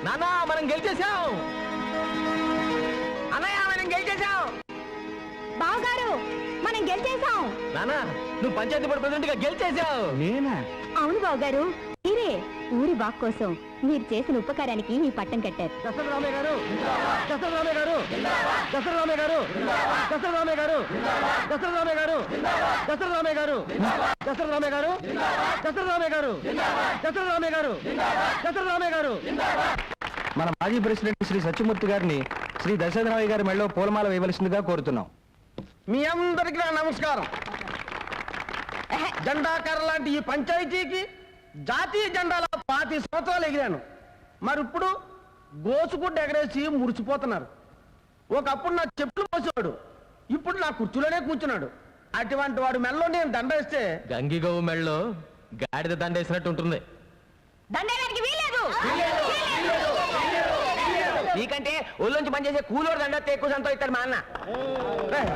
నానా మనం గెలిచేసాం. అన్నయ్య మనం గెలిచేసాం. బావగారు మనం గెలిచేసాం. నానా నువ్వు పంచాయతీ బోర్డు ప్రెసిడెంట్ గా గెలిచేసావు. నేనా? అవును బావగారు, మీరే ఊరి బాగు కోసం మీరు చేసిన ఉపకారానికి మీ పట్టం కట్టారు. దశరథరామయ్య గారు, దశరథరామయ్య గారు, దశరథరామయ్య గారు, దశరథరామయ్య గారు, దశరథరామయ్య గారు, దశరథరామయ్య గారు, దశరథరామయ్య గారు, దశరథరామయ్య గారు, దశరథరామయ్య గారు, దశరథరామయ్య గారు. మన మాజీ ప్రెసిడెంట్ శ్రీ సత్యమూర్తి గారిని శ్రీ దశరథరామయ్య గారి మెడలో పూలమాల వేయవలసిందిగా కోరుతున్నాం. మీ అందరికీ నా నమస్కారం. జెండాకార లాంటి ఈ పంచాయతీకి జాతీయ జెండాల 25 సంవత్సరాలు ఎగిరాను. మరి ఇప్పుడు గోసుగుడ్డ ఎగరేసి మురిసిపోతున్నారు. ఒకప్పుడు నా చెప్పులు మోసేవాడు, ఇప్పుడు నా కుర్చీలోనే కూర్చున్నాడు. అటువంటి వాడు మెల్లో నేను దండ వేస్తే గంగిగోవు మెళ్ళలో గాడిద దండేసినట్టు ఉంటుంది. దండేయడానికి వీలేదు. నీకంటే ఒళ్ళొంచి పనిచేసే కూలోడు దండ ఎక్కువ సంతోషిస్తాడు మా అన్న.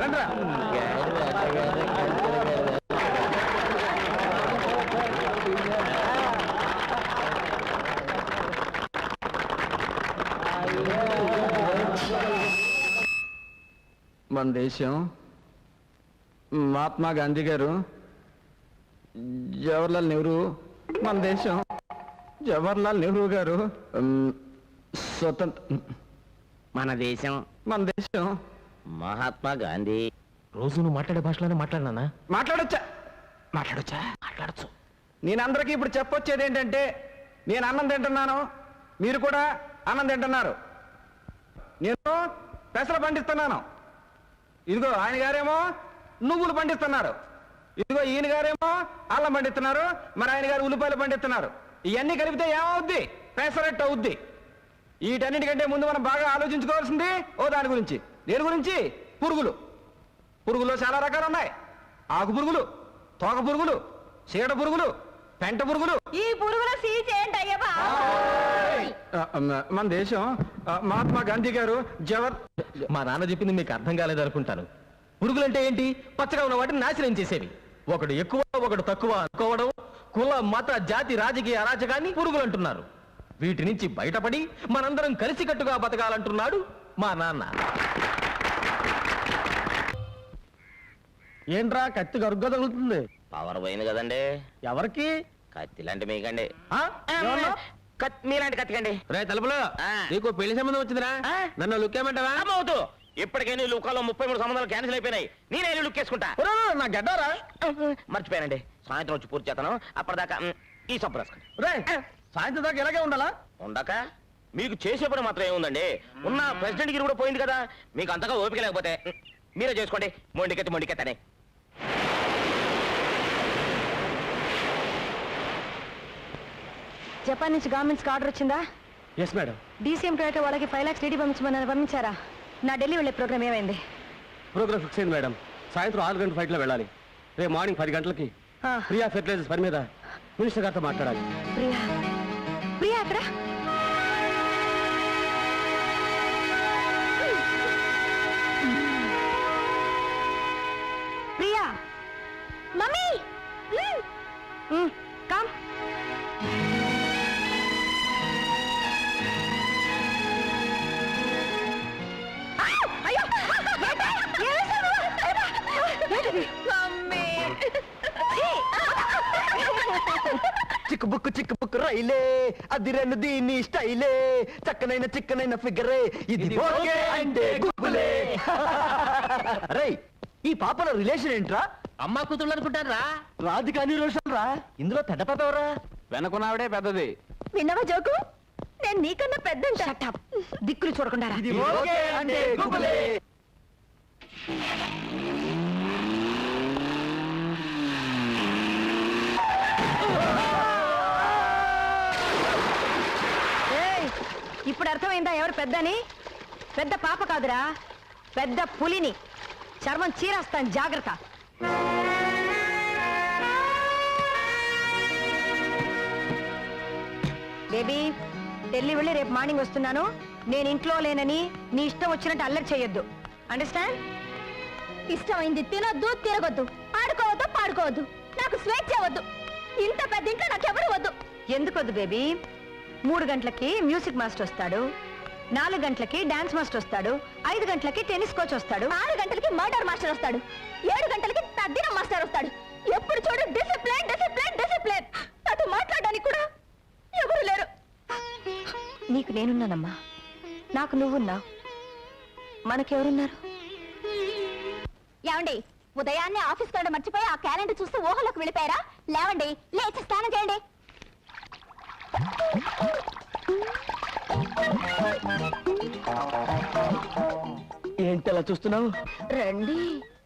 రండిరా. మన దేశం మహాత్మా గాంధీ గారు, జవహర్లాల్ నెహ్రూ, మన దేశం జవహర్లాల్ నెహ్రూ గారు స్వతంత్ర, మన దేశం మహాత్మా గాంధీ. రోజు నువ్వు మాట్లాడే భాషలోనే మాట్లాడినా? మాట్లాడొచ్చా? మాట్లాడచ్చు. నేను అందరికీ ఇప్పుడు చెప్పొచ్చేది ఏంటంటే, నేను అన్నం తింటున్నాను, మీరు కూడా అన్నం తింటున్నారు. నేను పెసలు పండిస్తున్నాను, ఇదిగో ఆయన గారేమో నువ్వులు పండిస్తున్నారు, ఇదిగో ఈయన గారేమో అల్లం పండిస్తున్నారు, మరి ఆయన గారు ఉల్లిపాయలు పండిస్తున్నారు. ఇవన్నీ కలిపితే ఏమవుద్ది? పెసరట్టు అవుద్ది. వీటన్నిటికంటే ముందు మనం బాగా ఆలోచించుకోవాల్సింది దాని గురించి. దేని గురించి? పురుగులో చాలా రకాలు ఉన్నాయి. ఆకు పురుగులు, తోక పురుగులు, చీడ పురుగులు, పెంట పురుగులు. ఈ పురుగులు సీచేయండి అయ్యా. మన దేశం మహాత్మా గాంధీ గారు మా నాన్న చెప్పింది మీకు అర్థం కాలేదనుకుంటాను. పురుగులంటే ఏంటి? పచ్చగా ఉన్న వాటిని నాశనం చేసేవి. ఒకడు ఎక్కువ ఒకడు తక్కువ అనుకోవడం, కుల మత జాతి రాజకీయ అరాచకాన్ని పురుగులు అంటున్నారు. వీటి నుంచి బయటపడి మనందరం కలిసికట్టుగా బతకాలంటున్నాడు మా నాన్న. ఏంట్రా కత్తి గరుగ్గా తగులుతుంది? పవర్ పోయింది కదండి. ఎవరికి? కత్తి లాంటి మీకండి. మీలాంటి కత్తికండి. రే తలుపులో నీకు పెళ్లి సంబంధం వచ్చిందిరా, నన్ను లుక్కేమంటావా? అమ్మవుతూ ఇప్పటికే నీ లుక్కాలో 33 సంబంధాలు క్యాన్సిల్ అయిపోయినాయి. నేనే లుక్ వేసుకుంటా. నా గడ్డారా మర్చిపోయానండి. సాయంత్రం వచ్చి పూర్తి చేస్తాను. అప్పటిదాకా ఈ సబ్బు రాసుకోండి. సాయంత్రం దాకా ఇలాగే ఉండాలా? ఉండక మీకు చేసే పని మాత్రం ఏముందండి? ఉన్న ప్రెసిడెంట్ గిరి కూడా పోయింది కదా. మీకు అంతగా ఓపిక లేకపోతే మీరే చేసుకోండి. మొండికెత్తనే. జపాన్ నుంచి గవర్నమెంట్స్కి ఆర్డర్ వచ్చిందా? Yes madam. డీసీఎం క్రెడిట్ వాళ్ళకి 5 lakhs డీడీ పంపించారా? నా ఢిల్లీ వెళ్ళే ప్రోగ్రామ్ ఏమైంది? ప్రోగ్రామ్ ఫిక్స్ అయింది మేడం. సాయంత్రం 6 గంటల ఫ్లైట్లో వెళ్ళాలి. రేపు మార్నింగ్ 10 గంటలకి ప్రియా ఫెర్టిలైజర్స్ పని మీద మినిస్టర్ గారితో మాట్లాడాలి. ప్రియా అక్కడ? Priya mummy come. చిక్కు బుక్కు రైలే అదిరెను దీని స్టైలే, చిక్కనైన ఫిగరే ఇది అంటే గుబ్బులే. రై ఈ పాపల రిలేషన్ ఏంట్రా? అమ్మా కూతుళ్ళు అనుకుంటారా? రాధికాని రోషన్ రా. ఇందులో పెద్దపదవరా? వెనకున్నావిడే పెద్దది. విన్నవా జోకు? నేను నీకన్నా పెద్ద. దిక్కులు చూడకుండా అంటే గుబ్బులే. ఇప్పుడు అర్థమైందా ఎవరు పెద్దని? పెద్ద పాప కాదురా, పెద్ద పులిని. చర్మం చీరేస్తాను, జాగ్రత్త. బేబీ ఢిల్లీ వెళ్ళి రేపు మార్నింగ్ వస్తున్నాను. నేను ఇంట్లో లేనని నీ ఇష్టం వచ్చినట్టు అల్లరి చేయొద్దు. అండర్స్టాండ్? ఇష్టమైంది తినొద్దు, తిరగొద్దు, ఆడుకోవద్దు, పాడుకోవద్దు. నాకు స్వేచ్ఛ వద్దు. ఇంత పెద్ద ఇంట్లో నాకెవరు వద్దు. ఎందుకు వద్దు బేబీ? 3 గంటలకి మ్యూజిక్ మాస్టర్ వస్తాడు, 4 గంటలకి డాన్స్ మాస్టర్ వస్తాడు, 5 గంటలకి టెన్నిస్ కోచ్ వస్తాడు, 6 గంటలకి మర్డర్ మాస్టర్ వస్తాడు, 7 గంటలకి తద్దినం మాస్టర్ వస్తాడు. ఎప్పుడు చూడు డిసిప్లిన్ డిసిప్లిన్ డిసిప్లిన్. నాతో మాట్లాడడానికి కూడా ఎవరు లేరు. నీకు నేనున్నానమ్మా, నాకు నువ్వున్నావు, మనకెవరున్నారు? ఏమండి, ఉదయాన్నే ఆఫీస్కి వెళ్ళడం మర్చిపోయి ఆ క్యాలెండర్ చూస్తూ ఊహలోకి వెళ్ళిపోయారా? లేవండి, లేచి స్నానం చేయండి. ఏంటి అలా చూస్తున్నావు? రండి.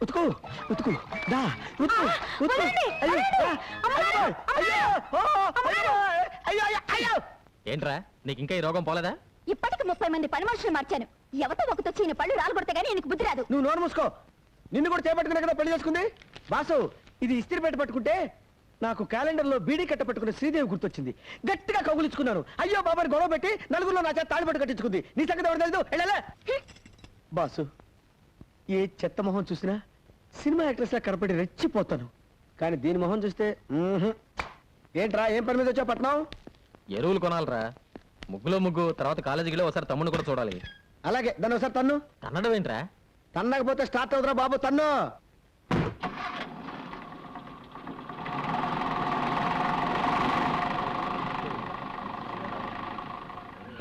ఉతుకు ఉతుకు దా ఉతుకు ఉతుకు. వదలండి, అయ్యో, వదలండి. దా. అయ్యో, అయ్యో, ఓ, అయ్యో, అయ్యో, అయ్యో, అయ్యో. ఏంట్రా నీకు ఇంకా ఈ రోగం పోలేదా? ఇప్పటికి 30 మంది పని మనుషులు మార్చాను. ఎవతో ఒకతో చీని పళ్ళు రాలగొడితే గానీ నీకు బుద్ధి రాదు. నువ్వు నోరు మూసుకో. నిన్ను కూడా చేపట్టుకునే కదా పెళ్లి చేసుకుంది. బాసు, ఇది ఇస్త్రీ పెట్టి పట్టుకుంటే నాకు క్యాలెండర్ లో బీడీ కట్ట పట్టుకున్న శ్రీదేవి గుర్తొచ్చింది. గట్టిగా కౌగులించుకున్నాను. అయ్యో బాబాని గొడవ పెట్టి నలుగురిలో నా చేత తాళిపట్టు కట్టించుకుంది. నీ సంగతి ఎవరు తెలుసు? వెళ్ళలే. బాసు, ఏ చెత్త మొహం చూసినా సినిమా యాక్ట్రెస్ లా కనపడి రెచ్చిపోతాను. కానీ దీని మొహం చూస్తే ఏంట్రా, ఏం పని మీద వచ్చావు పట్నం? ఎరువులు కొనాలరా. ముగ్గులో ముగ్గు, తర్వాత కాలేజీలో ఒకసారి తమ్ముడు కూడా చూడాలి. అలాగే, దాన్ని ఒకసారి తన్ను. కన్నడం ఏంట్రా? తన్నకపోతే స్టార్ట్ అవుతురా బాబు, తన్ను.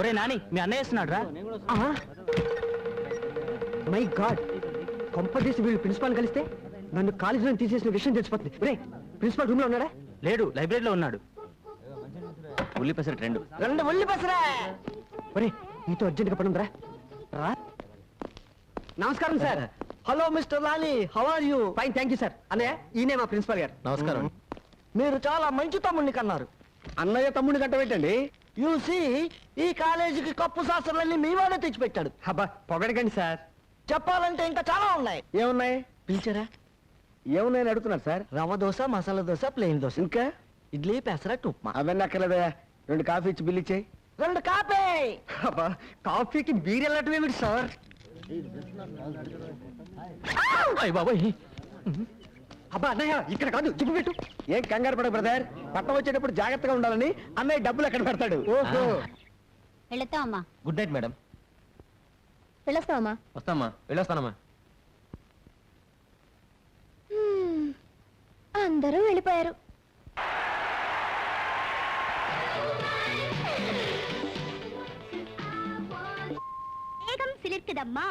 ఒరే నాని, మీ అన్నయ్య వేస్తున్నాడు రా. మై గాడ్, కొంపదీసి వీళ్ళు ప్రిన్సిపాల్ కలిస్తే నన్ను కాలేజీలో తీసేసిన విషయం తెలిసిపోతుంది. రే, ప్రిన్సిపాల్ రూమ్ లో ఉన్నాడా? లేడు, లైబ్రరీలో ఉన్నాడు. ఉల్లి పెసరట్ 2. 2 ఉల్లి పెసరా. ఒరే, నీతో అర్జెంట్ గా పనుందిరా. రా. నమస్కారం sir. Hello mister Lali, how are you? Fine, thank you sir. అన్నయ్య, ఈయనే మా ప్రిన్సిపాల్ గారు. నమస్కారం. మీరు చాలా మంచి తమ్ముడిని కన్నారు. అన్నయ్య తమ్ముడిని కంట పెట్టండి. యూసి, ఈ కాలేజీకి కప్పు శాస్త్రాలన్నీ మీ వాడే తెచ్చిపెట్టాడు. అబ్బా, పొగడకండి సార్. చెప్పాలంటే ఇంకా చాలా ఉన్నాయి. ఏమున్నాయి? పిలిచారా? ఏమున్నాయని అడుగుతున్నారు సార్. రవ్వ దోశ, మసాలా దోశ, ప్లెయిన్ దోశ, ఇంకా ఇడ్లీ, పెసరట్టు, ఉప్మా. అవన్నీ అక్కర్లేదయా. 2 కాఫీ ఇచ్చి బిల్ ఇచ్చేయి. 2 కాఫీ. అబ్బా, కాఫీకి బీర్ వెళ్ళటమేమిటి సార్? అయ్య బాబాయ్, అబ్బా అన్నయ్య, ఇక్కడ కాదు, జిప్పు పెట్టు. ఏం కంగారు పడ బ్రదర్, పట్టం వచ్చేటప్పుడు జాగ్రత్తగా ఉండాలని అన్నయ్య డబ్బులు ఎక్కడ పెడతాడు. ఓహో. వెళ్ళొస్తామమ్మా. Good night madam. వెళ్ళొస్తామమ్మా. వస్తామ్మా, వెళ్ళొస్తానమ్మా. అందరూ వెళ్ళిపోయారు. వేగం సిలిర్కిదమ్మా.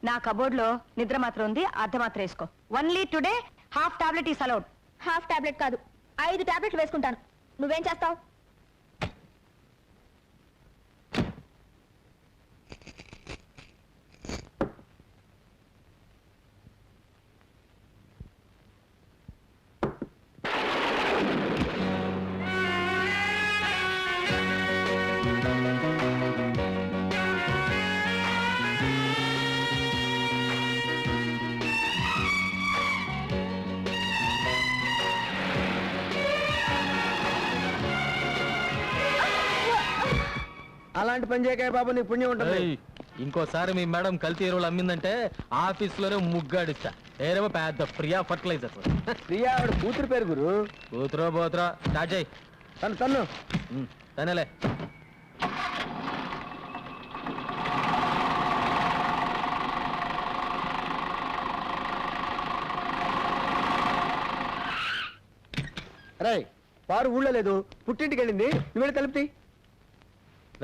నా కబోర్డ్ లో నిద్ర మాత్రం ఉంది, అర్ధ మాత్రం వేసుకో. Only today half tablet is allowed. Half tablet కాదు, 5 టాబ్లెట్లు వేసుకుంటాను. నువ్వేం చేస్తావు? అలాంటి పని చేయకాయ బాబు, నీకు పుణ్యం ఉంటుంది. ఏయ్, ఇంకోసారి మీ మేడం కల్తీ ఎరువులు అమ్మిందంటే ఆఫీస్ లోనే ముగ్గాడిస్తా. ఏరేమో పెద్ద ప్రియా ఫర్టిలైజర్స్. ప్రియా ఆవిడ కూతురు పేరు గురు. కూతురో పోతురో స్టార్ట్ చేయి. తన్ను. తనేలే. రే, పారు ఊళ్ళో లేదు, పుట్టింటికి వెళ్ళింది. నువ్వు వెళ్ళి తలుపుతి.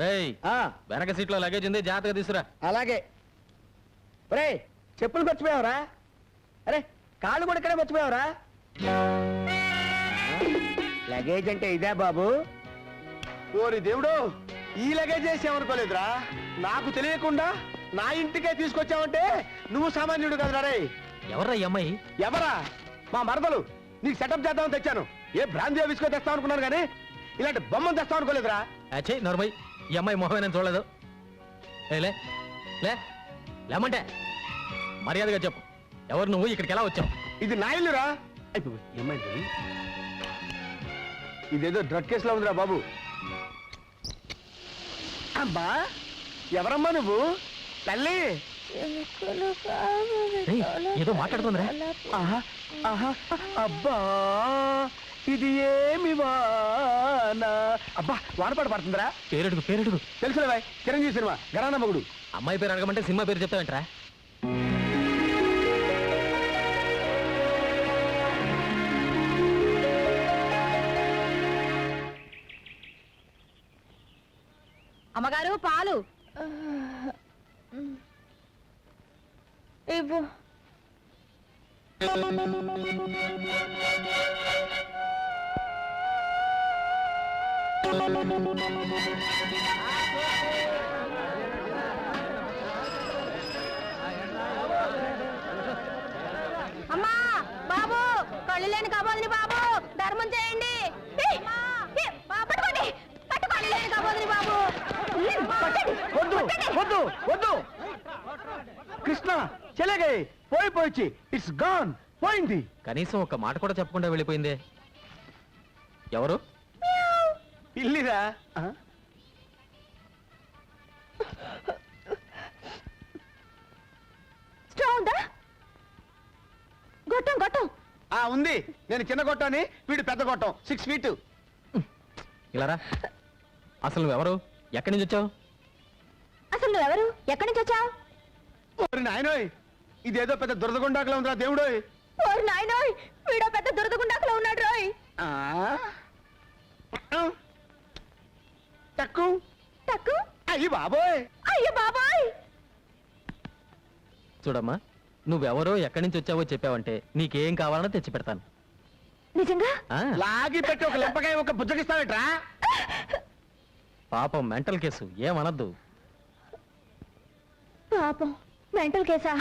రేయ్, వెనక సీట్లో లగేజ్ ఉంది, జాగ్రత్తగా తీసురా. అలాగే. రే, చెప్పులు మర్చిపోయావరా? అరే, కాళ్ళు కూడా ఇక్కడే మర్చిపోయావరా? లగేజ్ అంటే ఇదే బాబు. ఓరి దేవుడు, ఈ లగేజ్ చేసామనుకోలేదురా. నాకు తెలియకుండా నా ఇంటికే తీసుకొచ్చావంటే నువ్వు సామాన్యుడు కదరా. రే, ఎవర్రా ఈ అమ్మాయి? ఎవరా? మా మరదలు. నీకు సెటప్ చేద్దామని తెచ్చాను. ఏ బ్రాంతి ఆఫీస్కో తెస్తాం అనుకున్నాను కానీ ఇలాంటి బొమ్మను తెస్తాం అనుకోలేదురా. అచ్చే నోర్మై, ఈ అమ్మాయి మొహమే నేను చూడలేదు. లే లే లేమంటే మర్యాదగా చెప్పు, ఎవరు నువ్వు, ఇక్కడికి ఎలా వచ్చావు? ఇది నా ఇల్లురా. ఏమైంది? ఇదేదో డ్రగ్ కేసులో ఉందిరా బాబు. అబ్బా, ఎవరమ్మా నువ్వు? తల్లి, రేయ్, ఏదో మాట్లాడుతుందిరా. ఆహా ఆహా అబ్బా ఇది ఏమి వానా అబ్బా వానపాట పడుతుందిరా. పేరెడుగు పేరెడుగు. తెలుసులే బాయ్, చిరంజీవి సినిమా గరానా మగుడు. అమ్మాయి పేరు అడగమంటే సినిమా పేరు చెప్తావేంట్రా? అమ్మగారు పాలు. అమ్మా బాబు, కళ్ళు లేని కబోదిని బాబు, ధర్మం చేయండి. పట్టుకోండి, పట్టుకోండి లేని కబోదిని బాబు. వద్దు వద్దు వద్దు కృష్ణ చెలేగే పోయిపోయి ఇట్స్ గాన్ పోయింది. కనీసం ఒక మాట కూడా చెప్పకుండా వెళ్ళిపోయిందే. ఎవరు? ఇల్లిరా స్ట్రాంగ్ ఉందా? గొట్టం గొట్టం ఉంది. నేను చిన్న గొట్టాన్ని, వీడు పెద్ద గొట్టం 6 feet. ఇలా రా. అసలు నువ్వెవరు? ఎక్కడి నుంచి వచ్చావు? అసలు నువ్వెవరు? ఎక్కడి నుంచి వచ్చావు? ఓరి నాయనోయ్, ఇదేదో పెద్ద దురదగుండాకలా ఉందిరా దేవుడోయ్. ఓరి నాయనోయ్, వీడో పెద్ద దురదగుండాకులో ఉన్నాడు రోయ్. Tuck tuck. అయ్యి బాబోయ్. అయ్యో బాబాయ్. చూడమ్మా, నువ్వెవరో ఎక్కడి నుంచి వచ్చావో చెప్పావంటే నీకేం కావాలనో తెచ్చి పెడతాను. నిజంగా? ఆ, లాగి పెట్టి ఒక లెంపకాయ ఒక బుజ్జగిస్తావేట్రా? పాపం మెంటల్ కేసు, ఏమనద్దు. పాపం మెంటల్ కేసా?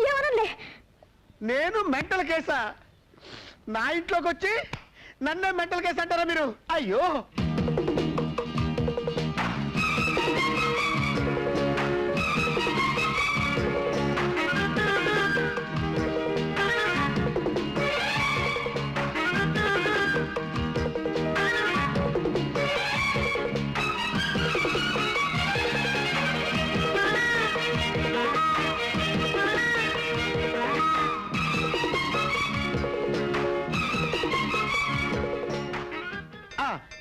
ఏమనలే. నేను మెంటల్ కేసా? నా ఇంట్లోకి వచ్చి నన్నే మెంటల్ కేసు అంటారా మీరు? అయ్యో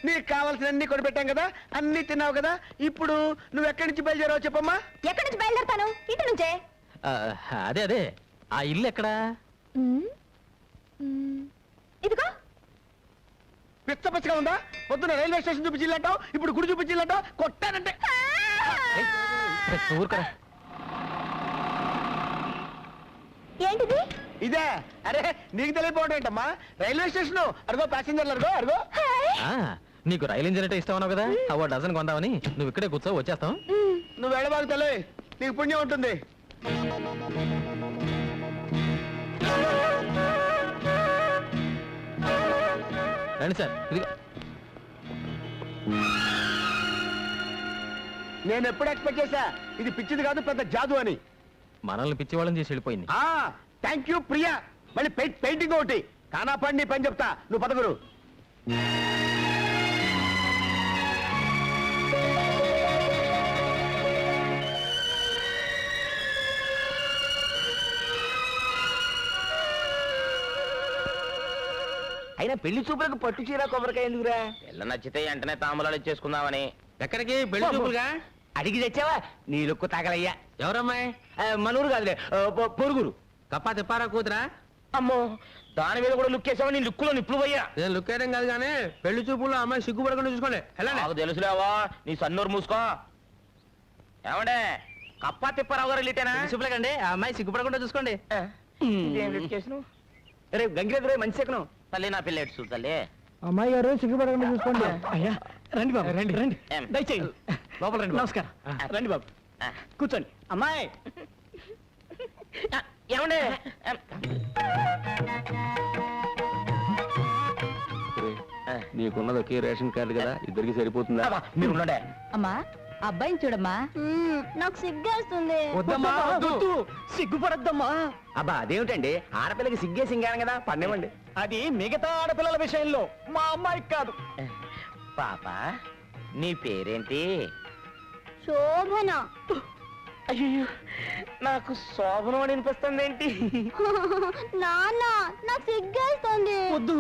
నీకు కావాల్సిన అన్ని కొనిపెట్టాం కదా, అన్ని తిన్నావు కదా. ఇప్పుడు నువ్వు ఎక్కడి నుంచి బయలుదేరావు చెప్పమ్మా. ఎక్కడి నుంచి బయలుదేరతాను? ఇంటి నుంచే. ఆ, అదే అదే, ఆ ఇల్లు ఎక్కడా? ఇదిగో. పిచ్చ పిచ్చగా ఉందా? పొద్దున రైల్వే స్టేషన్ చూపించిల్లంటావు, ఇప్పుడు గుడి చూపించిల్లంటావు. కొట్టానంటే ఊరుకరా. ఏంటిది? ఇదే. అరే నీకు తెలియపోవడం ఏంటమ్మా? రైల్వే స్టేషన్ అడుగో, ప్యాసింజర్లు అడుగో అడుగో. ఆ, నీకు రైలు ఇంజన్ అంటే ఇష్టం అన్నావు కదా, అవో డజన్ కొందామని. నువ్వు ఇక్కడే కూర్చో, వచ్చేస్తాం. నువ్వు వెళ్ళబాకు తల్లి, నీకు పుణ్యం ఉంటుంది. రండి సార్, ఇదిగో. నేను ఎప్పుడు ఎక్స్పెక్ట్ చేశా ఇది పిచ్చిది కాదు, పెద్ద జాదు అని. మనల్ని పిచ్చివాళ్ళని చేసి వెళ్ళిపోయింది. Thank you Priya. మళ్ళీ పెయింటింగ్ ఒకటి కానా పడి నీ పని చెప్తా. నువ్వు పదగురు. అయినా పెళ్లి చూపులకు పట్టు చీర కొబ్బరికాయ ఎందుకురా? పిల్ల నచ్చితే వెంటనే తాంబూలాలు ఇచ్చేసుకుందామని. ఎక్కడికి? పెళ్లి చూపులుగా? అడిగి తెచ్చావా? నీ లుక్కు తగలయ్యా. ఎవరమ్మాయి? మనూరు కాదులే, పొరుగురు. కప్పా తిప్పారా కూతురా? అమ్మో, దాని మీద కూడా లుక్ వేసావా? నీ లుక్కులో నిప్పులు పోయా. నేను లుక్ వేయడం కాదు కానీ పెళ్లి చూపుల్లో అమ్మాయి సిగ్గుపడకుండా చూసుకోండి. నాకు తెలుసులేవా, నీ సన్నూరు మూసుకో. ఏమండే, కప్పా తిప్పారావు గారు లిటేనా? చూపులేకండి, ఆ అమ్మాయి సిగ్గుపడకుండా చూసుకోండి. రేపు గంగిరెద్దురే మంచి సెకను. తల్లి నా పిల్ల ఎటు తల్లి. అమ్మాయి గారు సిగ్గుపడకుండా చూసుకోండి. అయ్యా రండి బాబు, రండి రండి, దయచేయండి. లోపల రండి. నమస్కారం. రండి బాబు, కూర్చోండి. అమ్మాయి ఏమండే, నీకున్నది ఒకే రేషన్ కార్డు కదా, ఇద్దరికి సరిపోతుందా? మీరు ఉండండి. అమ్మా, అబ్బాయిని చూడమ్మా. నాకు సిగ్గేస్తుంది. వద్దమ్మా, వద్దు. సిగ్గుపడద్దమ్మా. అబ్బా అదేమిటండి, ఆడపిల్లకి సిగ్గే సింగాను కదా, పన్నివ్వండి. అది మిగతా ఆడపిల్లల విషయంలో, మా అమ్మాయికి కాదు. పాప, నీ పేరేంటి? శోభన. అయ్యో నాకు శోభనం అని అనిపిస్తుంది ఏంటి? నాన్న నాకు సిగ్గేస్తుంది. వద్దు,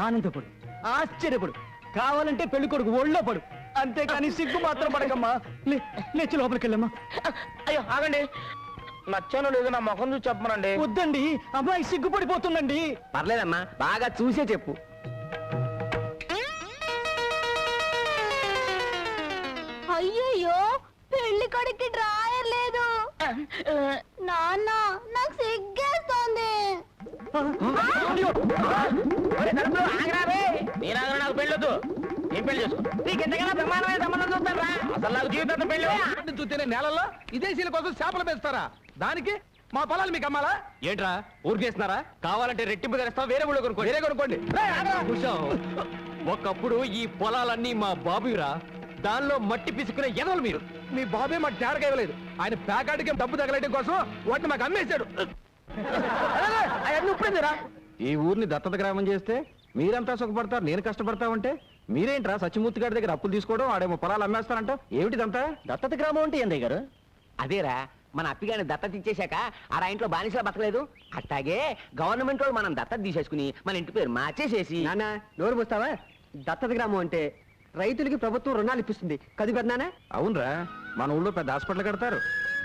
ఆనందపడు, ఆశ్చర్యపడు, కావాలంటే పెళ్లి కొడుకు ఒళ్ళో పడు, అంతేకాని సిగ్గు మాత్రం పడకమ్మా. లేచి లోపలికి వెళ్ళమ్మా. అయ్యో ఆగండి, నచ్చానో లేదో నా ముఖం చూసి చెప్పమనండి. వద్దండి, అమ్మాయి సిగ్గుపడిపోతుందండి. పర్లేదమ్మా, బాగా చూసే చెప్పు. అయ్యయ్యో పెళ్లి కొడుక్కి డ్రాయర్ లేదు. నాన్న నాకు సిగ్గేస్తుంది. నేను ఆగను, నాకు పెళ్ళొద్దు. ఏం పెళ్లి చేసుకో, నీకు ఎంతకైనా బ్రహ్మాండమైన సంబంధం చూస్తారా? అసలు నాకు జీవితం పెళ్లి. చూస్తేనే నేలల్లో విదేశీయుల కోసం చేపలు పెంచుతారా? దానికి మా పొలాలు మీకు అమ్మాలా? ఏంట్రా ఊరికేస్తున్నారా? కావాలంటే రెట్టింపు ధరిస్తాం, వేరే ఊళ్ళో కొనుక్కోండి. వేరే కొనుక్కోండి. ఒకప్పుడు ఈ పొలాలన్నీ మా బాబురా, దానిలో మట్టి పిసుకునే ఎదవలు మీరు. మీ బాబే మాకు తేరగా ఇవ్వలేదు, ఆయన ప్యాకాటికి డబ్బు తగలటం కోసం వాటిని మాకు అమ్మేశాడు. అవన్నీ ఉప్పుడేందిరా? ఈ ఊరిని దత్తత గ్రామం చేస్తే మీరంతా సుఖపడతారు, నేను కష్టపడతా ఉంటే మీరేంట్రా సత్యమూర్తి గారి దగ్గర అప్పులు తీసుకోవడం, ఆడేమో పొలాలు అమ్మేస్తారంట. ఏమిటిదంతా? దత్తత గ్రామం అంటే ఏందయ్య గారు? అదేరా, మన అప్పిగాని దత్తత ఇచ్చేశాక ఆ ఇంట్లో బానిసలా బతకలేదు, అట్టాగే గవర్నమెంట్ వాళ్ళు మనం దత్తత తీసేసుకుని మన ఇంటి పేరు మార్చేసేసి. నాన్న నోరు పోస్తావా? దత్తత గ్రామం అంటే రైతులకి ప్రభుత్వం రుణాలు ఇప్పిస్తుంది కది పెద్దనా? అవునరా, మన ఊళ్ళో పెద్ద హాస్పిటల్ కడతారు,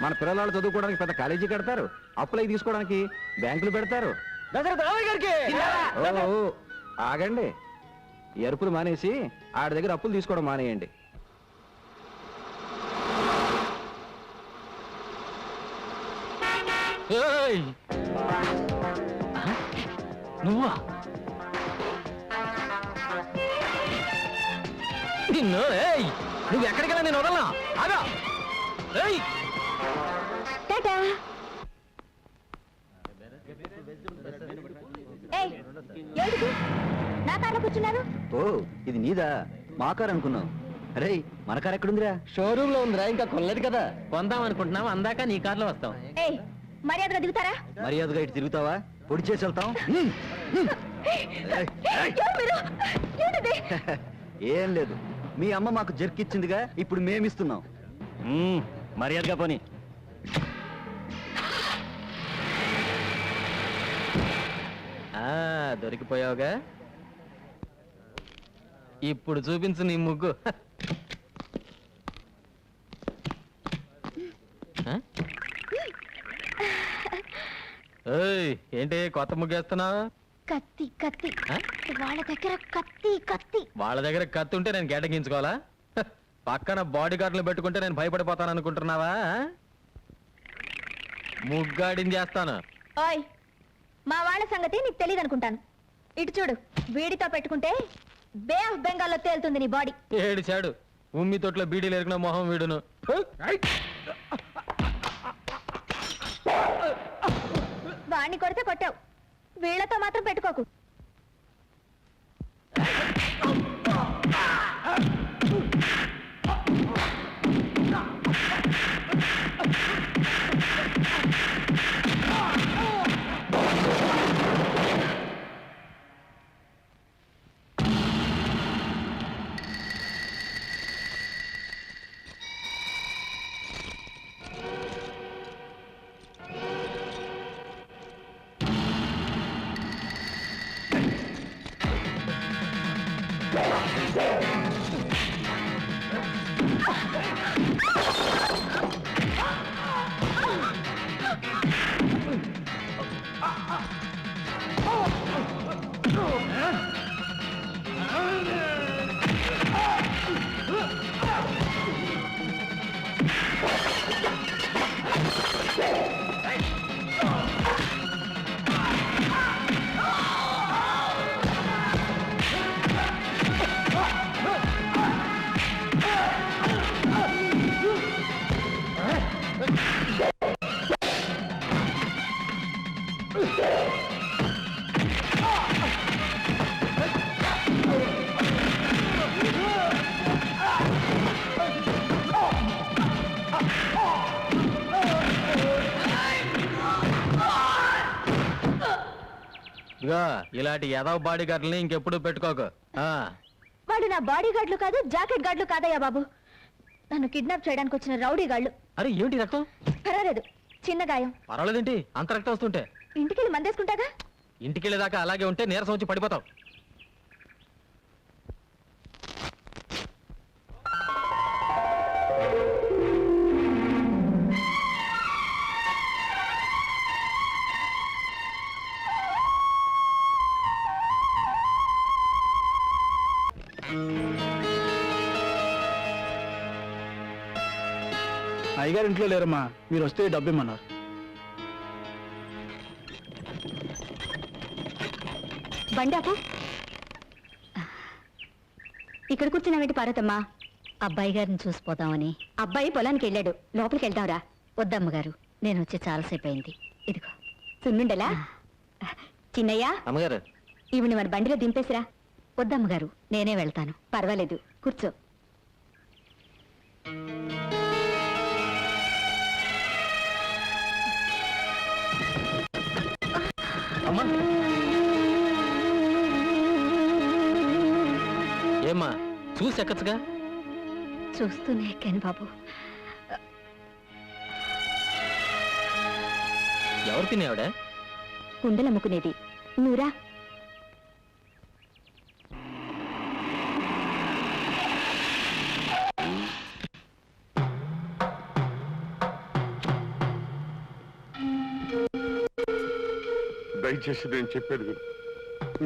మన పిల్లలు చదువుకోవడానికి పెద్ద కాలేజీ కడతారు, అప్పులకి తీసుకోవడానికి బ్యాంకులు పెడతారు. ఓ, ఆగండి, ఈ అరుపులు మానేసి ఆడి దగ్గర అప్పులు తీసుకోవడం మానేయండి. నువ్వా? నిన్ను నువ్వు ఎక్కడికెళ్ళా నేను వదలనా? ఆగా. ఏయ్, టాటా. ఏయ్, ఏంటిది? నా కార్లో కూర్చున్నారు. ఓ, ఇది నీదా? మా కారు అనుకున్నావు. అరే, మన కారు ఎక్కడుందిరా? షోరూమ్ లో ఉందిరా, ఇంకా కొనలేదు కదా. కొందాం అనుకుంటున్నావు, అందాక నీ కార్లో వస్తాం. ఏయ్, మర్యాదగా దిగుతారా? మర్యాదగా ఇటు తిరుగుతావా? పొడి చేసి వెళ్తాం. ఎవరు మీరు? ఏంటిది? ఏం లేదు, మీ అమ్మ మాకు జర్కిచ్చిందిగా, ఇప్పుడు మేమిస్తున్నాం. మర్యాదగా పోనీ. దొరికిపోయావుగా, ఇప్పుడు చూపించు నీ ముగ్గు. ఏయ్, ఏంటి కొత్త ముగ్గేస్తున్నావు? కత్తి కత్తి, వాళ్ళ దగ్గర కత్తి కత్తి. వాళ్ళ దగ్గర కత్తి ఉంటే నేను కేటగించుకోవాలా? పక్కన బాడీ గార్డులు పెట్టుకుంటే నేను భయపడిపోతాను అనుకుంటున్నావా? ముగ్గాడిని చేస్తాను. ఓయ్, మా వాళ్ళ సంగతి నీకు తెలియదు అనుకుంటాను. ఇటు చూడు, వీడితో పెట్టుకుంటే బే ఆఫ్ బెంగాల్లో తేలుతుంది నీ బాడీ. ఏడిచాడు, ఉమ్మి తొట్లో బీడీలు ఎరిగిన మొహం వీడును. వాణ్ణి కొడితే కొట్టావు, వీళ్ళతో మాత్రం పెట్టుకోకు. ఇదిగో, ఇలాంటి ఎదవ బాడీ గార్డులని ఇంకెప్పుడు పెట్టుకోకు. వాడు నా బాడీ గార్డులు కాదు, జాకెట్ గార్డులు కాదయ్యా బాబు. నన్ను కిడ్నాప్ చేయడానికి వచ్చిన రౌడీ గాళ్ళు. అరే ఏమిటి రక్తం? పర్వాలేదు, చిన్న గాయం. పర్వాలేదేంటి అంత రక్తం వస్తుంటే? ఇంటికెళ్ళి మందేసుకుంటాగా. ఇంటికెళ్ళేదాకా అలాగే ఉంటే నీరసం వచ్చి పడిపోతావు. అయ్యగారు ఇంట్లో లేరమ్మా, మీరు వస్తే డబ్బు ఇమ్మన్నారు. బండాపు ఇక్కడ కూర్చున్నావేంటి పార్వతమ్మా? అబ్బాయి గారిని చూసిపోతామని. అబ్బాయి పొలానికి వెళ్ళాడు, లోపలికి వెళ్దాంరా. వద్దమ్మగారు, నేను వచ్చి చాలాసేపు అయింది. ఇదిగో సున్నుండలా. చిన్నయ్య, అమ్మగారు ఈవిని మన బండిలో దింపేసిరా. వద్దమ్మగారు, నేనే వెళ్తాను. పర్వాలేదు, కూర్చో. అమ్మా ఏమ్మా చూసి ఎక్కచ్చుగా. చూస్తూనే ఎక్కాను బాబు. ఎవరు తినేవాడా? కుండలమ్ముకునేది. నువ్వురా. దయచేసి నేను చెప్పేది విను.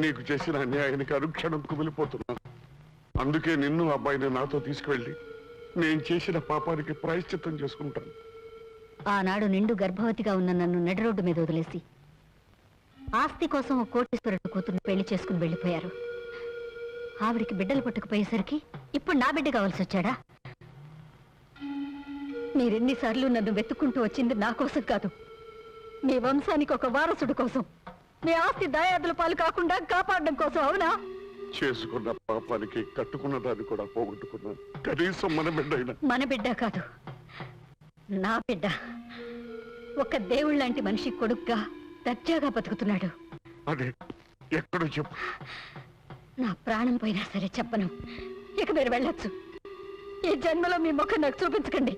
నీకు చేసిన అన్యాయానికి అనుక్షణం కుమిలిపోతున్నాను. అందుకే నిన్ను అబ్బాయిని నాతో తీసుకువెళ్ళి నేను చేసిన పాపానికి ప్రాయశ్చిత్తం చేసుకుంటాను. ఆనాడు నిండు గర్భవతిగా ఉన్న నన్ను నడి రోడ్డు మీద వదిలేసి ఆస్తి కోసం ఓ కోటీశ్వరుడు కూతుర్ని పెళ్లి చేసుకుని వెళ్ళిపోయారు. ఆవిడికి బిడ్డలు పుట్టకపోయేసరికి ఇప్పుడు నా బిడ్డ కావాల్సి వచ్చాడా? మీరెన్నిసార్లు నన్ను వెతుక్కుంటూ వచ్చింది నా కోసం కాదు, మీ వంశానికి ఒక వారసుడు కోసం, మీ ఆస్తి దాయాదుల పాలు కాకుండా కాపాడడం కోసం. అవునా? చేసుకున్న పాపానికి కట్టుకున్న దాన్ని కూడా పోగొట్టుకున్నాను. కనీసం మన బిడ్డ అయినా. మన బిడ్డ కాదు, నా బిడ్డ. ఒక దేవుళ్ళ లాంటి మనిషి కొడుగ్గా దర్జాగా బతుకుతున్నాడు. అదే ఎక్కడో చెప్పు. నా ప్రాణం పోయినా సరే చెప్పను. ఇక మీరు వెళ్ళొచ్చు. ఈ జన్మలో మీ ముఖం నాకు చూపించకండి.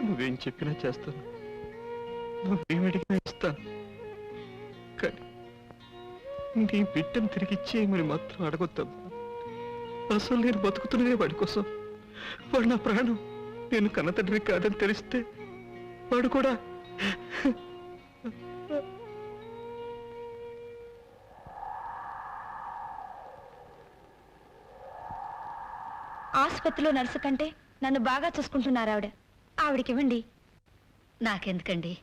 నువ్వేం చెప్పినా చేస్తాను, నువ్వేమడిగినా ఇస్తాను. కానీ నీ బిడ్డను తిరిగి ఇచ్చేయమని మాత్రం అడగొద్దమ్మా. అసలు నేను బతుకుతున్నదే వాడి కోసం. వాడు నా ప్రాణం. నేను కన్న తండ్రి కాదని తెలిస్తే వాడు కూడా. ఆసుపత్రిలో నర్సు కంటే నన్ను బాగా చూసుకుంటున్నారు ఆవిడ. ఆవిడకివ్వండి. నాకెందుకండి?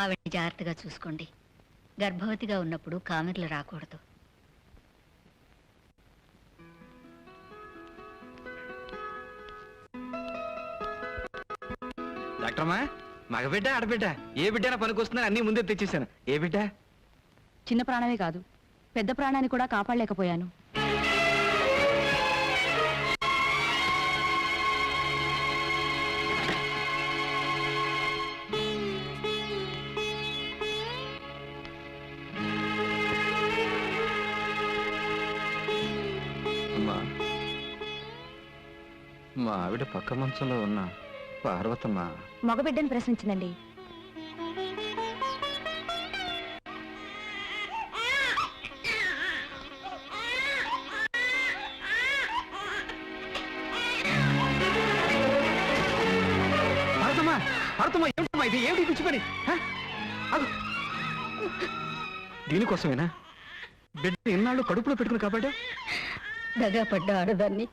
ఆవిడని జాగ్రత్తగా చూసుకోండి. గర్భవతిగా ఉన్నప్పుడు కామెర్లు రాకూడదు. డాక్టర్మా, మగబిడ్డ ఆడబిడ్డ ఏ బిడ్డ పనికొస్తుందని అన్ని ముందే తెచ్చేసాను. ఏ బిడ్డ? చిన్న ప్రాణమే కాదు, పెద్ద ప్రాణాన్ని కూడా కాపాడలేకపోయాను. మా ఆవిడ పక్క మంచంలో ఉన్న పార్వతమ్మ మగబిడ్డను ప్రశ్నించిందండి. పార్వతమ్మ, ఏమిటమ్మా ఇది? ఏమిటి పిచ్చి పని? దీనికోసమేనా బిడ్డ ఇన్నాళ్ళు కడుపులో పెట్టుకుని కాబట్టి? దగా పడ్డ ఆడదాన్ని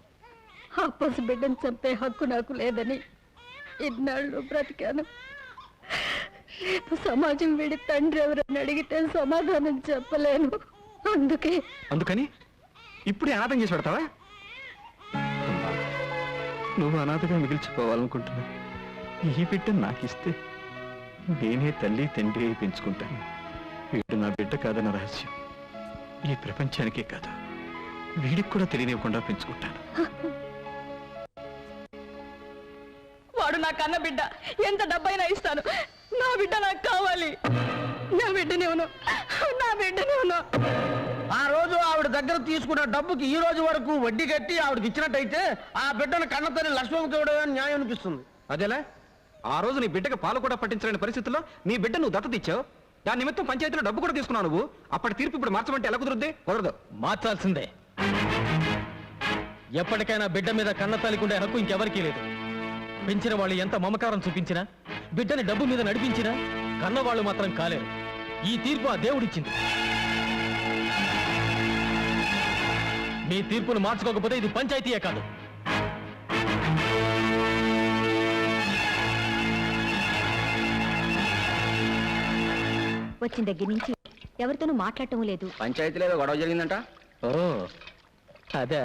ఆ పసి బిడ్డను చంపే హక్కు నాకు లేదని ఇన్నాళ్ళు బ్రతికాను. రేపు సమాజం వీడి తండ్రి ఎవరని అడిగితే సమాధానం చెప్పలేను. అందుకని ఇప్పుడే అనాథం చేసి పెడతావా? నువ్వు అనాథగా మిగిల్చిపోవాలనుకుంటున్నా. ఈ బిడ్డ నాకిస్తే నేనే తల్లి తండ్రి అయి పెంచుకుంటాను. వీడు నా బిడ్డ కాదన్న రహస్యం ఈ ప్రపంచానికే కాదు, వీడికి కూడా తెలియనివ్వకుండా పెంచుకుంటాను. వాడు నా కన్న బిడ్డ. ఎంత డబ్బైనా ఇస్తాను. నా బిడ్డ నాకు కావాలి. నా బిడ్డనే ఉన్నావు, నా బిడ్డనే ఉన్నావు. ఆ రోజు ఆవిడ దగ్గర తీసుకున్న డబ్బుకి ఈ రోజు వరకు వడ్డీ కట్టి ఆవిడకి ఇచ్చినట్టయితే ఆ బిడ్డను కన్నతల్లి లక్ష్మమ్మకి ఇవ్వడం న్యాయం అనిపిస్తుంది. అదేలా ఆ రోజు నీ బిడ్డకి పాలు కూడా పట్టించలేని పరిస్థితుల్లో నీ బిడ్డ నువ్వు దత్తత ఇచ్చావు. దాని నిమిత్తం పంచాయతీలో డబ్బు కూడా తీసుకున్నావు నువ్వు. అప్పటి తీర్పు ఇప్పుడు మార్చమంటే ఎలా కుదురుద్ది? కుదరదు. మార్చాల్సిందే. ఎప్పటికైనా బిడ్డ మీద కన్న తల్లికుండే హక్కు ఇంకెవరికీ లేదు. పెంచిన వాళ్ళు ఎంత మమకారం చూపించినా, బిడ్డని డబ్బు మీద నడిపించినా కన్నవాళ్ళు మాత్రం కాలేరు. ఈ తీర్పు ఆ దేవుడిచ్చింది. మీ తీర్పును మార్చుకోకపోతే ఇది పంచాయతీయే కాదు. వచ్చిన దగ్గర నుంచి ఎవరితోనూ మాట్లాడటం లేదు. పంచాయతీలో ఏదో గొడవ జరిగిందంట. ఓ అదే.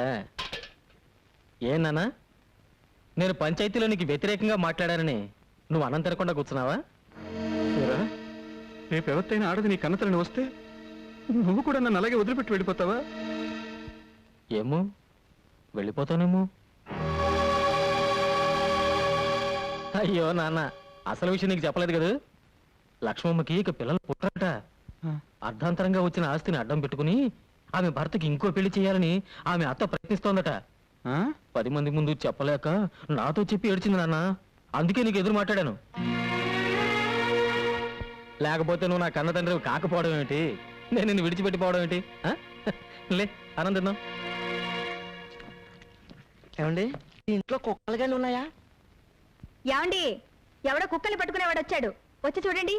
ఏనానా, నేను పంచాయతీలో నీకు వ్యతిరేకంగా మాట్లాడానని నువ్వు అన్నం తినకుండా కూర్చున్నావా? రేపు ఎవరితైనా ఆడది నీ కన్నతలని వస్తే నువ్వు కూడా నన్ను అలాగే వదిలిపెట్టి వెళ్ళిపోతావా? ఏమో, వెళ్ళిపోతానేమో. అయ్యో నాన్న, అసలు విషయం నీకు చెప్పలేదు కదా. లక్ష్మమ్మకి ఇక పిల్లలు పుట్టారట. అర్ధాంతరంగా వచ్చిన ఆస్తిని అడ్డం పెట్టుకుని ఆమె భర్తకి ఇంకో పెళ్లి చేయాలని ఆమె అత్త ప్రయత్నిస్తోందట. 10 మంది ముందు చెప్పలేక నాతో చెప్పి ఏడ్చింది నాన్న. అందుకే నీకు ఎదురు మాట్లాడాను. లేకపోతే నువ్వు నా కన్న తండ్రి కాకపోవడం ఏమిటి, నేను నిన్ను విడిచిపెట్టిపోవడం ఏంటి? లే ఆనందం. ఏమండి, ఇంట్లో కుక్కలు కానీ ఉన్నాయా? ఏమండి, ఎవడో కుక్కల్ని పట్టుకునేవాడు వచ్చాడు. వచ్చి చూడండి.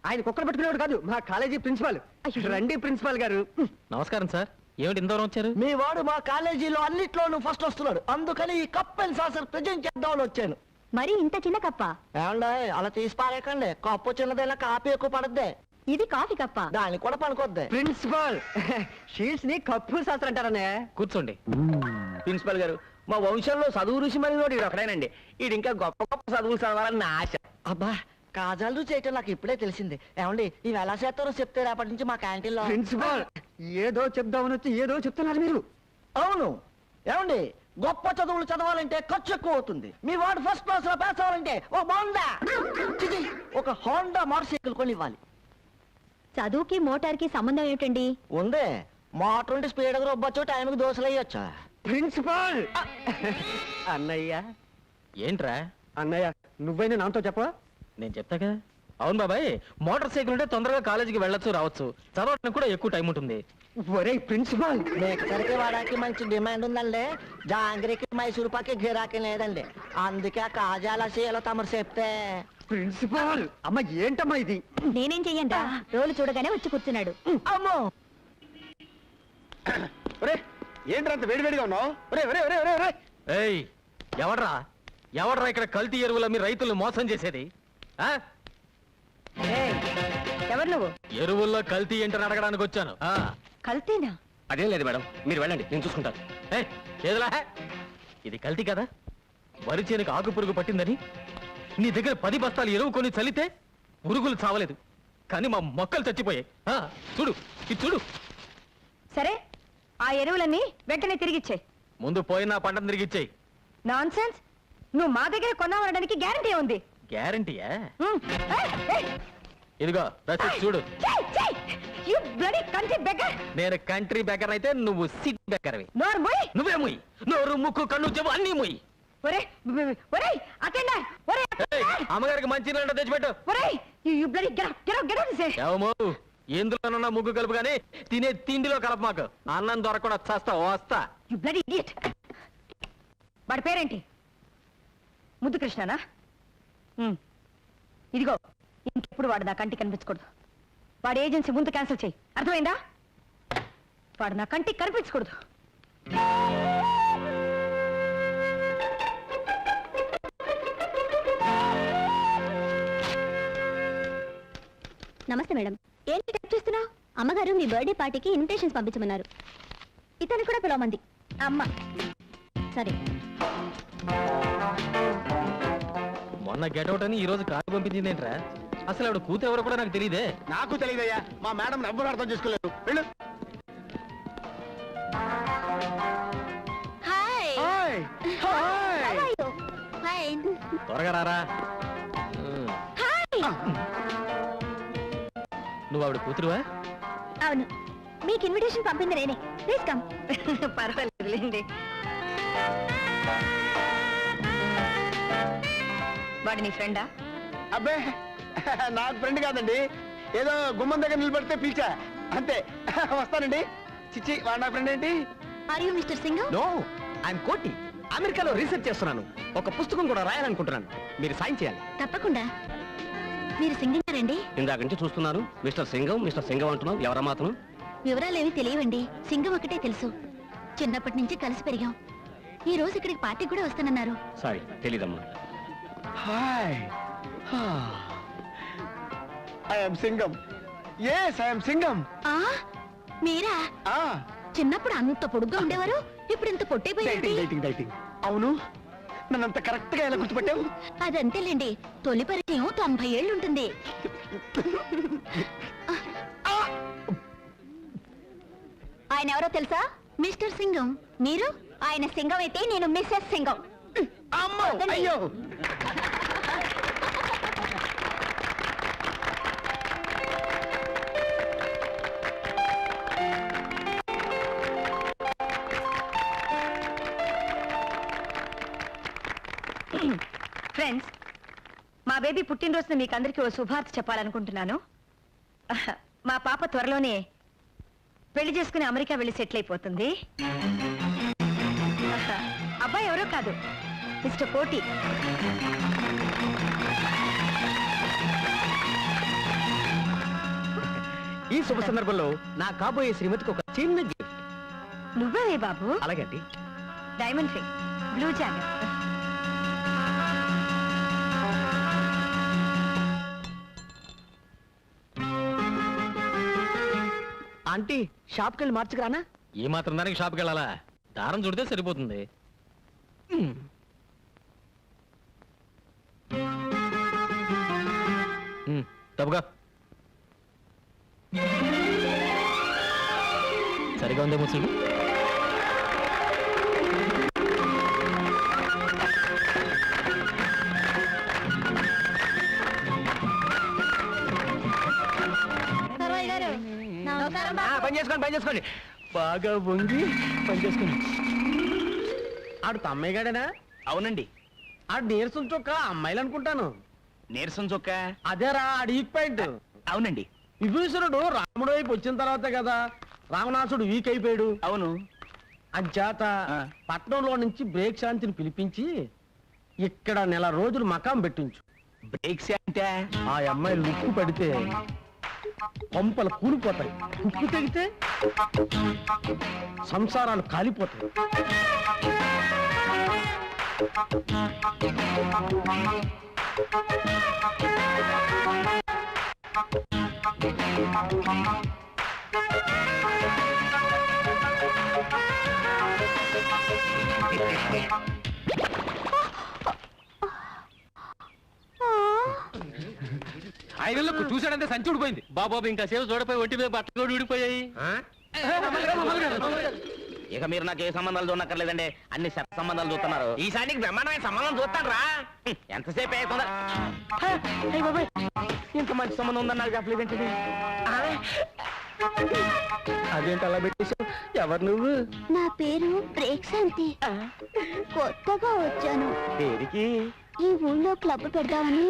ఆయన కుక్కలు పట్టుకునేవాడు కాదు, మా కాలేజీ ప్రిన్సిపాల్. రండి ప్రిన్సిపాల్ గారు. నమస్కారం సార్. ఏమిటి ఇంత దూరం వచ్చారు? మీ వాడు మా కాలేజీలో అన్నిట్లోనూ ఫస్ట్ వస్తున్నాడు, అందుకని ఈ కప్ అండ్ సాసర్ ప్రజెంట్ చేద్దామని వచ్చాను. మరి ఇంత చిన్న కప్ప? ఏమండి, అలా తీసి పారేకండి. కప్పు చిన్నదైనా కాపీ ఎక్కువ పడద్దే. ఇది కాఫీ కప్ప. దానికి కూడా పనుకొద్ది. ప్రిన్సిపాల్, షీట్స్ ని కప్పు శాస్త్రం అంటారనే. కూర్చోండి. ప్రిన్సిపల్ గారు, మా వంశంలో చదువు రుచి మరి ఈడు ఒకడేనండి. ఈడు ఇంకా గొప్ప గొప్ప చదువులు చదవాలని నా ఆశ. అబ్బా, కాజాలు చేయటం నాకు ఇప్పుడే తెలిసింది. ఏమండి, ఇవి ఎలా చేస్తారో చెప్తే రేపటి నుంచి మా క్యాంటీన్ లో. ప్రిన్సిపాల్, ఏదో చెప్దామని వచ్చి ఏదో చెప్తున్నారు మీరు. అవును. ఏమండి, గొప్ప చదువులు చదవాలంటే ఖర్చు ఎక్కువ అవుతుంది. మీ వాడు ఫస్ట్ క్లాస్ లో పాస్ అవ్వాలంటే ఓ బాండా చిచి, ఒక హోండా మోటార్ సైకిల్ కొని ఇవ్వాలి. చదువుకి మోటార్కి సంబంధం ఏమిటండి? ఉందే, మోటార్ ఉంటే స్పీడ్ గా రొబ్బొచ్చు, టైంకి దోశలు వేయొచ్చా. ప్రిన్సిపాల్ అన్నయ్య. ఏంట్రా? అన్నయ్య, నువ్వైనా నాతో చెప్పవా? నేను చెప్తా కదా. అవును బాబాయ్, మోటార్ సైకిల్ ఉంటే తొందరగా కాలేజీకి వెళ్ళొచ్చు రావచ్చు, చదవడానికి కూడా ఎక్కువ టైం ఉంటుంది. ఒరే ప్రిన్సిపాల్, మేకసరికి వాడాకి మంచి డిమాండ్ ఉందండి. జాంగ్రీకి మైసూరు పాకి గిరాకీ లేదండి. అందుకే ఆ కాజాల సీలో తమరు చెప్తే. ప్రిన్సిపాల్, అమ్మ ఏంటమ్మా ఇది? నేనేం చెయ్యండి, రోలు చూడగానే వచ్చి కూర్చున్నాడు. అమ్మో, ఏంట్రా వేడివేడిగా ఉన్నావు? ఏయ్, ఎవడ్రా ఎవడ్రా ఇక్కడ కల్తీ ఎరువుల మీ రైతులను మోసం చేసేది? ఆ? ఏయ్, ఎవరు నువ్వు? ఎరువుల్లో కల్తీ ఏంటని అడగడానికి వచ్చాను. కల్తీనా? అదేం లేదు మేడం, మీరు వెళ్ళండి, నేను చూసుకుంటాను. ఏదిలా, ఇది కల్తీ కదా? వరి చేనుకు ఆకు పురుగు పట్టిందని నీ దగ్గర 10 బస్తాలు ఎరువు కొని చల్లితే పురుగులు చావలేదు, కానీ మా మొక్కలు చచ్చిపోయాయి. చూడు, ఇది చూడు. సరే, ఆ ఎరువులన్నీ వెంటనే తిరిగిచ్చాయి. ముందు పోయిన పంటను తిరిగిచ్చాయి. Non sense. నువ్వు మా దగ్గర కొన్నావనడానికి గ్యారంటీ ఉంది. గ్యారంటీయా? ఉమ్. ఏయ్, ఏయ్. ఇదిగో రసీదు చూడు. ఛీ, ఛీ. You bloody country beggar. నేను కంట్రీ బెకర్ అయితే నువ్వు సిటీ బెకర్వి. నోరు మూయ్. నువ్వే ముయ్యి. నోరు ముక్కు కన్ను చెవు అన్నీ ముయ్యి. ఒరే, ఒరేయ్, అటెండర్. ఒరే, అమ్మగారికి మంచి నీళ్ళ తెచ్చిపెట్టు. ఒరేయ్, you bloody get out say. ఏమో, ఎందులోనన్నా ముగ్గు కలుపు కానీ తినే తిండిలో కలప మాకు. అన్నం దొరకకుండా చస్తా వస్తా. You bloody idiot. వాడి పేరేంటి? ముద్దు కృష్ణనా? ఇదిగో, ఇంకెప్పుడు వాడు నా కంటికి కనిపించకూడదు. వాడి ఏజెన్సీ ముందు క్యాన్సిల్ చేయి, అర్థమైందా? వాడు నా కంటికి కనిపించకూడదు. నమస్తే మేడం. ఏంటి టైప్ చేస్తున్నావు? అమ్మగారు మీ బర్త్డే పార్టీకి ఇన్విటేషన్స్ పంపించమన్నారు. ఇతను కూడా పిలవమంది అమ్మ. సరే. మొన్న గెటౌట్ అని ఈ రోజు కారు పంపించింది ఏంట్రా? అసలు ఆవిడ కూతురు ఎవరో కూడా నాకు తెలియదే. నాకు తెలియదయ్యా, మా మేడం ఎవ్వరు అర్థం చేసుకోలేదు. వెళ్ళు. హాయ్. హాయ్. ఫైన్. త్వరగా రారా. నువ్వు ఆవిడ కూతురువా? అవును, మీకు ఇన్విటేషన్ పంపింది నేనే. Please come. పర్వాలేదులేండి. వాడు నీ ఫ్రెండా? అబ్బే నాకు ఫ్రెండ్ కాదండి, ఏదో గుమ్మం దగ్గర నిలబడితే పిలిచా అంతే. వస్తానండి. చిచ్చి వాడు నా ఫ్రెండ్ ఏంటి? Are you mister Singam? No, I'm Koti. అమెరికాలో రీసెర్చ్ చేస్తున్నాను. ఒక పుస్తకం కూడా రాయాలనుకుంటున్నాను. మీరు సాయం చేయాలి. తప్పకుండా. మీరు సింగరేనండి? ఇందాక నుంచి చూస్తున్నాను. మిస్టర్ సింగం అంటున్నావు. ఎవరా మాత్రం? వివరాలేవి తెలియవండి. సింగం ఒకటే తెలుసు. చిన్నప్పటి నుంచి కలిసి పెరిగాం. ఈ రోజు ఇక్కడికి పార్టీ కూడా వస్తానన్నారు. సారీ, తెలీదమ్మా. Hi, I'm Singam. Yes, I'm Singam. ఆ మీరా? చిన్నప్పుడు అంత పొడుగ్గా ఉండేవారు, ఇప్పుడు ఇంత పొట్టైపోయారు. అవును, నన్నంత కరెక్ట్ గా ఎలా గుర్తుపట్టావు? అదంతేలేండి, తొలి పరిచయం 90 ఏళ్ళు ఉంటుంది. ఆయన ఎవరో తెలుసా? మిస్టర్ సింగం. మీరు? ఆయన సింగం అయితే నేను మిస్సెస్ సింగం. అమ్మో, అయ్యో. ఫ్రెండ్స్, మా బేబీ పుట్టినరోజున మీకు అందరికీ ఓ శుభార్త చెప్పాలనుకుంటున్నాను. మా పాప త్వరలోనే పెళ్లి చేసుకుని అమెరికా వెళ్ళి సెటిల్ అయిపోతుంది. అబ్బాయి ఎవరో కాదు, మిస్టర్ కోటి. ఈ శుభ సందర్భంలో నా కాబోయే శ్రీమతికి ఒక చిన్న గిఫ్ట్. నువ్వే బాబు? అలాగే అండి. Diamond ring, blue jacket. Aunty, షాప్కి వెళ్ళి మార్చుకురానా? ఏ మాత్రం దానికి షాప్కి వెళ్ళాలా? దారం చుడితే సరిపోతుంది. తప్పుగా సరిగా ఉందే ముసుడు. పని చేసుకోండి. బాగా వంగి పని చేసుకోండి. ఆడు తమ్మయ్యగాడేనా? అవునండి. ఆడు నీరసం చొక్క అమ్మాయిలు అనుకుంటాను. నీరసం చొక్క? అదేరా ఆడు ఈక్ పాయింట్. అవునండి. విభీషణుడు రాముడు వైపు వచ్చిన తర్వాతే కదా రావణాసుడు వీక్ అయిపోయాడు. అవును. అంచేత పట్నంలో నుంచి బ్రేక్ శాంతిని పిలిపించి ఇక్కడ 1 నెల రోజులు మకాం పెట్టించు. బ్రేక్స్ అంటే? ఆ అమ్మాయి లుక్కు పడితే పంపలు కూలిపోతాయి, ఉప్పు తెగితే సంసారాలు కాలిపోతాయి. ఐదులకు చూసాడంటే సంచి ఊడిపోయింది. బాబాబు ఇంకా సేవ చూడపోయి ఒంటి మీద బట్టలు కూడా ఊడిపోయాయి. ఇక మీరు నాకు ఏ సంబంధాలు చూడక్కర్లేదండి, అన్ని శత సంబంధాలు చూస్తున్నారు. ఈసారి నీకు బ్రహ్మాండమైన సంబంధం చూస్తాను రా. ఎంతసేపు అయిపోతుందా? ఇంత మంచి సంబంధం ఉందని నాకు చెప్పలేదంటే. అదేంటి అలా పెట్టేశావు? ఎవరు నువ్వు? నా పేరు బ్రేక్ శాంతి. కొత్తగా వచ్చాను. పేరుకి ఈ ఊళ్ళో క్లబ్ పెడదామని,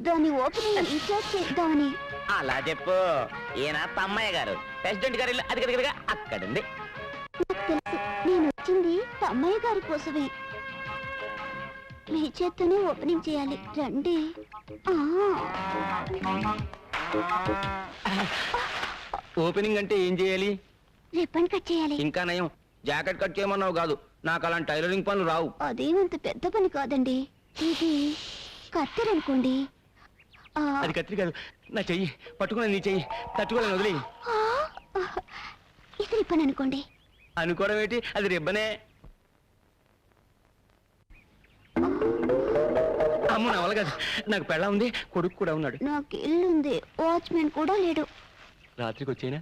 దాని ఓపెనింగ్ రీఛార్జ్ చేద్దామని. అలా చెప్పు. ఈయన తమ్మయ్య గారు, ప్రెసిడెంట్ గారు ఇల్లు అది కదగా అక్కడుంది. నాకు తెలుసు, నేను వచ్చింది తమ్మయ్య గారి కోసమే. మీ చేత్తోనే ఓపెనింగ్ చేయాలి, రండి. ఓపెనింగ్ అంటే ఏం చేయాలి? రిబ్బన్ కట్ చేయాలి. ఇంకా నయం, జాకెట్ కట్ చేయమన్నావు కాదు. నాకు అలాంటి టైలరింగ్ పనులు రావు. అదేమంత పెద్ద పని కాదండి. ఇది కత్తెరనుకోండి. అది కత్తిరి కాదు, నా చెయ్యి పట్టుకుని నీ చెయ్యి తట్టుకోలేను, వదిలే. ఇది రిబ్బన్ అనుకోండి. అనుకోవడం ఏంటి, అది రిబ్బనే. అమ్మ నా వల్ల కాదు, నాకు పెళ్ళ ఉంది, కొడుకు కూడా ఉన్నాడు. నాకు ఇల్లుంది, వాచ్మెన్ కూడా లేడు. రాత్రికి వచ్చేనా?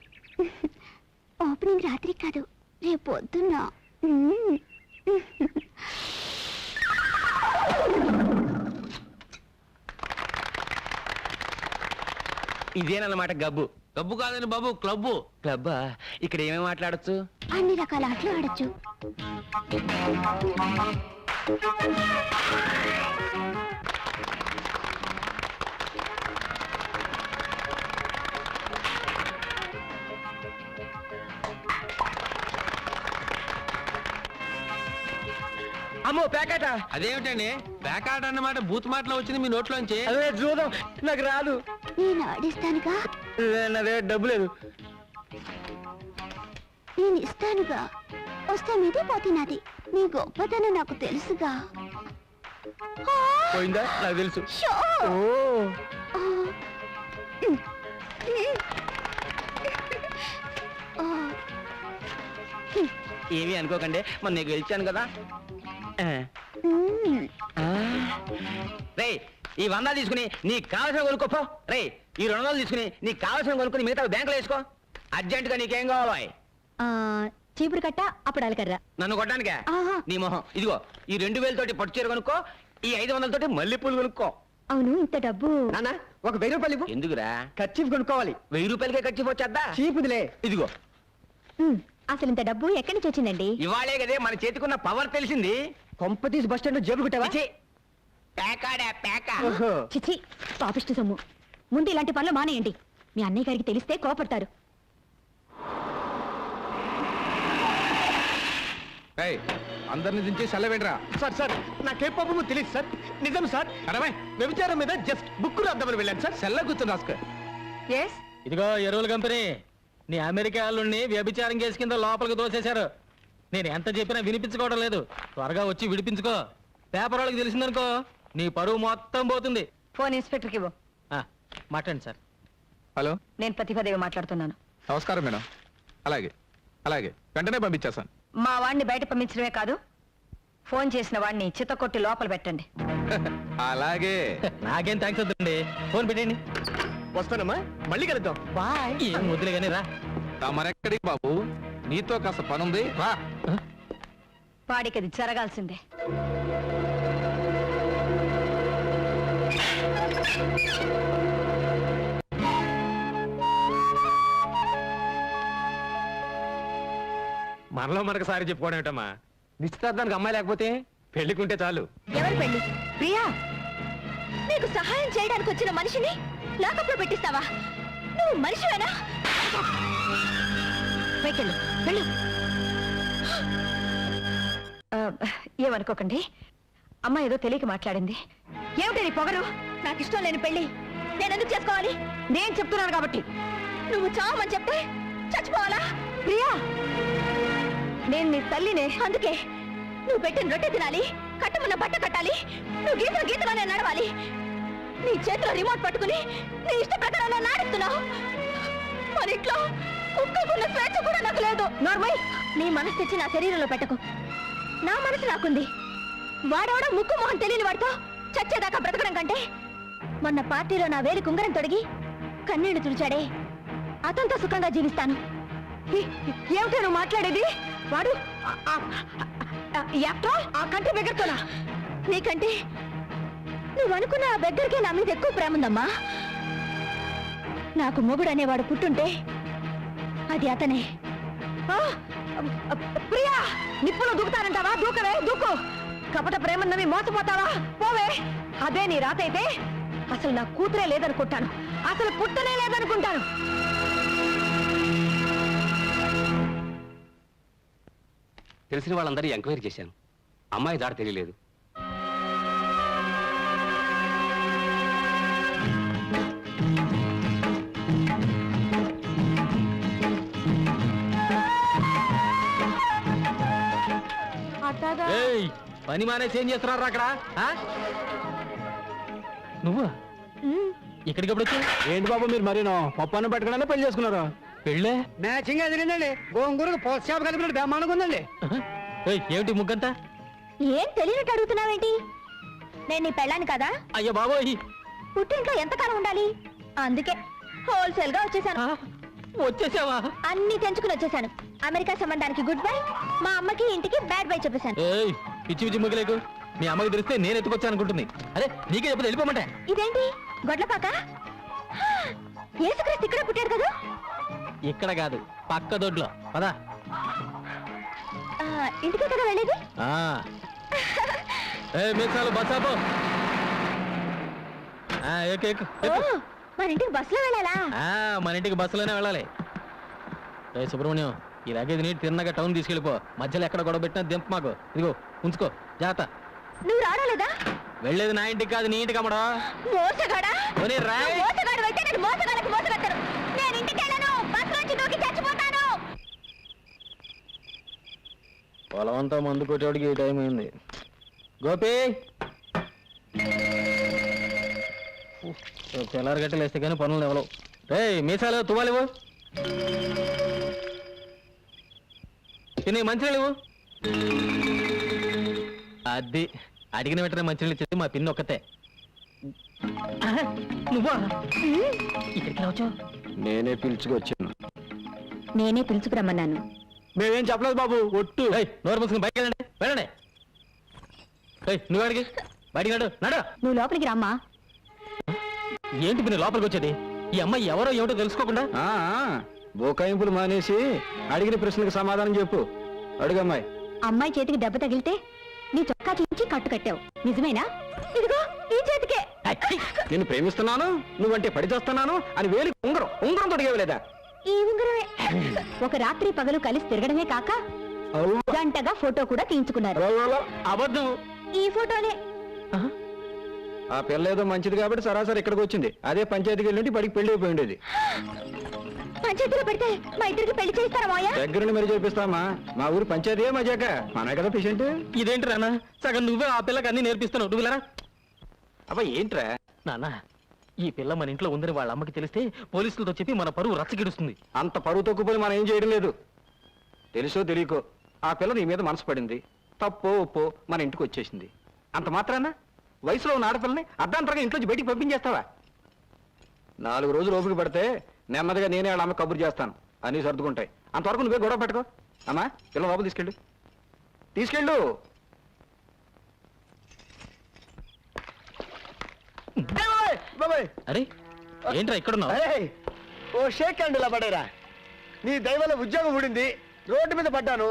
ఓపెనింగ్ రాత్రి కాదు, రేపు పొద్దున్న. ఇదేనన్నమాట గబ్బు. గబ్బు కాదని బాబు, క్లబ్బు. క్లబ్బా? ఇక్కడ ఏమేమి మాట్లాడచ్చు? అన్ని రకాల ఆటలు ఆడొచ్చు. అమ్మో ప్యాకెట. అదేమిటండి ప్యాకాట్ అన్నమాట బూత్ మాటలో వచ్చింది మీ నోట్లోంచి. అదే చూద్దాం, నాకు రాదు. నేను ఆడిస్తానుగా, నా దగ్గర డబ్బు లేదు. నేను ఇస్తానుగా. వస్తే మీదే పోతే నాది. నీ గొప్పతనం నాకు తెలుసుగా. పోయిందా? నాకు తెలుసు. షో! ఓ ఏమీ అనుకోకండి, మొన్న నీకు గెలిచాను కదా. రే, ఈ 100 తీసుకుని నీకు కావాల్సిన కొనుక్కోపో. రే, ఈ 200 తీసుకుని నీకు కావాల్సిన కొనుక్కుని మిగతా బ్యాంకులో వేసుకో. అర్జెంట్ గా నీకేం కావాలి? చీపురు కట్ట అప్పుడు కర్రా. నన్ను కొట్టడానికే? ఆహా. నీ మొహం. ఇదిగో ఈ 2000 తోటి పట్టు చీర కొనుక్కో, ఈ 500 తోటి మల్లెపూలు కొనుక్కో. అవును, ఇంత డబ్బు. నాన్న ఒక 1000 రూపాయలు ఇవ్వు. ఎందుకురా? ఖర్చీఫ్ కొనుక్కోవాలి. 1000 రూపాయలకే ఖర్చు వచ్చేద్దా? చీపుదిలే. ఇదిగో అసలు ఇంత డబ్బు ఎక్కడి నుంచి వచ్చిందండి? ఇవాళే కదే మన చేతికున్న పవర్ తెలిసింది. కొంప తీసి బస్ స్టాండ్ జేబు కుట్టావా? చిచి, పేకాడా పేక. ఓహో. చిచి, పాపిష్టి సొమ్ము. ముందు ఇలాంటి పనులు మానేయండి. మీ అన్నయ్య గారికి తెలిస్తే కోపడతారు. అందరిని దించి సెలవేంట్రా. సార్ సార్ నాకే పాపము తెలియదు సార్. నిజం సార్. అరవై వ్యభిచారం మీద జస్ట్ బుక్ రాద్దామని వెళ్ళాను సార్. సెల్ల కూర్చొని రాసుకో. ఇదిగో ఎరువుల కంపెనీ, నీ అమెరికా వాళ్ళని వ్యభిచారం కేసు కింద లోపలికి దోసేశారు. నేను ఎంత చెప్పినా వినిపించుకోవడం లేదు. త్వరగా వచ్చి విడిపించుకో. పేపర్ వాళ్ళకి తెలిసిందనుకో నీ పరువు మొత్తం పోతుంది. ఫోన్ ఇన్స్పెక్టర్కి ఇవ్వు. మాట్లాడండి సార్. హలో, నేను ప్రతిభాదేవి మాట్లాడుతున్నాను. నమస్కారం మేడం. అలాగే అలాగే వెంటనే పంపించేస్తాను. మా వాడిని బయట పంపించడమే కాదు, ఫోన్ చేసిన వాడిని చిత్తకొట్టి లోపల పెట్టండి. అలాగే. నాకేం థ్యాంక్స్ వద్దండి. ఫోన్ పెట్టండి. వస్తానమ్మా, మళ్ళీ కలుద్దాం. బాయ్. ఏం వదిలే కానీ రా. తమరెక్కడికి బాబు? నీతో కాస్త పనుంది, రా. వాడికి అది జరగాల్సిందే. మనలో మనకు సారి చెప్పుకోవడం ఏమిటమ్మా? నిశ్చితార్థానికి అమ్మాయి లేకపోతే పెళ్లికుంటే చాలు. ఎవరు పెళ్లి? ప్రియా, నీకు సహాయం చేయడానికి వచ్చిన మనిషిని లాకప్లో పెట్టిస్తావా? నువ్వు మనిషివేనా? పైకెళ్ళు, వెళ్ళు. ఏమనుకోకండి, అమ్మ ఏదో తెలియక మాట్లాడింది. ఏమిటి నీ పొగరు? నాకు ఇష్టం లేని పెళ్లి నేను ఎందుకు చేసుకోవాలి? నేను చెప్తున్నాను కాబట్టి. నువ్వు చావమని చెప్తే చచ్చిపోవాలా? ప్రియా, నేను నీ తల్లినే. అందుకే నువ్వు పెట్టిన రొట్టె తినాలి, కట్టమన్న బట్ట కట్టాలి, నువ్వు గీతల గీతలోనే నడవాలి. నీ చేతిలో రిమోట్ పట్టుకుని నీ ఇష్ట ప్రకారం నాడుస్తున్నావు. మన ఇంట్లో కుక్కకున్న స్వేచ్ఛ కూడా నాకు లేదు. నార్మల్, నీ మనసు తెచ్చి నా శరీరంలో పెట్టకు. నా మనసు నాకుంది. వాడవడం ముక్కు మొహం తెలియని వాడితో చచ్చేదాకా బ్రతకడం కంటే మొన్న పార్టీలో నా వేలి కుంగరం తొడిగి కన్నీళ్లు తుడిచాడే, అతనితో సుఖంగా జీవిస్తాను. ఏమిటో నువ్వు మాట్లాడేది? వాడు ఆ కంటి బెగ్గరతోనా? నీకంటే నువ్వు అనుకున్న ఆ బెగ్గరకే నా మీద ఎక్కువ ప్రేమ ఉందమ్మా. నాకు మొగుడు అనేవాడు పుట్టుంటే అది అతనే. ప్రియా, నిప్పులో దూకుతానంటావా? దూకవే, దూకు. కపట ప్రేమన్నవి మోసపోతావా? పోవే. అదే నీ రాత అయితే అసలు నా కూతురే లేదనుకుంటాను, అసలు పుట్టనే లేదనుకుంటాను. తెలిసిన వాళ్ళందరూ ఎంక్వైరీ చేశాను. అమ్మాయి దారి తెలియలేదు. ఏయ్, పని మానేసి ఏం చేస్తున్నారు అక్కడ? నువ్వా ఇక్కడికి ఎప్పుడు వచ్చావు? ఏంటి బాబు మీరు మరీనో పప్పాన్ని పెట్టుకున్నా పెళ్లి చేసుకున్నారు? పెళ్ళే? మ్యాచింగ్ ఎదిరిందండి. గోంగూరకు పోస్టాప్ కలిపినట్టు బ్రహ్మాండంగా ఉందండి. ఏమిటి ముగ్గంతా? ఏం తెలియనట్టు అడుగుతున్నావేంటి? నేను నీ పెళ్ళాను కదా. అయ్యో బాబోయ్, పుట్టింట్లో ఎంతకాలం ఉండాలి? అందుకే హోల్సేల్ గా వచ్చేసాను. వచ్చేసావా? అన్ని తెంచుకుని వచ్చేసాను. అమెరికా సంబంధానికి గుడ్ బై, మా అమ్మకి ఇంటికి బ్యాడ్ బై చెప్పేశాను. ఏయ్, పిచ్చి పిచ్చి ముగ్గలేకు. మీ అమ్మకి తెలిస్తే నేను ఎత్తుకొచ్చాను అనుకుంటుంది. అరే నీకే చెప్పదు, వెళ్ళిపోమంటే. ఇదేంటి గొడ్లపాక? యేసుక్రీస్తు ఇక్కడ పుట్టాడు కదా? ఇక్కడ కాదు, పక్క దొడ్లో. పదా. ఇంటికే కదా వెళ్ళేది? మీసాలు బస్సాపో. మన ఇంటికి బస్సులో వెళ్ళాలా? మన ఇంటికి బస్సులోనే వెళ్ళాలి. సుబ్రహ్మణ్యం, ఈ లగేజ్ నీటి తిన్నగా టౌన్ తీసుకెళ్ళిపో. మధ్యలో ఎక్కడ గొడవ పెట్టినా దింప మాకు. ఇదిగో ఉంచుకో, జాగ్రత్త. నువ్వు రావడాలేదా? వెళ్ళేది నా ఇంటికి కాదు, నీ ఇంటికి అమ్మడా. మోసగాడా? రాయ్. మోసగాడు అయితే నేను మోసగాళ్ళకి మోసగడతాను. నేను ఇంటికి వెళ్ళను, బస్సు నుంచి దూకి చచ్చిపోతాను. పొలవంతా మందు కొట్టేవాడికి ఈ టైం అయింది. గోపి, తెల్లారి గట్టలు వేస్తే కానీ పనులు ఎవరు. రే మీసాలు తువ్వాలివు, తిని మంచినీళ్ళు. అది అడిగిన వెంటనే మంచినీళ్ళు ఇచ్చేది మా పిన్ని ఒక్కతే. నువ్వా ఇక్కడికి రావచ్చు? నేనే పిలుచుకొచ్చాను. నేనే పిలుచుకురమ్మన్నాను. మేమేం చెప్పలేదు బాబు, ఒట్టు. నోరు మూసుకుని బయటకు వెళ్ళండి, వెళ్ళండి. నువ్వు అడిగి బయటికి నడు, నడు. నువ్వు లోపలికి రామ్మా. ఏంటి పిన్ని లోపలికి వచ్చేది? ఈ అమ్మాయి ఎవరో ఏమిటో తెలుసుకోకుండా. బోకాయింపులు మానేసి అడిగిన ప్రశ్నకు సమాధానం చెప్పు. అడుగమ్మాయి. అమ్మాయి చేతికి దెబ్బ తగిలితే నీ చొక్కా చించి కట్టు కట్టావు, నిజమేనా? ఇదిగో ఈ చేతికే. నేను ప్రేమిస్తున్నాను, నువ్వంటే పడి చేస్తున్నాను అని వేలి ఉంగరం తొడిగేవలేదా? ఈ ఉంగరమే. ఒక రాత్రి పగలు కలిసి తిరగడమే కాక గంటగా ఫోటో కూడా తీయించుకున్నారు. అబద్ధం. ఈ ఫోటోనే. ఆ పిల్ల ఏదో మంచిది కాబట్టి సరాసరి ఇక్కడికి వచ్చింది. అదే పంచాయతీకి వెళ్ళి బడికి పెళ్లి అయిపోయి ఉండేది. పంచాయతీలో పెడితే మా ఇద్దరికి పెళ్లి చేస్తారా మాయా? దగ్గరుండి మరి చేపిస్తామా? మా ఊరు పంచాయతీ మజాక, మన కదా పేషెంట్. ఇదేంటి రానా, సగం నువ్వే ఆ పిల్లకి అన్ని నేర్పిస్తున్నావు. నువ్వు వెళ్ళరా. అబ్బా ఏంట్రా నాన్న, ఈ పిల్ల మన ఇంట్లో ఉందని వాళ్ళ అమ్మకి తెలిస్తే పోలీసులతో చెప్పి మన పరువు రచ్చగిడుస్తుంది. అంత పరువు తక్కువపోయి మనం ఏం చేయడం లేదు. తెలుసో తెలియకో ఆ పిల్ల నీ మీద మనసు పడింది. తప్పో ఒప్పో మన ఇంటికి వచ్చేసింది. అంత మాత్రాన వయసులో ఉన్న ఆడపిల్లని అర్ధాంతరంగా ఇంట్లోంచి బయటికి పంపించేస్తావా? 4 రోజులు ఓపిక పడితే నెమ్మదిగా నేనే వాళ్ళ అమ్మ కబురు చేస్తాను, అన్నీ సర్దుకుంటాయి. అంతవరకు నువ్వే గొడవ పెట్టుకో. అమ్మా పిల్ల లోపల తీసుకెళ్ళు. అరే ఏంట్రా ఇక్కడున్నావు? ఓ షేక్ హ్యాండ్ ఇలా పడేరా. నీ దైవల ఉద్యోగం ఊడింది, రోడ్డు మీద పడ్డాను.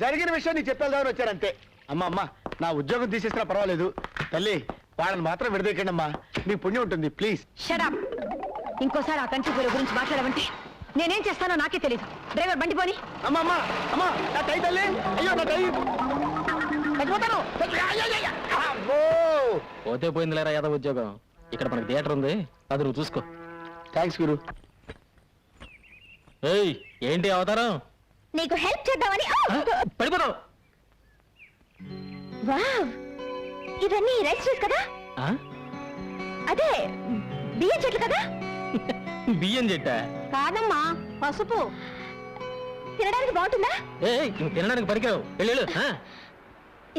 జరిగిన విషయం నీకు చెప్పేద్దామని వచ్చారంతే. అమ్మా నా ఉద్యోగం తీసేసినా పర్వాలేదు తల్లి, వాళ్ళని మాత్రం విడదీకండి అమ్మా, నీ పుణ్యం ఉంటుంది ప్లీజ్. షడప్. ఇంకోసారి ఆ కంటి పేరు గురించి మాట్లాడమంటే నేనేం చేస్తానో నాకే తెలియదు. డ్రైవర్ బండి పోని. అమ్మా నా టై తల్లి, అయ్యో నా టై పోతే పోయింది లేరా యాదవ్ ఉద్యోగం. ఇక్కడ మనకి థియేటర్ ఉంది, అది నువ్వు చూసుకో. థ్యాంక్స్ గురు. ఏయ్ ఏంటి అవతారం? నీకు హెల్ప్ చేద్దామని. పడిపోతావు. వావ్, ఇవన్నీ రైస్ ట్రీస్ కదా? అదే బియ్యం చెట్లు కదా? బియ్యం చెట్టా? కాదమ్మా, పసుపు. తినడానికి బాగుంటుందా? నువ్వు తినడానికి పనికిరావు, వెళ్ళు.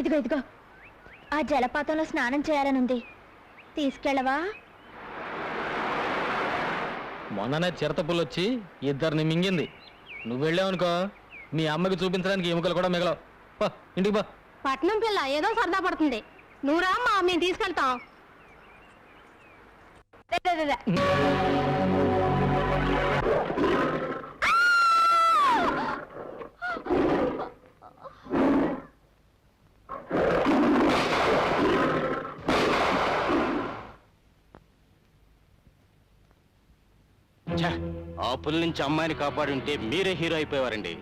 ఇదిగో ఆ జలపాతంలో స్నానం చేయాలని ఉంది, తీసుకెళ్ళవా? మొన్ననే చిరతపుల్లు వచ్చి ఇద్దరిని మింగింది. నువ్వు వెళ్ళావనుకో మీ అమ్మకి చూపించడానికి ఎముకలు కూడా మిగలవు. ఇంటికి బా. పట్నం పిల్ల ఏదో సరదా పడుతుంది. నువ్వు రామ్మా, మేము తీసుకెళ్తాం. ఆ పులి నుంచి అమ్మాయిని కాపాడుంటే మీరే హీరో అయిపోయేవారండి.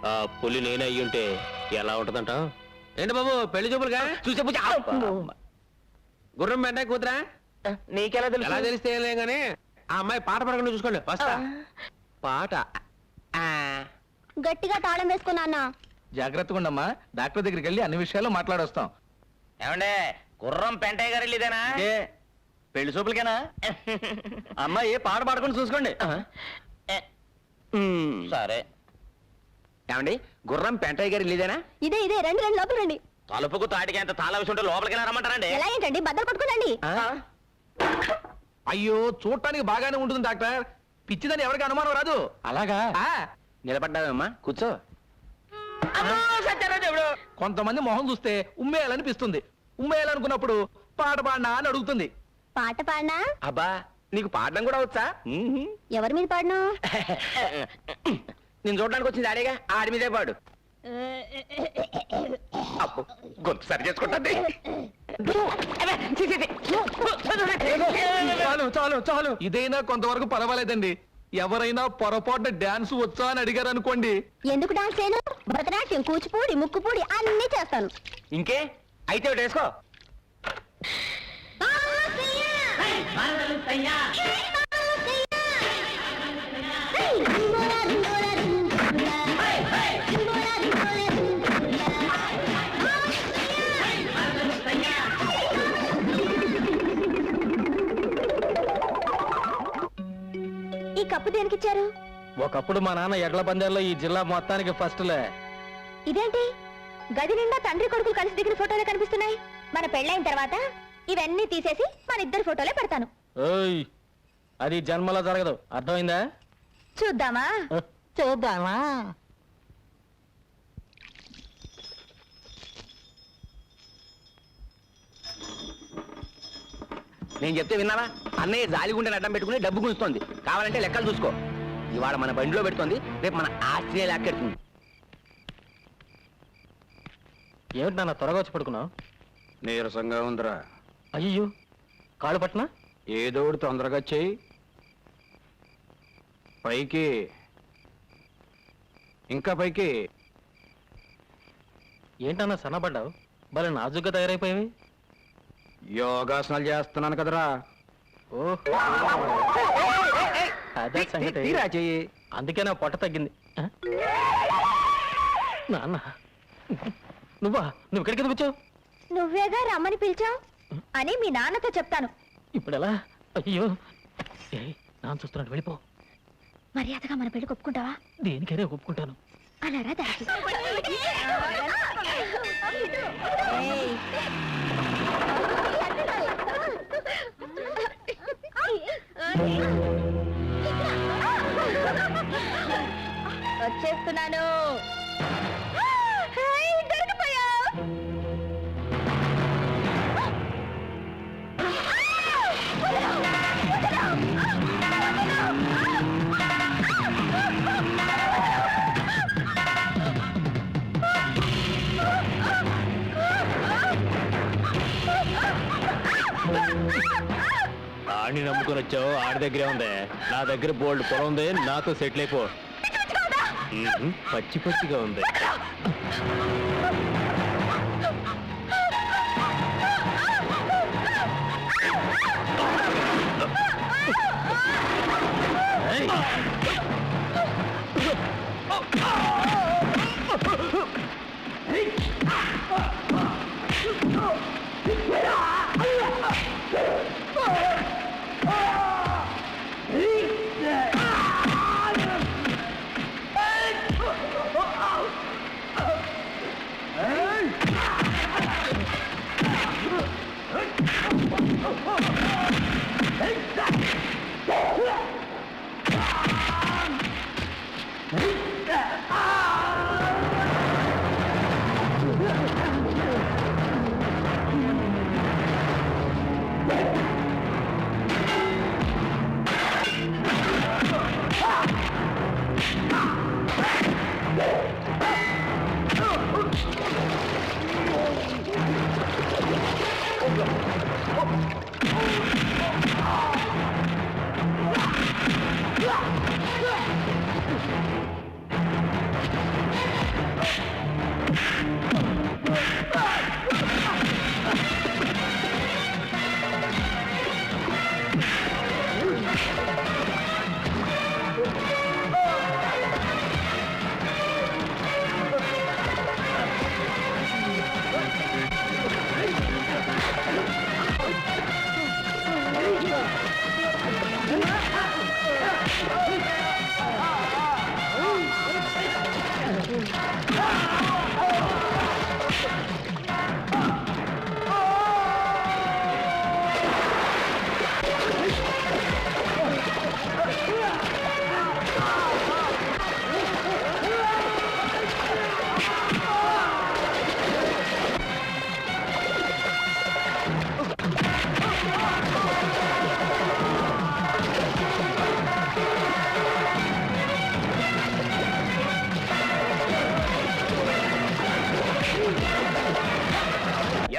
ఆ పులి నేనే అయ్యుంటే ఎలా ఉంటదంట? ఏంటి బాబు పెళ్లి చూపులుగా చూసే గుర్రం వెంటనే కూతురా? నీకెలా తెలుసు? ఎలా తెలిస్తే ఏం లేదు కానీ ఆ అమ్మాయి పాట పడకుండా చూసుకోండి. వస్తా. పాట గట్టిగా తాళం వేసుకున్నా. జాగ్రత్తగా ఉండమ్మా, డాక్టర్ దగ్గరికి వెళ్ళి అన్ని విషయాలు మాట్లాడొస్తాం. ఏమండే గుర్రం పెంటయ్య గారు ఇదేనా? పెళ్లి చూపులకేనా? అమ్మాయి పాట పాడుకుని చూసుకోండి. సరే. ఏమండి గుర్రం పెంటయ్య గారి ఇల్లేదేనా? ఇదే రండి లోపల రండి. తలుపుకు తాటికి ఎంత తాళ విషయం ఉంటే లోపలికి రమ్మంటారండి. ఎలా ఏంటండి, బద్దలు కొట్టుకోండి. అయ్యో చూడటానికి బాగానే ఉంటుంది డాక్టర్, పిచ్చిదని ఎవరికి అనుమానం రాదు. అలాగా? నిలబడ్డావమ్మా, కూర్చో. కొంతమంది మొహం చూస్తే ఉమ్మేయాలనిపిస్తుంది. ఉమ్మేయాలనుకున్నప్పుడు పాట పాడినా అని అడుగుతుంది. పాట పాడినా? అబ్బా నీకు పాడడం కూడా వచ్చా ఎవరి మీద పాడినా నేను చూడడానికి వచ్చింది ఆడేగా ఆడి మీదే పాడు అప్పు గొంతు సరి చేసుకుంటుంది చాలు చాలు చాలు ఇదైనా కొంతవరకు పర్వాలేదండి. ఎవరైనా పొరపాటున డాన్స్ వచ్చా అని అడిగారు అనుకోండి, ఎందుకు డాన్స్ చేయను? భరతనాట్యం, కూచిపూడి, ముక్కుపూడి అన్ని చేస్తాను. ఇంకే అయితే ఒకటి వేసుకో. ఈ కప్పు దేనికిచ్చారు? ఒకప్పుడు మా నాన్న ఎడ్ల పందాల్లో ఈ జిల్లా మొత్తానికి ఫస్ట్లే. ఇదేంటి గది నిండా తండ్రి కొడుకులు కలిసి దిగిన ఫోటోలే కనిపిస్తున్నాయి. మన పెళ్ళైన తర్వాత ఇవన్నీ తీసేసి మన ఇద్దరు ఫోటోలే పెడతాను. ఓయ్, అది జన్మలో జరగదు, అర్థమైందా? చూద్దామా? చూద్దామా? నేను చెప్తే విన్నావా? అన్నయ్య జాలిగుండెని అడ్డం పెట్టుకుని డబ్బు గుంజుతోంది. కావాలంటే లెక్కలు చూసుకో. ఇవాళ మన బండిలో పెడుతోంది, రేపు మన ఆస్తినే లాక్కెడుతుంది. ఏమిటి నాన్న త్వరగా వచ్చి పడుకున్నావు? నీరసంగా ఉందిరా. అయ్యో, కాళ్ళు పట్టినా? ఏదో ఒకటి తొందరగా చెయ్యి. పైకి, ఇంకా పైకి. ఏంటన్నా సన్నపడ్డావు? భలే నాజుగ్గా తయారైపోయావి. యోగాసనాలు చేస్తున్నాను కదరా. ఓహో, అదే సంగతి. తీరా చెయ్యి. అందుకే నా పొట్ట తగ్గింది. ఆ? నాన్న, నువ్వు ఇక్కడికి ఎందుకు వచ్చావు? నువ్వేగా రమ్మని పిలిచావు అని మీ నాన్నతో చెప్తాను. ఇప్పుడు ఎలా? అయ్యో, నాన్న చూస్తున్నాడు, వెళ్ళిపో. మర్యాదగా మన పెళ్లి ఒప్పుకుంటావా? దేనికైనా ఒప్పుకుంటాను. అలా రా దారికి. ఏయ్. వచ్చేస్తున్నాను. దొరికిపోయావు. ఆడిని నమ్ముకొని వచ్చావు, ఆడి దగ్గరే ఉంది. నా దగ్గర బోల్డ్ పొలం ఉంది, నాతో సెటిల్ అయిపో. పచ్చి పచ్చిగా ఉంది.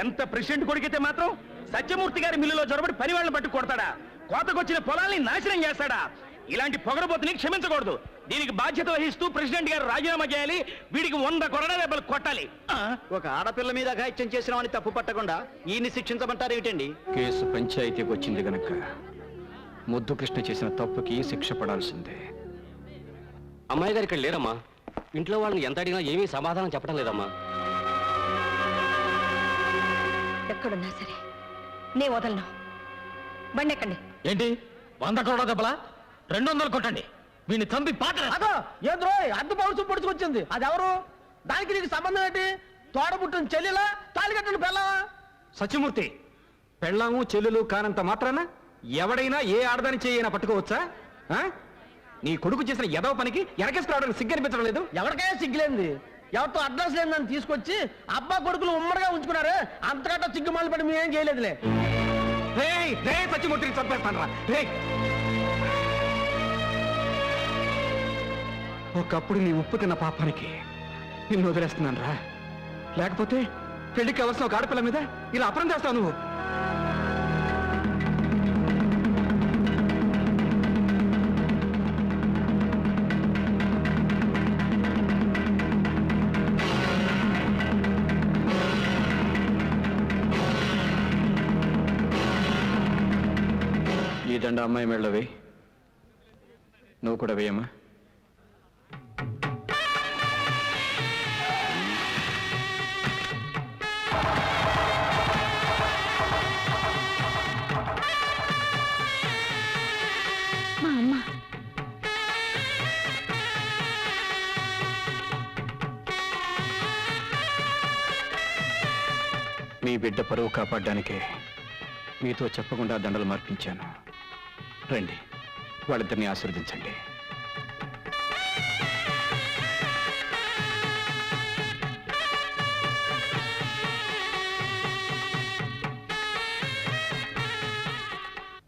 ఎంత ప్రెసిడెంట్ కొడుకైతే మాత్రం సత్యమూర్తి గారి మిల్లులో జొరబడి పని వాళ్ళని పట్టు కొడతాడా? కోతకొచ్చిన పొలాల్ని నాశనం చేస్తాడా? ఇలాంటి పొగరబోతుని క్షమించకూడదు. దీనికి బాధ్యత వహిస్తూ ప్రెసిడెంట్ గారు రాజీనామా చేయాలి. వీడికి 100 కొరడా దెబ్బలు కొట్టాలి. ఒక ఆడపిల్ల మీద అఘాయిత్యం చేసినామని తప్పు పట్టకుండా ఈయన్ని శిక్షించమంటారు ఏమిటండి? కేసు పంచాయతీకి వచ్చింది గనక ముద్దు కృష్ణ చేసిన తప్పుకి శిక్ష పడాల్సిందే. అమ్మాయి గారు ఇక్కడ లేరమ్మా. ఇంట్లో వాళ్ళని ఎంత అడిగినా ఏమీ సమాధానం చెప్పడం లేదమ్మా. ఎక్కడున్నా సరే నే వదలను. బండి ఎక్కండి. ఏంటి 100 కోట్ల దెబ్బలా? 200 కొట్టండి. వీడిని చంపి పాత్ర అదో ఏంద్రో అద్దు పౌరుషం పొడుచుకొచ్చింది. అది ఎవరు? దానికి నీకు సంబంధం ఏంటి? తోడబుట్టిన చెల్లెలా, తాళికట్టిన పెళ్ళావా? సత్యమూర్తి, పెళ్ళాము చెల్లెలు కానంత మాత్రాన ఎవడైనా ఏ ఆడదాని చేయైనా పట్టుకోవచ్చా? ఆ? నీ కొడుకు చేసిన ఎదవ పనికి ఎనకేసుకురావడానికి సిగ్గు అనిపించడం లేదు? ఎవరికైనా సిగ్గులేంది. ఎవరితో అడ్రస్ లేదని తీసుకొచ్చి అబ్బా కొడుకులు ఉమ్మడిగా ఉంచుకున్నారు. అంతకంటే సిగ్గు మొదలు పడి మేమేం చేయలేదులే. సత్యమూర్తిని చంపేస్తాను రా. ఒకప్పుడు నీ ఉప్పు తిన్న పాపానికి నిన్ను వదిలేస్తున్నాను రా. లేకపోతే పెళ్లికి అవసరం ఒక ఆడపిల్ల మీద ఇలా అపరం చేస్తావు నువ్వు. ఈ దండ అమ్మాయి మెళ్ళ వేయి. నువ్వు కూడా వేయమ్మా. మా అమ్మ మీ బిడ్డ పరువు కాపాడడానికే మీతో చెప్పకుండా దండలు మార్పించాను. రండి, వాళ్ళిద్దరిని ఆశీర్వదించండి.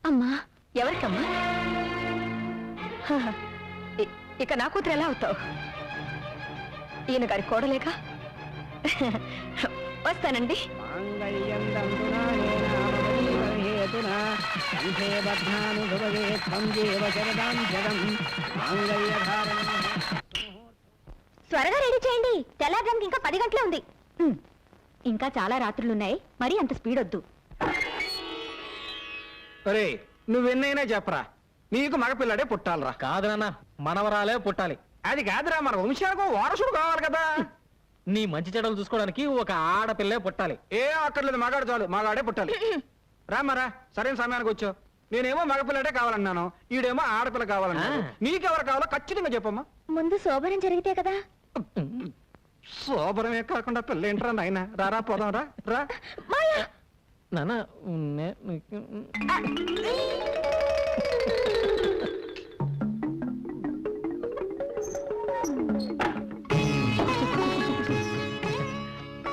అమ్మా ఎవరికమ్మా? ఇక నా కూతురు ఎలా అవుతావు? ఈయన గారి కోడలేగా. వస్తానండి. త్వరగా రెడీ చేయండి. తెల్లారడానికి ఇంకా 10 గంటలే ఉంది. ఇంకా చాలా రాత్రులున్నాయి. మరీ అంత స్పీడ్ వద్దు. అరే నువ్వెన్నైనా చెప్పరా, నీకు మగపిల్లాడే పుట్టాలరా. కాదు నాన్న, మనవరాలే పుట్టాలి. అది కాదురా, మన వంశానికి వారసుడు కావాలి కదా. నీ మంచి చెడలు చూసుకోవడానికి ఒక ఆడపిల్లే పుట్టాలి. ఏం అక్కర్లేదు, మగాడు చాలు, మగాడే పుట్టాలి. రామారా, సరైన సమయానికి వచ్చావు. నేనేమో మగపిల్లడే కావాలన్నాను, ఈడేమో ఆడపిల్ల కావాలన్నాను. నీకెవరు కావాలో ఖచ్చితంగా చెప్పమ్మా. ముందు శోభనం జరిగితే కదా. శోభరమే కాకుండా పిల్ల ఏంట్రా నాయన. రారా పోదాం రా. రా నాన్న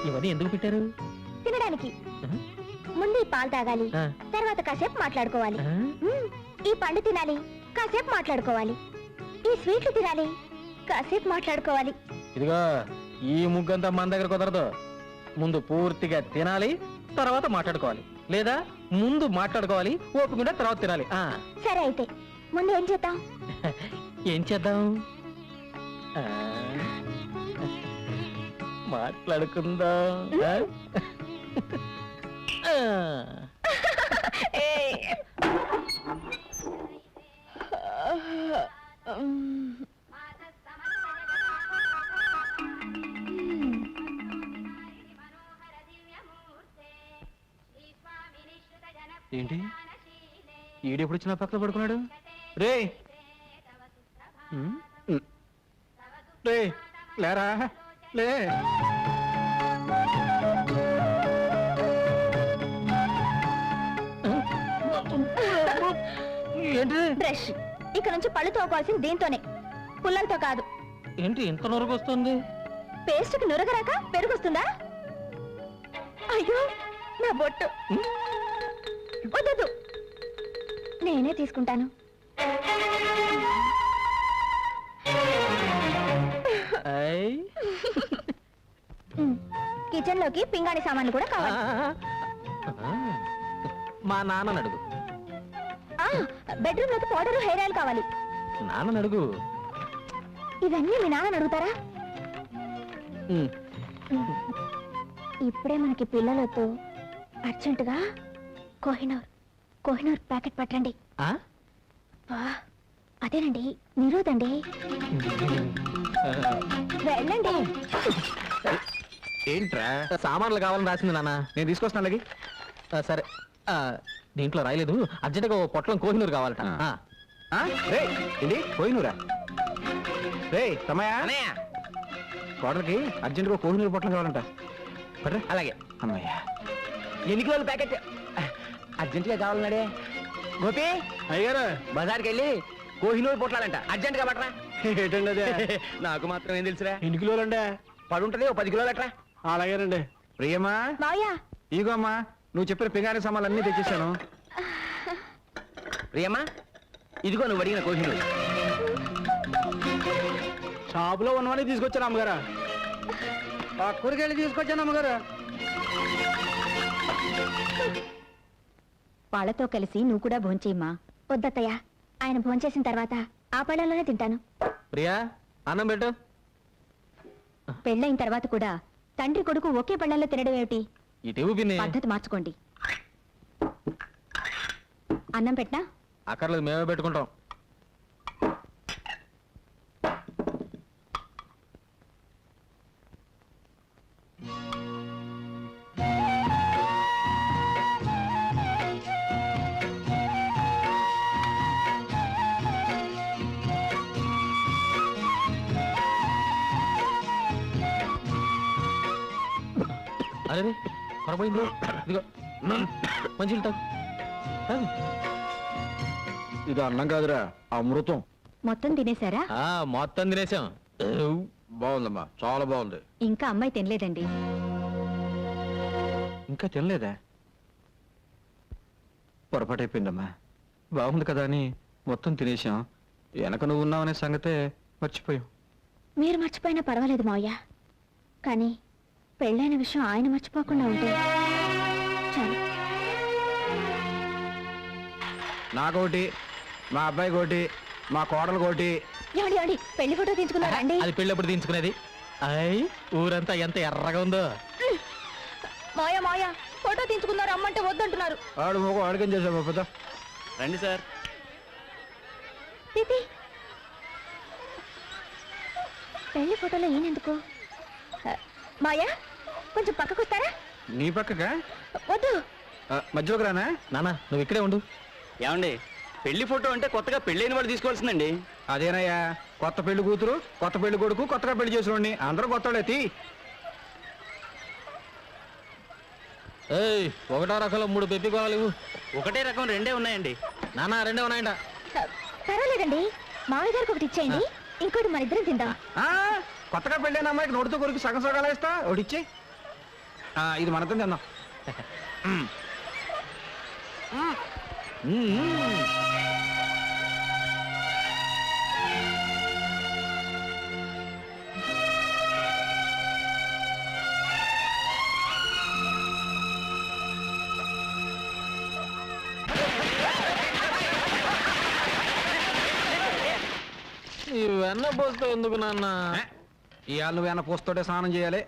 ఇవన్నీ ఎందుకు పెట్టారు? తినడానికి. ముందు ఈ పాలు తాగాలి, తర్వాత కాసేపు మాట్లాడుకోవాలి. ఈ పండు తినాలి, కాసేపు మాట్లాడుకోవాలి. ఈ స్వీట్లు తినాలి, కాసేపు మాట్లాడుకోవాలి. ఇదిగో ఈ ముగ్గంతా మన దగ్గర కుదరదు. ముందు పూర్తిగా తినాలి, తర్వాత మాట్లాడుకోవాలి. లేదా ముందు మాట్లాడుకోవాలి, ఓపిక తర్వాత తినాలి. సరే అయితే ముందు ఏం చేద్దాం? ఏం చేద్దాం? మాట్లాడుకుందాం. ఏంటి ఈడెప్పుడు వచ్చిన పక్కన పడుకున్నాడు? రే రే లేరా లే. ఏంటి బ్రష్. ఇక నుంచి పళ్ళు తోకోవాల్సింది దీంతోనే, పుల్లలతో కాదు. ఏంటి ఇంత నొరుగు వస్తుంది? పేస్ట్కి నురగరాక పెరుగుస్తుందా? అయ్యో నా బొట్టు. వద్దు, నేనే తీసుకుంటాను. కిచెన్ లోకి పింగాణి సామాన్లు కూడా కావాలి. మా నాన్నని అడుగు. బెడ్రూమ్ లోకి పౌడర్ హెయిర్ ఆయిల్ కావాలి. నాన్నని అడుగు. ఇవన్నీ మీ నాన్న అడుగుతారా? ఇప్పుడే మనకి పిల్లలతో అర్జెంటుగా కోహినూర్ ప్యాకెట్ పట్టండి. అదేనండి నిరోధండి. వెళ్ళండి. ఏంట్రా సామాన్లు కావాలని రాసింది నాన్న. నేను తీసుకొస్తాను అలాగే. సరే దీంట్లో రాయలేదు. అర్జెంటుగా ఓ పొట్లం కోహినూరు కావాలట. రే ఏంటి కోహినూరా? రే సమయా అన్నయ్య కోడలకి అర్జెంటుగా కోహినూరు పొట్లం కావాలంట. పట్రా. అలాగే. అమ్మయ్యా. ఎన్ని కిలోల ప్యాకెట్ అర్జెంటుగా కావాలన్నాడే. గోపి అయ్యారా బజార్కి వెళ్ళి కోహినూరు పొట్లాలంట. అర్జెంటుగా పట్టరా. ఏంటండి అదే? నాకు మాత్రం ఏం తెలుసురా. ఎన్ని కిలోలండి? పడుంటది ఓ 10 కిలోలు అట్రా. అలాగేనండి. ప్రియమా మావయ్య ఇగో అమ్మా నువ్వు చెప్పిన పింగాణి సామాన్లు అన్నీ తెచ్చేసాను. ప్రియమ్మా ఇదిగో నువ్వు అడిగిన కోహినూరు. షాపులో ఉన్నవన్నీ తీసుకొచ్చాను అమ్మగారా. కూరగాయలు తీసుకొచ్చాను అమ్మగారు. వాళ్ళతో కలిసి నువ్వు కూడా భోంచేయమ్మా. వద్దత్తయ్య, ఆయన భోంచేసిన తర్వాత ఆ పళ్ళలోనే తింటాను. ప్రియా అన్నం పెట్టు. పెళ్ళైన తర్వాత కూడా తండ్రి కొడుకు ఒకే పళ్ళల్లో తినడం ఏమిటి? ఇటు పిన్ని. పద్ధతి మార్చుకోండి. అన్నం పెట్టనా? అక్కర్లేదు, మేమే పెట్టుకుంటాం. అరే పొరపోయింది. ఇదిగో మంచి తాగు. ఇది అన్నం కాదురా అమృతం. మొత్తం తినేశారా? మొత్తం తినేసాం. బాగుందమ్మా, చాలా బాగుంది. ఇంకా అమ్మాయి తినలేదండి. ఇంకా తినలేదా? పొరపాటు అయిపోయిందమ్మా. బాగుంది కదా అని మొత్తం తినేసాం. వెనక నువ్వు ఉన్నావనే సంగతే మర్చిపోయాం. మీరు మర్చిపోయినా పర్వాలేదు మావయ్య, కానీ పెళ్ళైన విషయం ఆయన మర్చిపోకుండా ఉంటే చాలు. నాకోటి, మా అబ్బాయి కోటి, మా కోడలు కోటి. ఏమండి పెళ్లి ఫోటో తీసుకున్నారా అండి? అది పెళ్ళప్పుడు తీయించుకునేది. అయ్ ఊరంతా ఎంత ఎర్రగా ఉందో. మాయా ఫోటో తీసుకున్నారు, అమ్మంటే వద్దంటున్నారు. ఆడు మొగ అడగం చేసావు పెద్ద. రండి సార్. దీది, పెళ్లి ఫోటోలో ఈయనెందుకు? మాయా కొంచెం పక్కకు వస్తారా? నీ పక్కగా? వద్దు. మధ్యలోకి రానా? నాన్న నువ్వు ఇక్కడే ఉండు. ఏమండి పెళ్లి ఫోటో అంటే కొత్తగా పెళ్ళైన వాడు తీసుకోవాల్సిందండి. అదేనయ్యా, కొత్త పెళ్లి కూతురు, కొత్త పెళ్లి కొడుకు, కొత్తగా పెళ్లి చేసిన అందరూ కొత్తోళ్ళేతి. ఏయ్ ఒకటో రకంలో 3 పెప్పి కోవాలి. ఒకటే రకం రెండే ఉన్నాయండి. నాన్న రెండే ఉన్నాయంట. పర్వాలేదండి, మామయ్య గారికి ఒకటి ఇచ్చేయండి, ఇంకోటి మన ఇద్దరం తిందాం. కొత్తగా పెళ్ళైన అమ్మాయికి నోటితో కొరికి సగం సగాలు ఇస్తా. ఒకటిచ్చి ఇది మనతో తిందాం. ఈ వెన్న పోస్తే ఎందుకు నాన్న? ఇవాళ నువ్వు ఏమైనా పోస్తోటే స్నానం చేయాలి.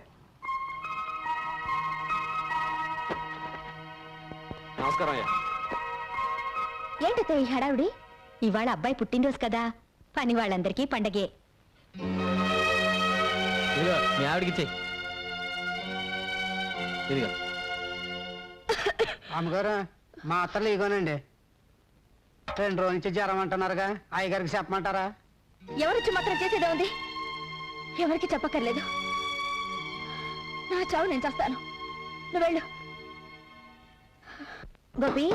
నమస్కారం అయ్యా. ఏంటో ఈ హడావుడి? ఇవాళ అబ్బాయి పుట్టినరోజు కదా, పని వాళ్ళందరికీ పండగే. ఇదిగో మీ ఆవిడకి ఇచ్చేయి. ఇదిగో అమ్మగారు మా అత్తలు ఇగోనండి. 2 రోజుల నుంచి జ్వరం అంటున్నారుగా, అయ్యగారికి చెప్పమంటారా? ఎవరిచ్చి మాత్రం చేసేదే ఉంది, ఎవరికి చెప్పక్కర్లేదు. నా చావు నేను చేస్తాను, నువ్వు వెళ్ళు. గోపి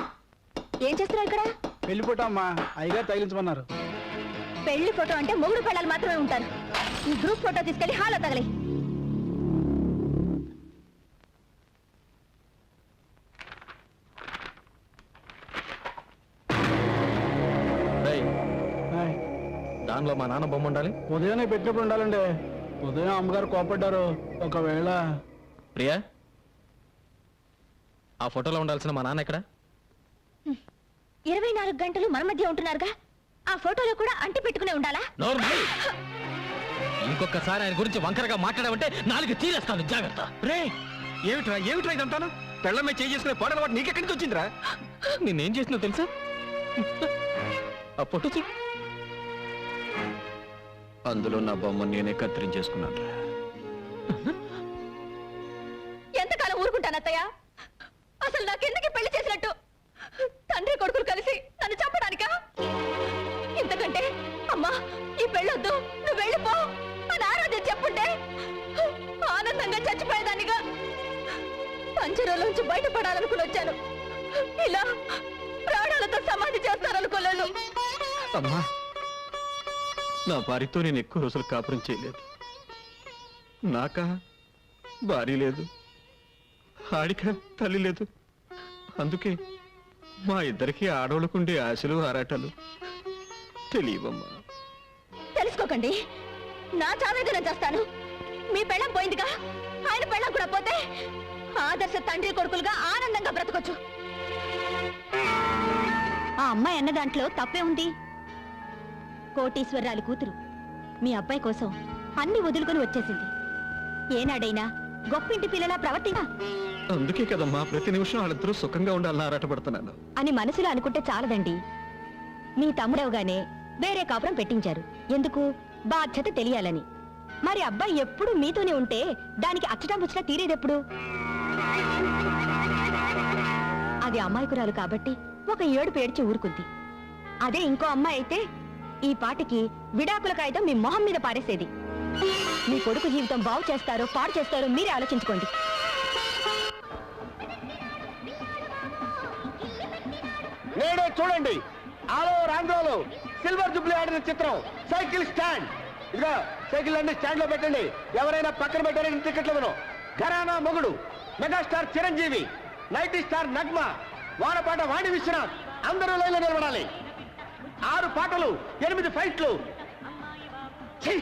ఏం చేస్తున్నావు ఇక్కడ? పెళ్లి ఫోటో అమ్మా, అయ్యగారు తగిలించమన్నారు. పెళ్లి ఫోటో అంటే మొగుడు పెళ్ళాలు మాత్రమే ఉంటారు. ఈ గ్రూప్ ఫోటో తీసుకెళ్లి హాల్లో తగలి. దానిలో మా నాన్న బొమ్మ ఉండాలి. ఉదయాన్నే పెట్టినప్పుడు ఉండాలండి. ఉదయం అమ్మగారు కోపడ్డారు. ఒకవేళ ప్రియా, ఆ ఫోటోలో ఉండాల్సిన మా నాన్న ఎక్కడ? 24 గంటలు మన మధ్య ఉంటున్నారుగా, ఆ ఫోటోలో కూడా అంటి పెట్టుకునే ఉండాలా? నోర్మల్. ఇంకొకసారి ఆయన గురించి వంకరగా మాట్లాడామంటే నాలుగు తీరేస్తాను, జాగ్రత్త. రే ఏమిట్రా ఇదంతాను? పెళ్ళమే చేసుకునే పాడల వాడు నీకెక్కడి నుంచి వచ్చిందిరా? నేనేం చేసినా తెలుసా? ఆ ఫోటో చూడు. అందులో నా బొమ్మ నేనే కత్తిరించేసుకున్నాను. ఎంతకాలం ఊరుకుంటాను అత్తయ్య? అసలు నాకెందుకు పెళ్లి చేసినట్టు? తండ్రి కొడుకులు కలిసి నన్ను చంపడానికా? ఇంతకంటే అమ్మా ఈ పెళ్ళొద్దు, నువ్వు వెళ్ళిపో అని ఆరోగ్యం చెప్పుంటే ఆనందంగా చచ్చిపోయేదానిగా. పంజరంలోంచి బయటపడాలనుకుని వచ్చాను, ఇలా ప్రాణాలతో సమాధి చేస్తారనుకోలేదు. అమ్మా, నా భార్యతో నేను ఎక్కువ రోజులు కాపురం చేయలేదు. నాకా భార్య లేదు, ఆడిక తల్లి లేదు. అందుకే మా ఇద్దరికి ఆడోళ్ళకుండే ఆశలు ఆరాటాలు తెలియవమ్మా. తెలుసుకోకండి, నా చావేదో నేను చేస్తాను. మీ పెళ్ళం పోయిందిగా, ఆయన పెళ్ళం కూడా పోతే ఆదర్శ తండ్రి కొడుకులుగా ఆనందంగా బ్రతకొచ్చు. ఆ అమ్మాయి అన్న దాంట్లో తప్పే ఉంది. కోటీశ్వరరాలి కూతురు మీ అబ్బాయి కోసం అన్ని వదులుకొని వచ్చేసింది. ఏనాడైనా గొప్పింటి పిల్లలా ప్రవర్తించా అందుకే కదమ్మా ప్రతి నిమిషం వాళ్ళిద్దరూ సుఖంగా ఉండాలని ఆరాటపడుతున్నాను అని మనసులో అనుకుంటే చాలదండి. మీ తమ్ముడవగానే వేరే కాపురం పెట్టించారు. ఎందుకు? బాధ్యత తెలియాలని. మరి అబ్బాయి ఎప్పుడు మీతోనే ఉంటే దానికి అచ్చటా ముచ్చటా తీరేదెప్పుడు? అది అమ్మాయికురాలు కాబట్టి ఒక ఏడుపు ఏడ్చి ఊరుకుంది. అదే ఇంకో అమ్మాయి అయితే ఈ పాటికి విడాకుల కాగితం మీ మొహం మీద పారేసేది. మీ కొడుకు జీవితం బాగు చేస్తారో పాడు చేస్తారో మీరే ఆలోచించుకోండి. నేడే చూడండి, ఆలో ఆంధ్రాలో సిల్వర్ జూబ్లీ ఆడిన చిత్రం సైకిల్ స్టాండ్. ఇదిగా సైకిల్ అన్ని స్టాండ్ లో పెట్టండి. ఎవరైనా పక్కన పెట్టారని టికెట్లు ఇవ్వను. Gharana Mogudu megastar Chiranjeevi, nighty star Nagma, వానపాట వాణి విశ్వనాథ్ అందరూ లైన్లో నిలబడాలి. 6 పాటలు, 8 ఫైట్లు. ఛీ!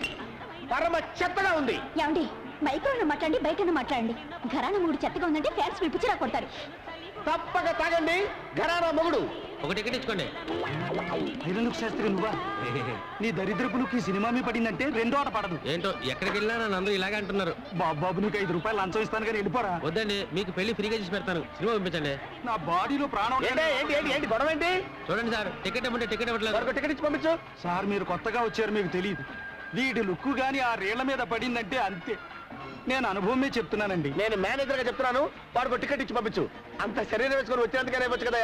పరమ చెత్తగా ఉంది. ఏమండి, మైక్రోలో మాట్లాడండి, బయట మాట్లాడండి. ఘరానా మూడు చెత్తగా ఉందంటే ఫ్యాన్స్ మీ పిచ్చిరా కొడతారు. తప్పక తాగండి. ఘరానా మొగుడు. ఒక టికెట్ ఇచ్చుకోండి. ఐరన్ శాస్త్రి నువ్వా? నీ దరిద్రపులకు ఈ సినిమా మీ పడిందంటే రెండో ఆట పడదు. ఏంటో ఎక్కడికి వెళ్ళినా నన్ను అందరూ ఇలాగే అంటున్నారు. బాబు నీకు 5 రూపాయలు లంచం ఇస్తాను కానీ వెళ్ళిపోరా. వద్దండి, మీకు పెళ్లి ఫ్రీగా చేసి పెడతాను. సినిమా పంపించండి. నా బాడీలో ప్రాణం. ఏంటి గొడవ ఏంటి? చూడండి సార్, టికెట్ ఇవ్వండి. టికెట్ ఇవ్వట్లేదు. టికెట్ ఇచ్చి పంపించు. సార్ మీరు కొత్తగా వచ్చారు, మీకు తెలియదు. వీటి లుక్కు గాని ఆ రేళ్ల మీద పడిందంటే అంతే. నేను అనుభవమే చెప్తున్నానండి. నేను మేనేజర్ గా చెప్తున్నాను, వాడికి టికెట్ ఇచ్చి పంపించు. అంత శరీరం వేసుకొని వచ్చేందుకనే వచ్చు కదా,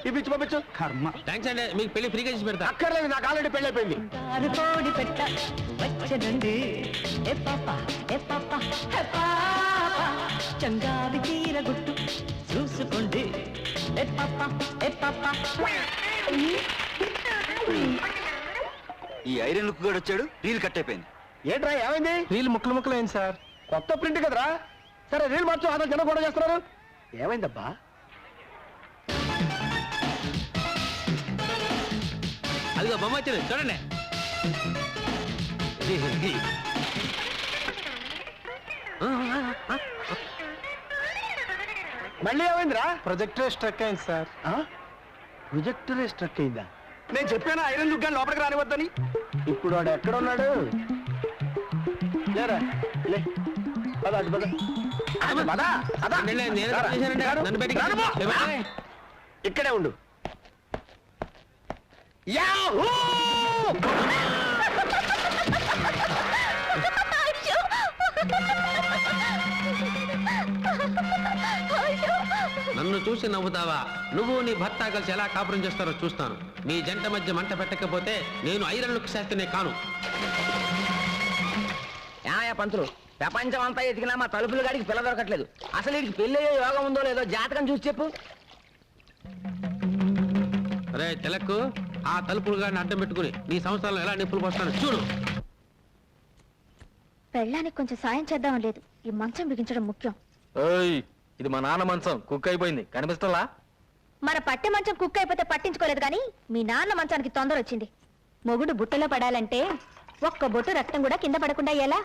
ఇప్పించి పంపించు. కర్మ. థ్యాంక్స్ అండి, మీకు పెళ్లి ఫ్రీగా చేసి పెడతా. అక్కర్లేదు, నాకు ఆల్రెడీ పెళ్లి అయిపోయింది. చంగావి తీర గుట్టు చూసుకోండి. ఈ ఐరన్ లుక్ కూడా వచ్చాడు, రీల్ కట్ అయిపోయింది. ఏంట్రా ఏమైంది? రీల్ ముక్కలు అయింది సార్. కొత్త ప్రింట్ కదరా. సరే రీల్ మార్చు, అతను జనం కూడా చేస్తున్నారు. ఏమైందబ్బా? అదిగో బొమ్మ వచ్చింది చూడండి. మళ్ళీ ఏమైందిరా? ప్రొజెక్టర్ స్ట్రక్ అయింది సార్. ప్రొజెక్టరే స్ట్రక్ అయిందా? నేను చెప్పాను ఐరన్ లుక్ గాని లోపలికి రానివద్దని. ఇప్పుడు వాడు ఎక్కడ ఉన్నాడు? లేరా లే, పద, అటు పద. పద, పద. నేనే చేశానండి, నన్ను బయటికి రాను. ఇక్కడే ఉండు. యాహూ! నన్ను చూసి నవ్వుతావా? నువ్వు నీ భర్త కలిసి ఎలా కాపురం చేస్తారో చూస్తాను. మీ జంట మధ్య మంట పెట్టకపోతే నేను ఐరన్ లుక్ శాస్త్రినే కాను. ఏమయ్యా పంతులు, ప్రపంచం అంతా ఎతికినా మా తలుపులు గాడికి పిల్ల దొరకట్లేదు. అసలు వీడికి పెళ్ళి అయ్యే యోగం ఉందో లేదో జాతకం చూసి చెప్పు. అరే తిలక్కు, ఆ తలుపులు గాడిని అడ్డం పెట్టుకుని నీ సంవత్సరాలు ఎలా నిప్పులు పోస్తాను చూడు. పెళ్ళానికి కొంచెం సాయం చేద్దాం లేదు, ఈ మంచం బిగించడం ముఖ్యం. ఇది మా నాన్న మంచం, కుక్ అయిపోయింది, కనిపిస్తలా? మన పట్టె మంచం కుక్ అయిపోతే పట్టించుకోలేదు కానీ మీ నాన్న మంచానికి తొందర వచ్చింది. మొగుడు బుట్టలో పడాలంటే ఒక్క బొట్టు రక్తం కూడా కింద పడకుండా ఎలా?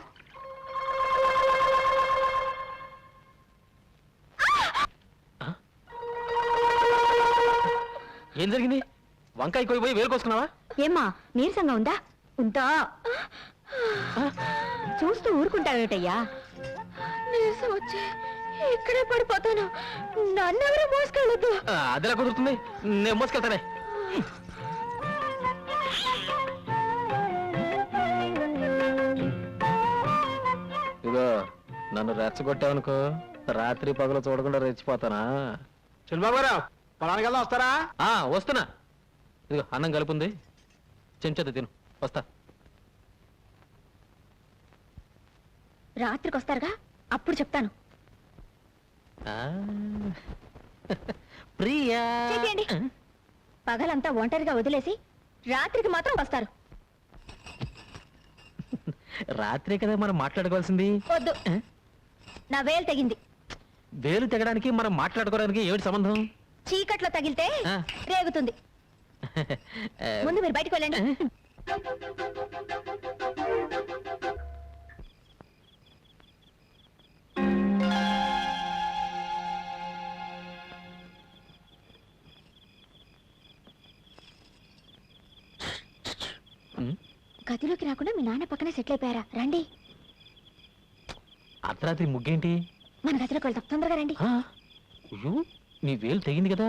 ఏం జరిగింది? వంకాయ కోయిపోయి వేలు కోసుకున్నావా? ఏమ్మా నీరసంగా ఉందా? ఉందా? చూస్తూ ఊరుకుంటావేటయ్యా? నీరసం వచ్చి ఇక్కడే పడిపోతాను. నన్నెవరూ మోసుకెళ్ళదు. అదిలా కుదురుతుంది, నేను మోసుకెళ్తానే. ఇదిగో నన్ను రెచ్చగొట్టావనుకో, రాత్రి పగలు చూడకుండా రెచ్చిపోతానా? చంద్రబాబు గారు పొలానికి వెళ్దాం, వస్తారా? వస్తున్నా. ఇదిగో అన్నం కలుపుంది, చెంచదు తిను. వస్తా. రాత్రికి వస్తారుగా, అప్పుడు చెప్తాను. ప్రియా, చేయండి. పగలంతా ఒంటరిగా వదిలేసి రాత్రికి మాత్రం వస్తారు. రాత్రే కదా మనం మాట్లాడుకోవాల్సింది. వద్దు, నా వేలు తెగింది. వేలు తెగడానికి మనం మాట్లాడుకోవడానికి ఏమిటి సంబంధం? చీకట్లో తగిలితే రేగుతుంది. ముందు మీరు బయటకు వెళ్ళండి. గదిలోకి రాకుండా మీ నాన్న పక్కనే సెటిల్ అయిపోయారా? రండి. అర్ధరాత్రి ముగ్గేంటి? మన గదిలోకి వెళ్తాం, తొందరగా రండి. అయ్యో, నీ వేలు తెగింది కదా.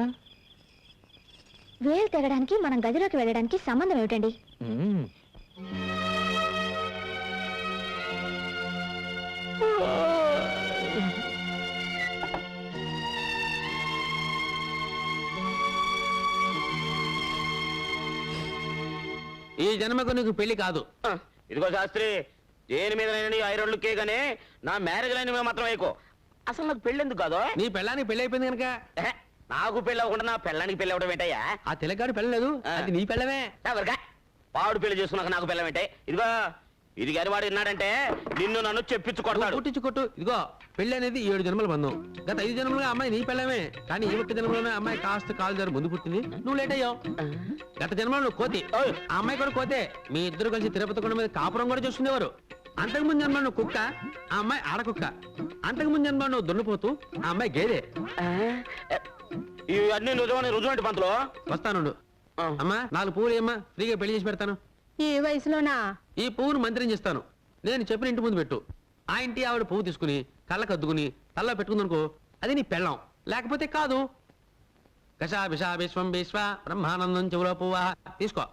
వేలు తెగడానికి మనం గదిలోకి వెళ్ళడానికి సంబంధం ఏమిటండి? ఈ జన్మకు నీకు పెళ్లి కాదు. ఇదిగో శాస్త్రి, దేని మీద ఐరోళ్ళకే గానీ నా మ్యారేజ్ లైన్ మీద మాత్రం వేయకో. అసలు నాకు పెళ్ళి ఎందుకు కాదు? నీ పెళ్ళానికి పెళ్లి అయిపోయింది కనుక. నాకు పెళ్ళి అవ్వకుండా నా పెళ్ళానికి పెళ్ళి అవ్వడం ఏంటయ్యా? ఆ తెలగాడు పెళ్ళలేదు, అది నీ పెళ్ళమే. ఎవరికా వాడు పెళ్లి చేసుకున్నాక నాకు పెళ్ళం ఏంటే? ఇదిగో ఇది గారి వాడు విన్నాడంటే నిన్ను నన్ను చెప్పించుకొడతాడు. కొట్టించుకొట్టు. ఇదిగో పెళ్లి అనేది 7 జన్మల బంధం. గత 5 జన్మలుగా అమ్మాయి నీ పెళ్ళమే, కానీ ఈ 1 జన్మలోనే అమ్మాయి కాస్త కాలు జారి ముందు పుట్టింది, నువ్వు లేట్ అయ్యావు. గత జన్మలో నువ్వు కోతి, ఆ అమ్మాయి కూడా కోతే. మీ ఇద్దరు కలిసి తిరుపతి కొండ మీద కాపురం కూడా చూసుకునేవారు. అంతకుముందు జన్మ నువ్వు కుక్క, ఆ అమ్మాయి ఆడకుక్క. అంతకుముందు జన్మ నువ్వు దున్నపోతూ, ఆ అమ్మాయి గేదె. ఇవన్నీ రుజువంటి పంతులు. వస్తాను. అమ్మా 4 పువ్వులు ఏమ్మా, ఫ్రీగా పెళ్లి చేసి పెడతాను. ఈ వయసులోనా? ఈ పువ్వును మంత్రం చేస్తాను, నేను చెప్పిన ఇంటి ముందు పెట్టు. ఆ ఇంటి ఆవిడ పువ్వు తీసుకుని కళ్ళకు అద్దుకుని తల్లో పెట్టుకుందనుకో, అది నీ పెళ్ళం. లేకపోతే కాదు. కషా విషా విశ్వం విశ్వ బ్రహ్మానందం చెవులో పువ్వా. తీసుకో.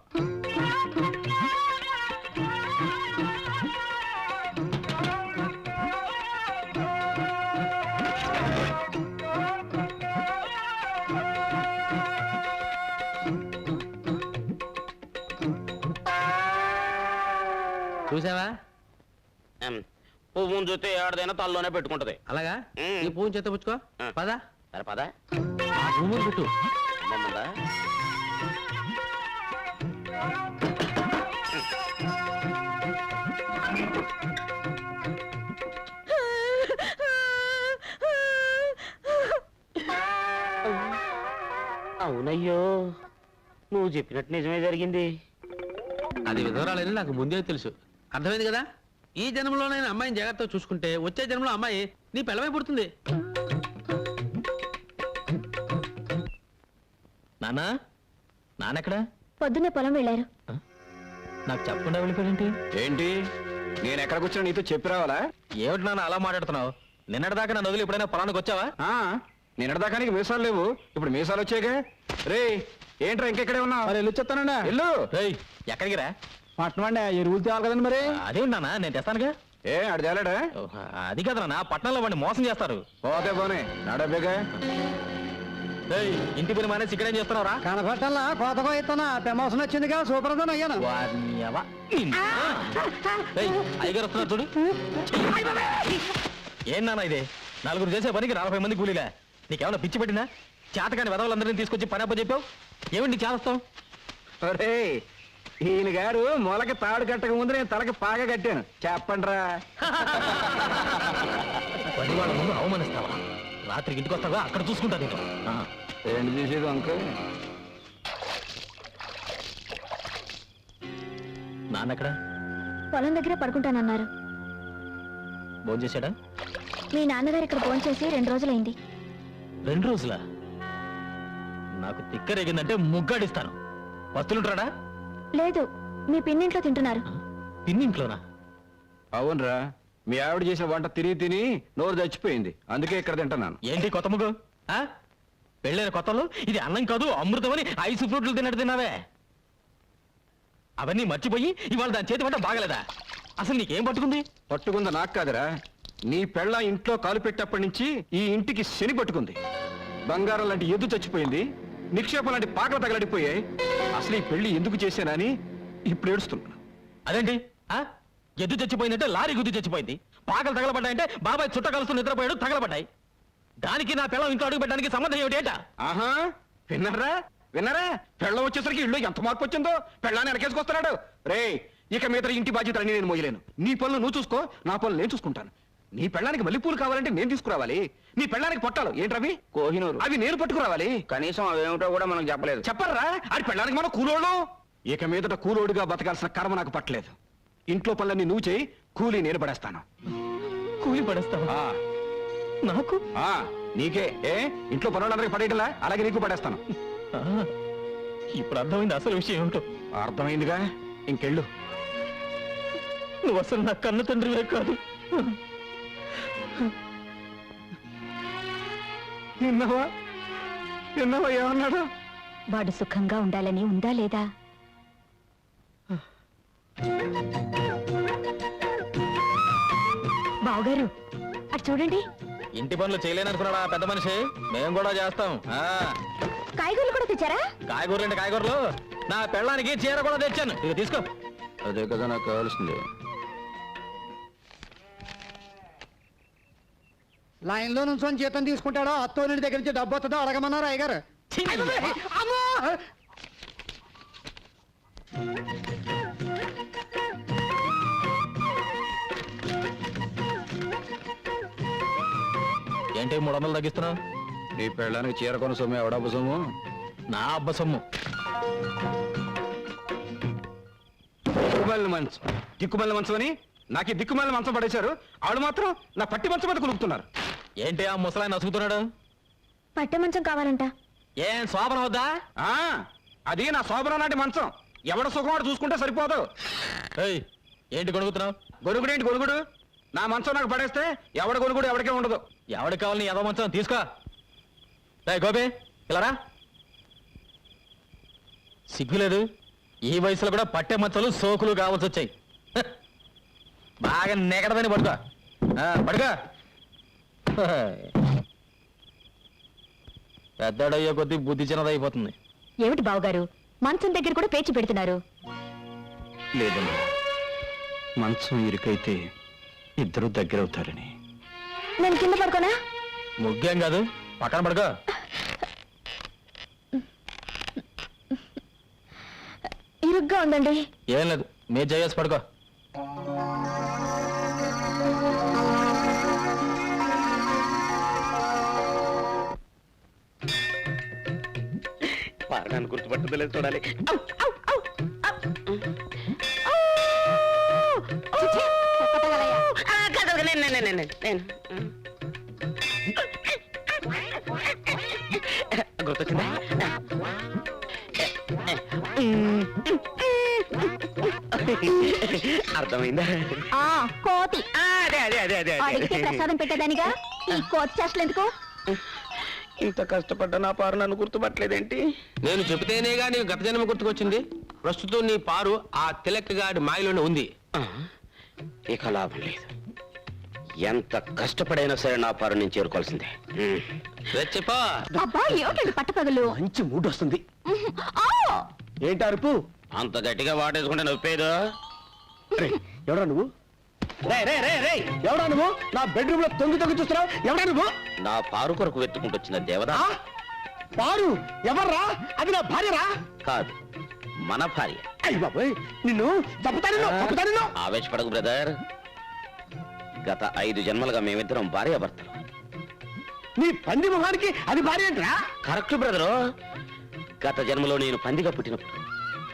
చూసావా? పువ్వును చూస్తే ఏడదైనా తల్లోనే పెట్టుకుంటది. అలాగా? ఈ పువ్వుని చేత పుచ్చుకో. పదా సరే పదా. ఆ పువ్వు పెట్టు. అమ్మమ్మందా? అవునయ్యో, నువ్వు చెప్పినట్టు నిజమే జరిగింది. అది విధవరాలని నాకు ముందే తెలుసు. అర్థమైంది కదా? ఈ జన్మలో నేను అమ్మాయిని జాగ్రత్తగా చూసుకుంటే వచ్చే జన్మలో అమ్మాయి నీ పిల్లమై పుడుతుంది. నానా, నానెక్కడా? పొద్దున్నే పొలం వెళ్ళారు. నాకు చెప్పకుండా వెళ్ళిపోయాడేంటి? ఏంటి, నేను ఎక్కడ కూర్చొని నీతో చెప్పి రావాలా? ఏమిటి నాన్న అలా మాట్లాడుతున్నావు? నిన్నటిదాకా నన్ను వదిలి ఎప్పుడైనా పొలానికి వచ్చావా? నిన్నటిదాకా నీకు మీసాలు లేవు, ఇప్పుడు మీసాలు వచ్చాయిగా. రే ఏంట్రా ఇంకెక్కడే ఉన్నావు? మరి ఇల్లు చెప్తానండి. ఇల్లు రేయ్, ఎక్కడికి రా? పట్టణం అండి, ఎరువులు తేవాలి కదండి. మరి అదేమిటి నాన్న, నేను తెస్తానుగా. ఏ అడి తేలాడా? అది కదా నాన్న, పట్టణంలో వాడిని మోసం చేస్తారు. పోతే పోనీ నడబేగా. ఇంటి పని మానేసి ఇక్కడేం చేస్తున్నావురా? కనపట్టల్లా కోతకో ఇస్తున్నా ప్రమోషన్ వచ్చిందిగా, సూపర్ అయ్యాను. అయ్యగారు వస్తున్నారు చూడు. ఏం నాన్న ఇది? 4 చేసే పనికి 40 మంది కూలీలా? నీకేమన్నా పిచ్చి పెట్టినా? చేతకాని వెదవులందరినీ తీసుకొచ్చి పని అప్ప చెప్పావు. ఏమిటి చేస్తావు? ఈయన గారు మొలకి తాడు కట్టక ముందు నేను తలకి పాగా కట్టాను. చెప్పండిరా. పని వాళ్ళ ముందు అవమానిస్తావా? రాత్రికి ఇంటికి వస్తావా? అక్కడ చూసుకుంటా నేను. ఏంటి చూసేది అంకుల్? నాన్నెక్కడ? పొలం దగ్గర పడుకుంటానన్నారు. భోజనం చేశాడా? మీ నాన్నగారు ఇక్కడ ఫోన్ చేసి 2 రోజులైంది. 2 రోజులా? నాకు తిక్కరేగిందంటే ముగ్గాడిస్తాను. వస్తులుంటాడా? లేదు, మీ పిన్నింట్లో తింటున్నారు. పిన్నింట్లోనా? అవునరా, మీ ఆవిడ చేసిన వంట తిని తిని నోరు చచ్చిపోయింది, అందుకే ఇక్కడ తింటున్నాను. ఏంటి కొత్త ముగ్గు? పెళ్ళైన కొత్తలో ఇది అన్నం కాదు అమృతం అని ఐసు ఫ్రూట్లు తిన్నట్టు తిన్నావే. అవన్నీ మర్చిపోయి ఇవాళ దాని చేతి వంట బాగలేదా? అసలు నీకేం పట్టుకుంది? పట్టుకుందా నాకు కాదురా, నీ పెళ్ళ ఇంట్లో కాలు పెట్టేప్పటి నుంచి ఈ ఇంటికి శని పట్టుకుంది. బంగారం లాంటి ఎద్దు చచ్చిపోయింది, నిక్షేపం లాంటి పాకలు తగలడిపోయాయి. అసలు ఈ పెళ్లి ఎందుకు చేశానని ఇప్పుడు ఏడుస్తున్నాను. అదేంటి? ఎద్దు చచ్చిపోయిందంటే లారీ గుద్దు చచ్చిపోయింది, పాకలు తగలబడ్డాయంటే బాబాయ్ చుట్ట కలుస్తూ నిద్రపోయాడు, తగలబడ్డాయి. దానికి నా పిల్లం ఇంట్లో అడుగు పెట్టడానికి సంబంధం ఏమిటేట? ఆహా, విన్నారా విన్నారా, పెళ్ళం వచ్చేసరికి ఇల్లు ఎంత మార్పు వచ్చిందో. పెళ్ళాన్ని వెనకేసుకొస్తున్నాడు. రే, ఇక మీద ఇంటి బాధ్యతలన్నీ నేను మోయలేను. నీ పనులు నువ్వు చూసుకో, నా పనులు నేను చూసుకుంటాను. నీ పెళ్ళానికి మల్లెపూలు కావాలంటే నేను తీసుకురావాలి. నీ పెళ్ళానికి పొట్టాలు ఏంటవి? కోహినూరు, అవి నేను పట్టుకురావాలి. కనీసం అవేమిటో కూడా మనకు చెప్పలేదు. చెప్పరా? అది పెళ్ళానికి మనం కూలోడు. ఇక మీదట కూలోడుగా బతకాల్సిన కర్మ నాకు పట్టలేదు. ఇంట్లో పనులన్నీ నువ్వు చేయి, కూలీ నేను పడేస్తాను. కూలి పడేస్తావా? నాకు? నీకే. ఏ ఇంట్లో పనులందరికీ పడేయటలా, అలాగే నీకు పడేస్తాను. ఇప్పుడు అర్థమైంది అసలు విషయం ఏమిటో. అర్థమైందిగా, ఇంకెళ్ళు. నువ్వు అసలు నా కన్న తండ్రివే కాదు. విన్నావా విన్నావా ఏమన్నాడు? వాడు సుఖంగా ఉండాలని ఉందా లేదా? బావగారు, అటు చూడండి. ఇంటి పనులు చేయలేననుకున్నాడా పెద్ద మనిషి? మేము కూడా చేస్తాం. కాయగూరలు కూడా తెచ్చారా? కాయగూరలు అంటే కాయగూరలు, నా పెళ్ళానికి చీర కూడా తెచ్చాను. ఇక తీసుకో. అదే కదా నాకు కావాల్సింది. లైన్ లో నుంచి జీతం తీసుకుంటాడో అత్తోని దగ్గర నుంచి డబ్బు వస్తుందో అడగమన్నారు అయ్యగారు. ఏంటి 300 తగ్గిస్తున్నావు? నీ పెళ్ళానికి చీర కొన సొమ్ము ఎవడబ్బ సొమ్ము? నా అబ్బ సొమ్ము. దిక్కుమాలిన మంచం, దిక్కుమాలిన మంచం అని నాకు ఈ దిక్కుమాలిన మంచం పడేశారు. వాళ్ళు మాత్రం నా పట్టి మంచం మీద కులుపుతున్నారు. ఏంటి ఆ ముసలాయన నసుగుతున్నాడు? పట్టె మంచం కావాలంట. ఏం శోభన వద్దా? అది నా శోభన నాటి మంచం. ఎవడ సుఖం చూసుకుంటే సరిపోదు. ఏంటి గొడుగుతున్నావు? గొడుగుడేంటి గొడుగుడు? నా మంచం నాకు పడేస్తే ఎవడ గొడుగుడు ఎవరికే ఉండదు. ఎవరికి కావాలి నీ ఎదో మంచం? తీసుకో. గోపి ఇలారా. సిగ్గులేదు? ఈ వయసులో కూడా పట్టే మంచాలు సోకులు కావాల్సి వచ్చాయి. బాగా నెగడదని పడుకో. పడుకో. పెద్దడయ్యే కొద్దీ బుద్ధి చిన్నదైపోతుంది. ఏమిటి బావగారు, మంచం దగ్గర కూడా పేచి పెడుతున్నారు? లేదమ్మా, మంచం ఇరుకైతే ఇద్దరు దగ్గరవుతారని. నేను కింద పడుకోనా? ముగ్గేం కాదు, పక్కన పడుకో. ఇరుగ్గా ఉందండి. ఏం లేదు, మీరు చేసి పడుకో. పారణాన్ని గుర్తుపట్టుదలేదు చూడాలి. గుర్తొచ్చిందా? అర్థమైందా? కోతి. అదే అదే అదే అదే అడిగితే ప్రసాదం పెట్టేదానిగా ఈ కోతి చేష్టలు ఎందుకు? ఇంత కష్టపడ్డా నా పారు నన్ను గుర్తుపట్టలేదేంటి? నేను చెబితేనేగా నీకు గత జన్మ గుర్తుకొచ్చింది. ప్రస్తుతం నీ పారు ఆ తిలక్కగాడి మాయలోనే ఉంది. ఇక లాభం లేదు. ఎంత కష్టపడైనా సరే నా పారు నేను చేరుకోవాల్సిందే. చెప్పా. అబ్బా ఏమిటండి పట్టపగలు? మంచి మూడ్ వస్తుంది. ఏంటి అరుపు? అంత గట్టిగా వాటేసుకుంటే నొప్పేదో. ఎవడా నువ్వు? ఎవడా నువ్వు? నా బెడ్రూమ్ లో తొంగి చూస్తున్నావు. ఎవడా నువ్వు? నా పారు కొరకు వెతుకుంటూ వచ్చిన దేవదా. పారు ఎవర్రా? అది నా భార్యరా? కాదు, మన భార్య. అయ్య బాబోయ్, నిన్ను తప్పుతాను. ఆవేశపడకు బ్రదర్. గత 5 జన్మలుగా మేమిద్దరం భార్యాభర్తలు. నీ పంది మొహానికి అది భార్య ఏంట్రా? Correct brother. గత జన్మలో నేను పందిగా పుట్టినప్పుడు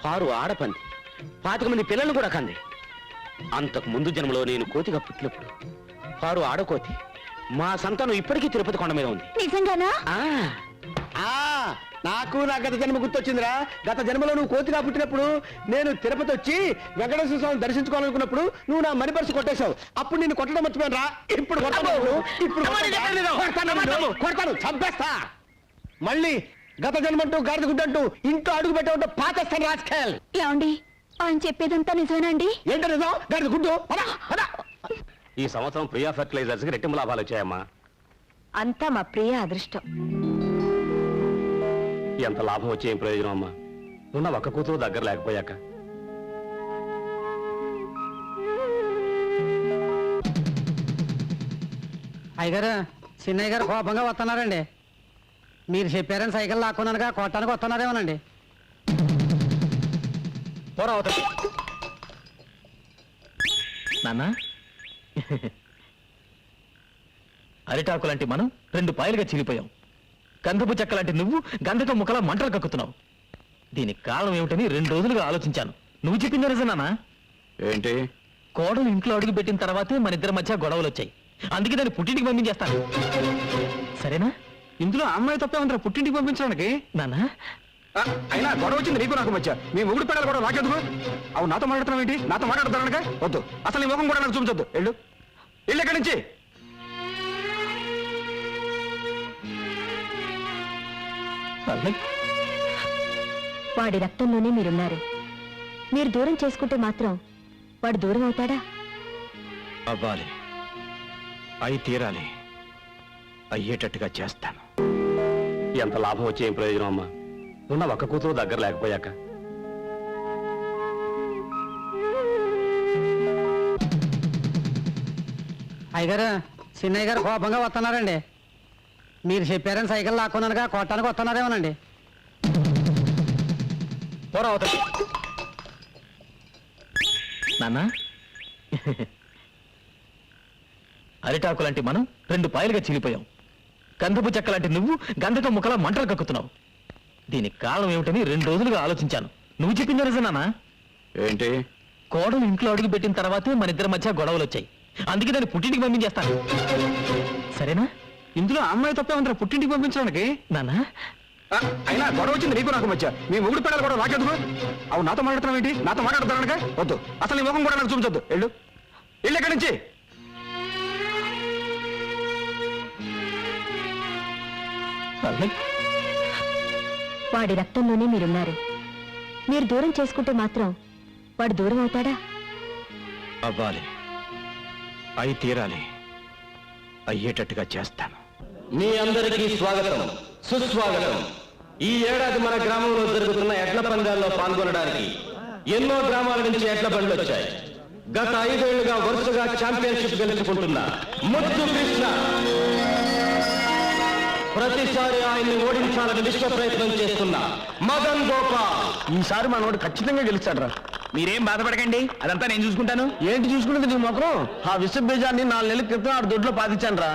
పారు ఆడపంది 25 మంది పిల్లలు కూడా కంది. అంతకు ముందు జన్మలో నేను కోతిగా పుట్టినప్పుడు పారు ఆడకోతి. మా సంతానం ఇప్పటికీ తిరుపతి కొండ మీద ఉంది. నిజంగానా? నాకు నా గత జన్మ గుర్తొచ్చిందిరా. గత జన్మలో నువ్వు కోతిగా పుట్టినప్పుడు నేను తిరుపతి వచ్చి వెంకటేశ్వర స్వామిని దర్శించుకోవాలనుకున్నప్పుడు నువ్వు నా మణి పర్సు కొట్టేశావు. అప్పుడు నేను కొట్టడం మర్చిపోయాను రా. ఇప్పుడు కొడతాను, చంపేస్తా. మళ్ళీ గత జన్మంటూ గాడిద గుడ్డంటూ ఇంట్లో అడుగు పెట్టే పాతేస్తాను రాజకీయాలు. ఏమండి ఆయన చెప్పేదంతా నిజమేనండి? ఏంటో నిజం? గాడిద గుడ్డు. ఈ సంవత్సరం ప్రియా ఫెర్టిలైజర్స్ కి రెట్టింపు లాభాలు వచ్చాయమ్మా. అంతా మా ప్రియ అదృష్టం. ఎంత లాభం వచ్చే ఏం ప్రయోజనం అమ్మా, ఉన్న ఒక్క కూతురు దగ్గర లేకపోయాక. అయ్యగారు చిన్నయ్య గారు కోపంగా వస్తున్నారండి. మీరు చెప్పారని సైకిల్ లాక్కున్నానుగా కొట్టానికి వస్తున్నారేమోనండి. నాన్న అరిటాకు లాంటి మనం 2 పాయలుగా చిరిగిపోయాం. గంధపు చెక్క లాంటి నువ్వు గంధక ముక్కలా మంటలు కక్కుతున్నావు. దీనికి కారణం ఏమిటని 2 రోజులుగా ఆలోచించాను. నువ్వు చెప్పింది నిజం నాన్న. ఏంటి? కోడలు ఇంట్లో అడుగు పెట్టిన తర్వాతే మన ఇద్దరి మధ్య గొడవలు వచ్చాయి. అందుకే దాన్ని పుట్టింటికి పంపించేస్తాను. సరేనా? ఇందులో అమ్మాయి తప్పే ఉందిరా పుట్టింటికి పంపించడానికి. నాన్న అయినా గొడవ వచ్చింది నీకు నాకు మధ్య. మీ ముగ్గురు పిల్లలు కూడా నాకెందుకు? అవు నాతో మాట్లాడుతున్నావు ఏంటి? నాతో మాట్లాడతానక వద్దు. అసలు నీ ముఖం కూడా నాకు చూపించొద్దు. వెళ్ళు ఎక్కడి నుంచి. వాడి రక్తంలోనే మీరున్నారు. మీరు దూరం చేసుకుంటే మాత్రం వాడు దూరం అవుతాడా? అవ్వాలి, అయి తీరాలి, అయ్యేటట్టుగా చేస్తాను. ఎంత లాభం వచ్చే ఏం ప్రయోజనం అమ్మా, ఉన్న ఒక్క కూతురు దగ్గర లేకపోయాక. అయ్యగారు చిన్నయ్య గారు కోపంగా వస్తున్నారండి. మీరు చెప్పారని సైకిల్ లాక్కున్నానుగా కొట్టానికి వస్తున్నారేమోనండి. నాన్న అరిటాకు లాంటి మనం 2 పాయలుగా చిరిగిపోయాం. గంధపు చెక్క లాంటి నువ్వు గంధక ముక్కలా మంటలు కక్కుతున్నావు. దీనికి కారణం ఏమిటని 2 రోజులుగా ఆలోచించాను. నువ్వు చెప్పింది నిజం నాన్న. ఏంటి? కోడలు ఇంట్లో అడుగు పెట్టిన తర్వాతే మన ఇద్దరి మధ్య గొడవలు వచ్చాయి. అందుకే దాన్ని పుట్టింటికి పంపించేస్తాను. సరేనా? ఇందులో అమ్మాయి తప్పే ఉందిరా పుట్టింటికి పంపించడానికి. నాన్న అయినా గొడవ వచ్చింది నీకు నాకు మధ్య. మీ ముగ్గురు పిల్లలు కూడా నాకెందుకు? అవు నాతో మాట్లాడుతున్నావు ఏంటి? నాతో మాట్లాడతానక వద్దు. అసలు నీ ముఖం కూడా నాకు చూపించొద్దు. వెళ్ళు ఎక్కడి నుంచి. వాడి రక్తంలోనే మీరున్నారు. మీరు దూరం చేసుకుంటే మాత్రం వాడు దూరం అవుతాడా? అవ్వాలి, అయి తీరాలి, అయ్యేటట్టుగా చేస్తాను. మీ అందరికీ స్వాగతం, సుస్వాగతం. ఈ ఏడాది మన గ్రామంలో జరుగుతున్న ఎడ్ల పందాల్లో పాల్గొనడానికి ఎన్నో గ్రామాల నుంచి ఎడ్ల బండ్లు వచ్చాయి. గత 5 ఏళ్లుగా వరుసగా ఛాంపియన్షిప్ గెలుచుకుంటున్న ముద్దు కృష్ణ ప్రతిసారి ఆయన్ని ఓడించాలని విశ్వ ప్రయత్నం చేస్తున్న మదన్ గోపాల్. ఈసారి మనోడు ఖచ్చితంగా గెలుస్తాడు రా. మీరేం బాధపడకండి, అదంతా నేను చూసుకుంటాను. ఏంటి చూసుకునేది నీ మొఖం? ఆ విశ్వ బీజాన్ని 4 నెలల క్రితం ఆడు దొడ్లో పాతించాను రా.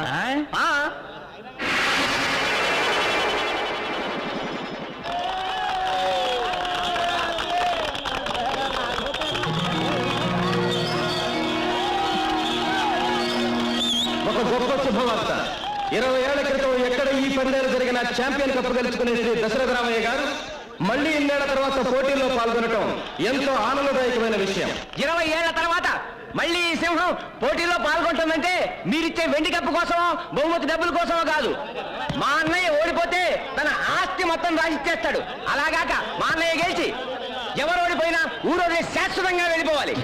ఒక గొప్ప శుభవార్త. 20 ఏళ్ల క్రితం ఎక్కడ ఈ పందేలు జరిగిన ఛాంపియన్ కప్ గెలుచుకునే శ్రీ దశరథరామయ్య గారు మళ్ళీ 2 ఏళ్ల తర్వాత పోటీల్లో పాల్గొనడం ఎంతో ఆనందదాయకమైన విషయం. 20 ఏళ్ల తర్వాత మళ్ళీ ఈ సింహం పోటీలో పాల్గొంటుందంటే మీరిచ్చే వెండి కప్పు కోసమో బహుమతి డబ్బుల కోసమో కాదు. మా అన్నయ్య ఓడిపోతే తన ఆస్తి మొత్తం రాసిచ్చేస్తాడు. అలాగాక మా అన్నయ్య గెలిచి ఎవరు ఓడిపోయినా ఊరోజు శాశ్వతంగా వెళ్ళిపోవాలి.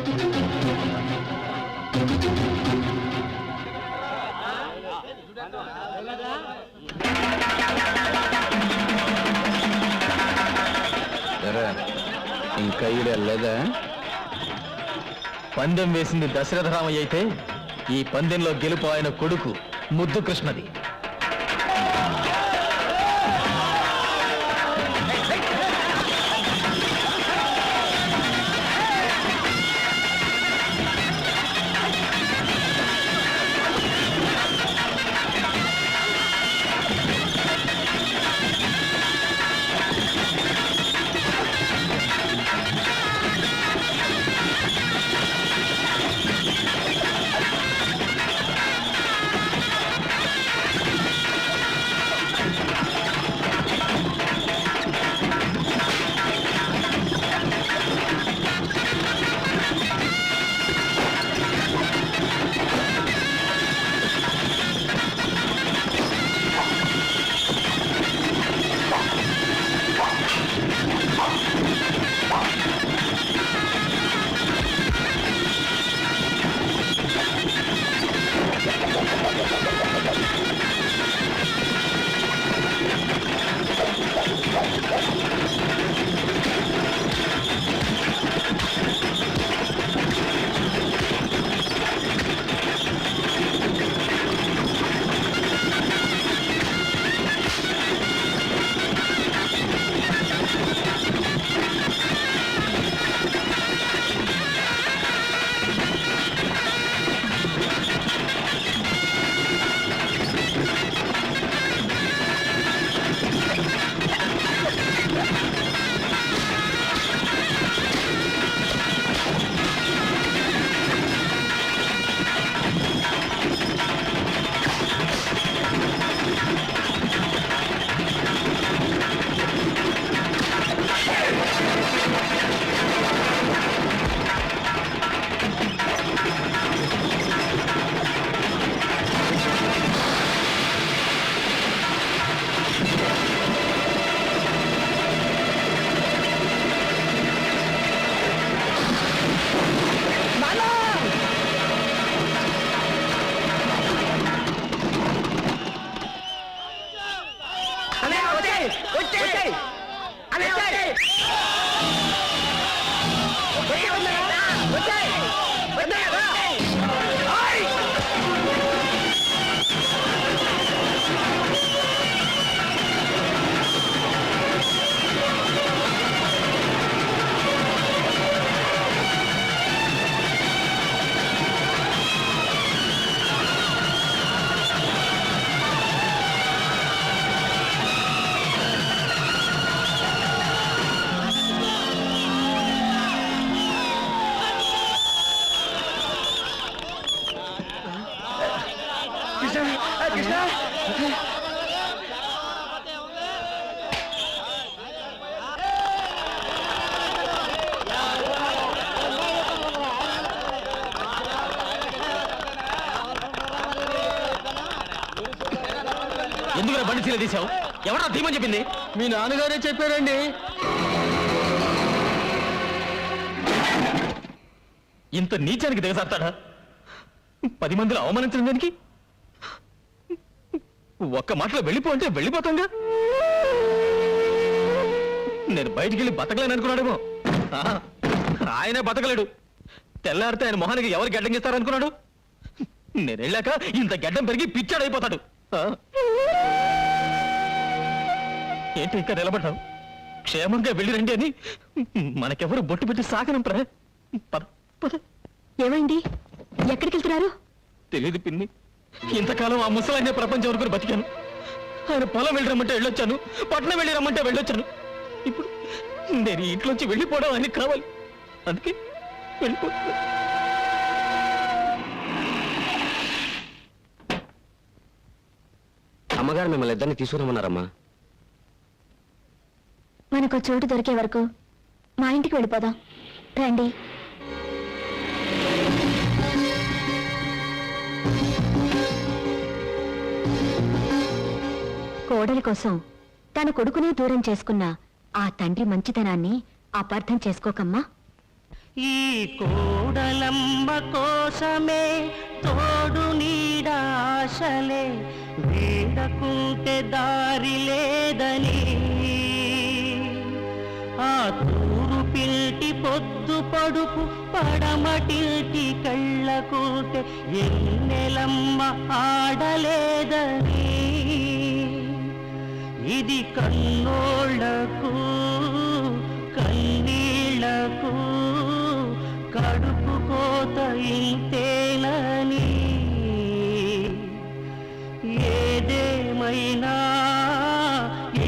ఇంకా లేదా? పందెం వేసింది దశరథరామయ్య అయితే ఈ పందెంలో గెలుపు ఆయన కొడుకు ముద్దు కృష్ణది. వచ్చేయ్. అన్నయ్య, వచ్చేయ్. వచ్చేయ్, వచ్చేయ్. వచ్చేయ్. వచ్చేయ్, రా. ఆయ్. కృష్ణ ఎందుకు బండి చీల తీసావు? ఎవరా ధీమని చెప్పింది? మీ నాన్నగారే చెప్పారండి. ఇంత నీచానికి దిగజారుతాడా? 10 మందిలో అవమానించిన దానికి ఒక్క మాటలో వెళ్ళిపో అంటే వెళ్ళిపోతాంగా. నేను బయటికి వెళ్ళి బతకలేను అనుకున్నాడేమో. ఆయనే బతకలేడు. తెల్లారితే ఆయన మొహానికి ఎవరు గడ్డం ఇస్తారనుకున్నాడు? నేను వెళ్ళాక ఇంత గడ్డం పెరిగి పిచ్చాడైపోతాడు. ఏంటి ఇంకా నిలబడ్డావు? క్షేమంగా వెళ్ళి రండి అని మనకెవరు బొట్టు పెట్టి సాగనంపరా? పద పద. ఏమైంది? ఎక్కడికి వెళ్తున్నారు? తెలీదు పిన్ని. ఇంతకాలం ఆ ముసలాయనే ప్రపంచం వరకు బతికాను. ఆయన పొలం వెళ్ళి రమ్మంటే వెళ్ళొచ్చాను, పట్నం వెళ్ళి రమ్మంటే వెళ్ళొచ్చాను. ఇప్పుడు నేను ఈ ఇంట్లోంచి వెళ్ళిపోవడం ఆయనకి కావాలి. అందుకే వెళ్ళిపోతున్నా. అమ్మగారు మిమ్మల్ని ఇద్దరిని తీసుకురమ్మన్నారమ్మా. మనకు చోటు దొరికే వరకు మా ఇంటికి వెళ్ళిపోదాం రండి. కోడలి కోసం తన కొడుకునే దూరం చేసుకున్న ఆ తండ్రి మంచితనాన్ని అపార్థం చేసుకోకమ్మా. ఈ కోడలమ్మ కోసమే తోడు నీడాశలే వేడకుంటే దారి లేదని ఆ తూరు పిల్టి పొద్దు పడుపు పడమటిల్టి కళ్ళకుంటే ఎన్నెలమ్మ ఆడలేదని ఇది కన్నోళ్లకు కన్నీళ్లకు కడుపు కోత ఇంతేనని ఏదేమైనా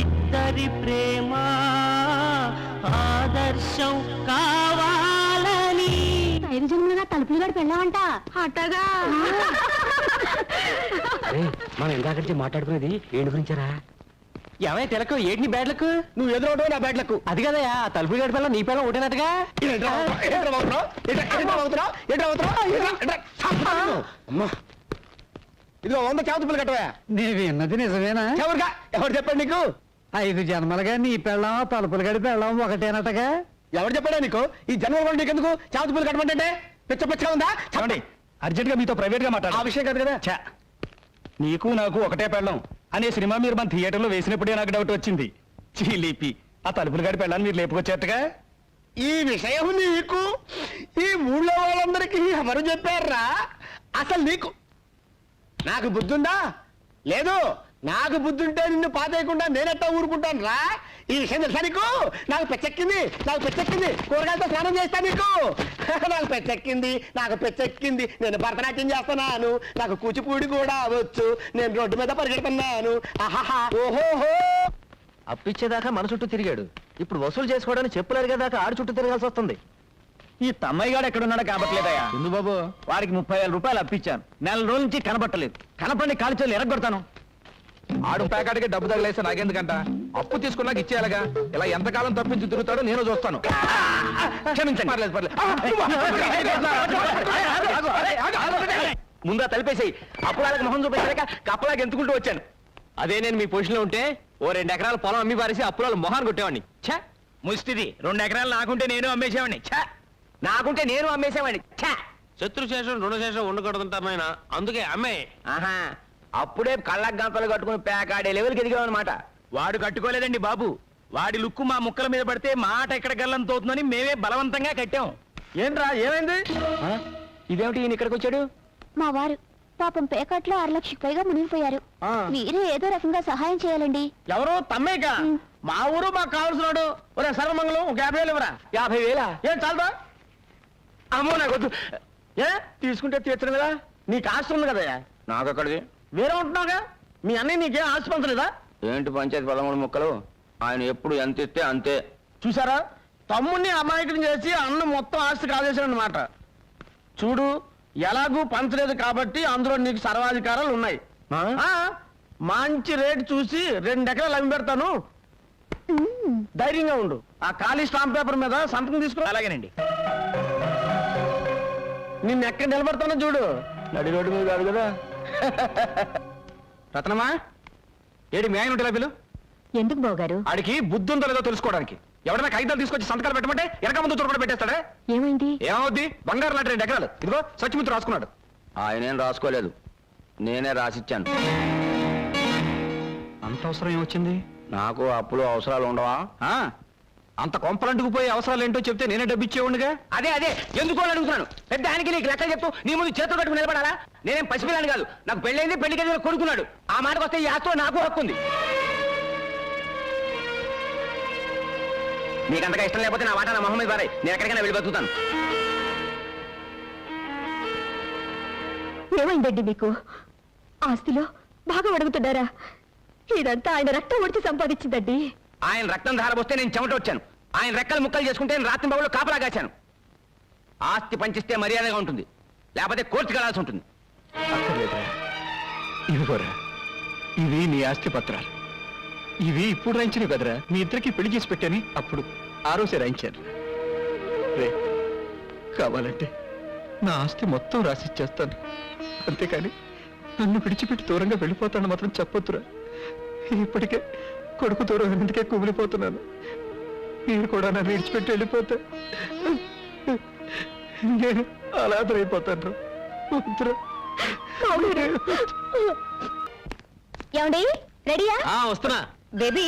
ఇద్దరి ప్రేమ ఆదర్శం కావాలని 5 జన్మలుగా తలుపులు గడి పెళ్ళామంట. అట్టగా మనం ఇందాక మాట్లాడుకునేది ఏంటి గురించారా? ఏమై తెలకు ఏంటి నీ బ్యాడ్లకు? నువ్వు ఎదురవడం నా బ్యాడ్లకు. అది కదయా తలుపు గడి పిల్ల నీ పిల్ల ఒకటేనట్టుగా. ఇదిగో 100 చేతులు కట్టవా. నేను విన్నది నిజమేనా? ఎవరుగా ఎవరు చెప్పాడు నీకు? 5 జన్మలుగా నీ పెళ్ళం తలుపులు గడి పెళ్ళం ఒకటేనటగా. ఎవరు చెప్పాడా నీకు? ఈ జన్మలో నీకెందుకు చేతులు కట్టమంటే పిచ్చ పిచ్చగా ఉందా? చెప్పండి. అర్జెంట్ గా మీతో ప్రైవేట్ గా మాట్లాడు. ఆ విషయం కాదు కదా. ఛా, నీకు నాకు ఒకటే పెళ్ళం అనే సినిమా మీరు మన థియేటర్లో వేసినప్పుడే నాకు డౌట్ వచ్చింది. చీలిపి ఆ తలుపులు గడి పెళ్ళాన్ని మీరు లేపుకొచ్చేట్టుగా. ఈ విషయం నీకు ఈ ఊళ్ళో వాళ్ళందరికీ ఎవరు చెప్పారా? అసలు నీకు నాకు బుద్ధుందా? లేదు. నాకు బుద్ధుంటే నిన్ను పాతేయకుండా నేనెట్టా ఊరుకుంటాను రా. ఈ విషయం తెలుసా నీకు? నాకు పెచ్చెక్కింది, నాకు పెచ్చెక్కింది. కూరగాయలతో స్నానం చేస్తా నీకు. నాకు పెచ్చెక్కింది, నాకు పెచ్చెక్కింది. నేను భరతనాట్యం చేస్తున్నాను, నాకు కూచిపూడి కూడా వచ్చు. నేను రోడ్డు మీద పరిగెడుతున్నాను. ఆహాహా ఓహోహో. అప్పిచ్చేదాకా మన చుట్టూ తిరిగాడు. ఇప్పుడు వసూలు చేసుకోవడానికి చెప్పులు అరిగేదాకా ఆడు చుట్టూ తిరగాల్సి వస్తుంది. ఈ తమ్మయ్య గాడు ఎక్కడున్నాడో కాబట్టలేదయ్యా. ఎందు బాబు? వారికి 30,000 రూపాయలు అప్పించాను. 4 రోజుల నుంచి కనబట్టలేదు. కనపండి కాల్చేలు ఎరగొడతాను. ఆడు ప్యాకెట్కి డబ్బు తగిలేస్తే నాకెందుకంట? అప్పు తీసుకున్నాక ఇచ్చేయాలగా. ఇలా ఎంతకాలం తప్పించి తిరుగుతాడో నేను చూస్తాను. క్షమించండి. పర్లేదు పర్లేదు. ముందా తలిపేసాయి. అప్పుడాలకు మొహం చూపించాక కప్పలాగా ఎంతుకుంటూ వచ్చాను. అదే నేను మీ పొజిషన్లో ఉంటే ఓ 2 ఎకరాల పొలం అమ్మి పారేసి అప్పుల మొహాన్ని కొట్టేవాడిని. ఛా, ముష్టిది. 2 ఎకరాలు నాకుంటే నేను అమ్మేసేవాడిని. ఛా, నాకుంటే నేను అమ్మేసేవాడిని. ఛా. శత్రుశేషం రుణశేషం ఉండకూడదంటారు నాయన. అందుకే అమ్మే. ఆహా, అప్పుడే కళ్ళకు గంతలు కట్టుకుని పేకాడే లెవెల్కి ఎదిగామన్నమాట. వాడు కట్టుకోలేదండి బాబు. వాడి లుక్కు మా ముక్కల మీద పడితే మాట ఎక్కడ గల్లంతవుతుందని మేమే బలవంతంగా కట్టాం. ఏంట్రా ఏమైంది? ఇదేమిటి ఈయన ఇక్కడికి వచ్చాడు? మా వారు పాపం పేకాట్లో 6 లక్షలకు పైగా మునిగిపోయారు. ఆ. మీరే ఏదో రకంగా సహాయం చేయాలండి. ఎవరు తమ్మేక? మా ఊరు మాకు కావాల్సినాడు. ఒరే సర్వమంగళం ఒక 50,000 ఇవ్వరా. 50,000? ఏం చాలదా? అమ్మో నాకు వద్దు. ఏ తీసుకుంటే తీర్చను కదా, నీకు ఆస్తి ఉంది కదా. నాకు అక్కడిది. వేరే ఉంటున్నావుగా, మీ అన్నయ్య నీకేం ఆస్తి పంచలేదా? ఏంటి పంచాయతీ 13 ముక్కలు? ఆయన ఎప్పుడు ఎంత ఇస్తే అంతే. చూసారా, తమ్ముడిని అమాయకుని చేసి అన్న మొత్తం ఆస్తి కాజేశాడు అన్నమాట. చూడు, ఎలాగూ పంచలేదు కాబట్టి అందులో నీకు సర్వాధికారాలు ఉన్నాయి. ఆ, మంచి రేటు చూసి 2 ఎకరాలు అమ్మి పెడతాను, ధైర్యంగా ఉండు. ఆ ఖాళీ స్టాంప్ పేపర్ మీద సంతకం తీసుకో. అలాగేనండి. నిన్ను ఎక్కడ నిలబడతానో చూడు, నడి రోడ్డు మీద కాదు కదా. రత్నమా, ఏడి మీ ఆయన ఉంటే పిలు. ఎందుకు బావగారు? ఆడికి బుద్ధి ఉందో లేదో తెలుసుకోవడానికి. ఎవరైనా కాగితాలు తీసుకొచ్చి సంతకాలు పెట్టమంటే వెనక ముందు కూడా పెట్టేస్తాడా? ఏమైంది? ఏమవుద్ది? బంగారు లాంటి 2 ఎకరాలు ఇదిగో సత్యమిత్రుడు రాసుకున్నాడు. ఆయనేం రాసుకోలేదు, నేనే రాసిచ్చాను. అంత అవసరం ఏమొచ్చింది? నాకు అప్పులు అవసరాలు ఉండవా? ఆ, అంత కొంపలంటుకుపోయే అవసరాలు ఏంటో చెప్తే నేనే డబ్బిచ్చేవాడిగా. అదే అదే ఎందుకో అని అడుగుతున్నాను. పెద్ద ఆయనకి నీకు లెక్క చెప్తూ నీ ముందు చేతులు కట్టుకుని నిలబడాలా? నేనేం పసిపిల్లాని కాదు. నాకు పెళ్ళైంది, పెళ్లికి ఎదురు కొడుకున్నాడు. ఆ మాటకు వస్తే ఈ ఆస్తిలో నాకు హక్కు ఉంది. నీకు అంతగా ఇష్టం లేకపోతే నా మాట నా మొహమ్మద్ బారాయ్, నేను ఎక్కడికైనా వెళ్ళి బతుకుతాను. ఏమైందండి మీకు? ఆస్తిలో బాగా అడుగుతున్నారా? ఇదంతా ఆయన రక్తం ఒడిచి సంపాదించిందండి. ఆయన రక్తం ధారపోస్తే నేను చెమట వచ్చాను. ఆయన రెక్కలు ముక్కలు చేసుకుంటే నేను రాత్రి బాబులో కాపలా కాశాను. ఆస్తి పంచిస్తే మర్యాదగా ఉంటుంది, లేకపోతే కోర్టుకు వెళ్ళాల్సి ఉంటుంది. అక్కర్లేదురా, ఇదిగోరా, ఇవి నీ ఆస్తి పత్రాలు. ఇవి ఇప్పుడు రాయించినవి కదరా, మీ ఇద్దరికి పెళ్లి చేసి పెట్టాని అప్పుడు ఆ రోజే రాయించాను. రే, కావాలంటే నా ఆస్తి మొత్తం రాసిచ్చేస్తాను, అంతేకాని నన్ను విడిచిపెట్టి దూరంగా వెళ్ళిపోతాను మాత్రం చెప్పొద్దురా. ఇప్పటికే కొడుకు దూరం ఎందుకే కుమిలిపోతున్నాను. మీరు కూడా నన్ను విడిచిపెట్టి వెళ్ళిపోతే నేను అనాథరైపోతాను. వద్దురా. ఏమండి, రెడీయా? వస్తున్నా. బేబీ,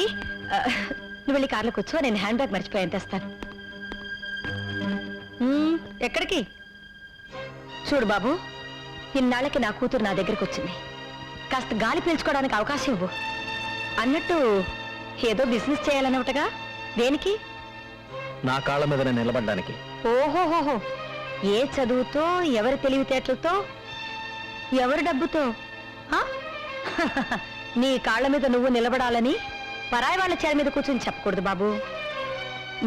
నువ్వు వెళ్ళి కార్లో కూర్చో, నేను హ్యాండ్ బ్యాగ్ మర్చిపోయాను, తెస్తాను. ఎక్కడికి? చూడు బాబు, ఇన్నాళ్ళకి నా కూతురు నా దగ్గరకు వచ్చింది. కాస్త గాలి పీల్చుకోవడానికి అవకాశం ఇవ్వు. అన్నట్టు ఏదో బిజినెస్ చేయాలన్నట్టుగా. దేనికి? నా కాళ్ళ మీద నేను నిలబడ్డానికి. ఓహోహోహో, ఏ చదువుతో, ఎవరి తెలివితేటలతో, ఎవరి డబ్బుతో? ఆ? నీ కాళ్ళ మీద నువ్వు నిలబడాలని పరాయి వాళ్ళ చేర మీద కూర్చొని చెప్పకూడదు బాబు.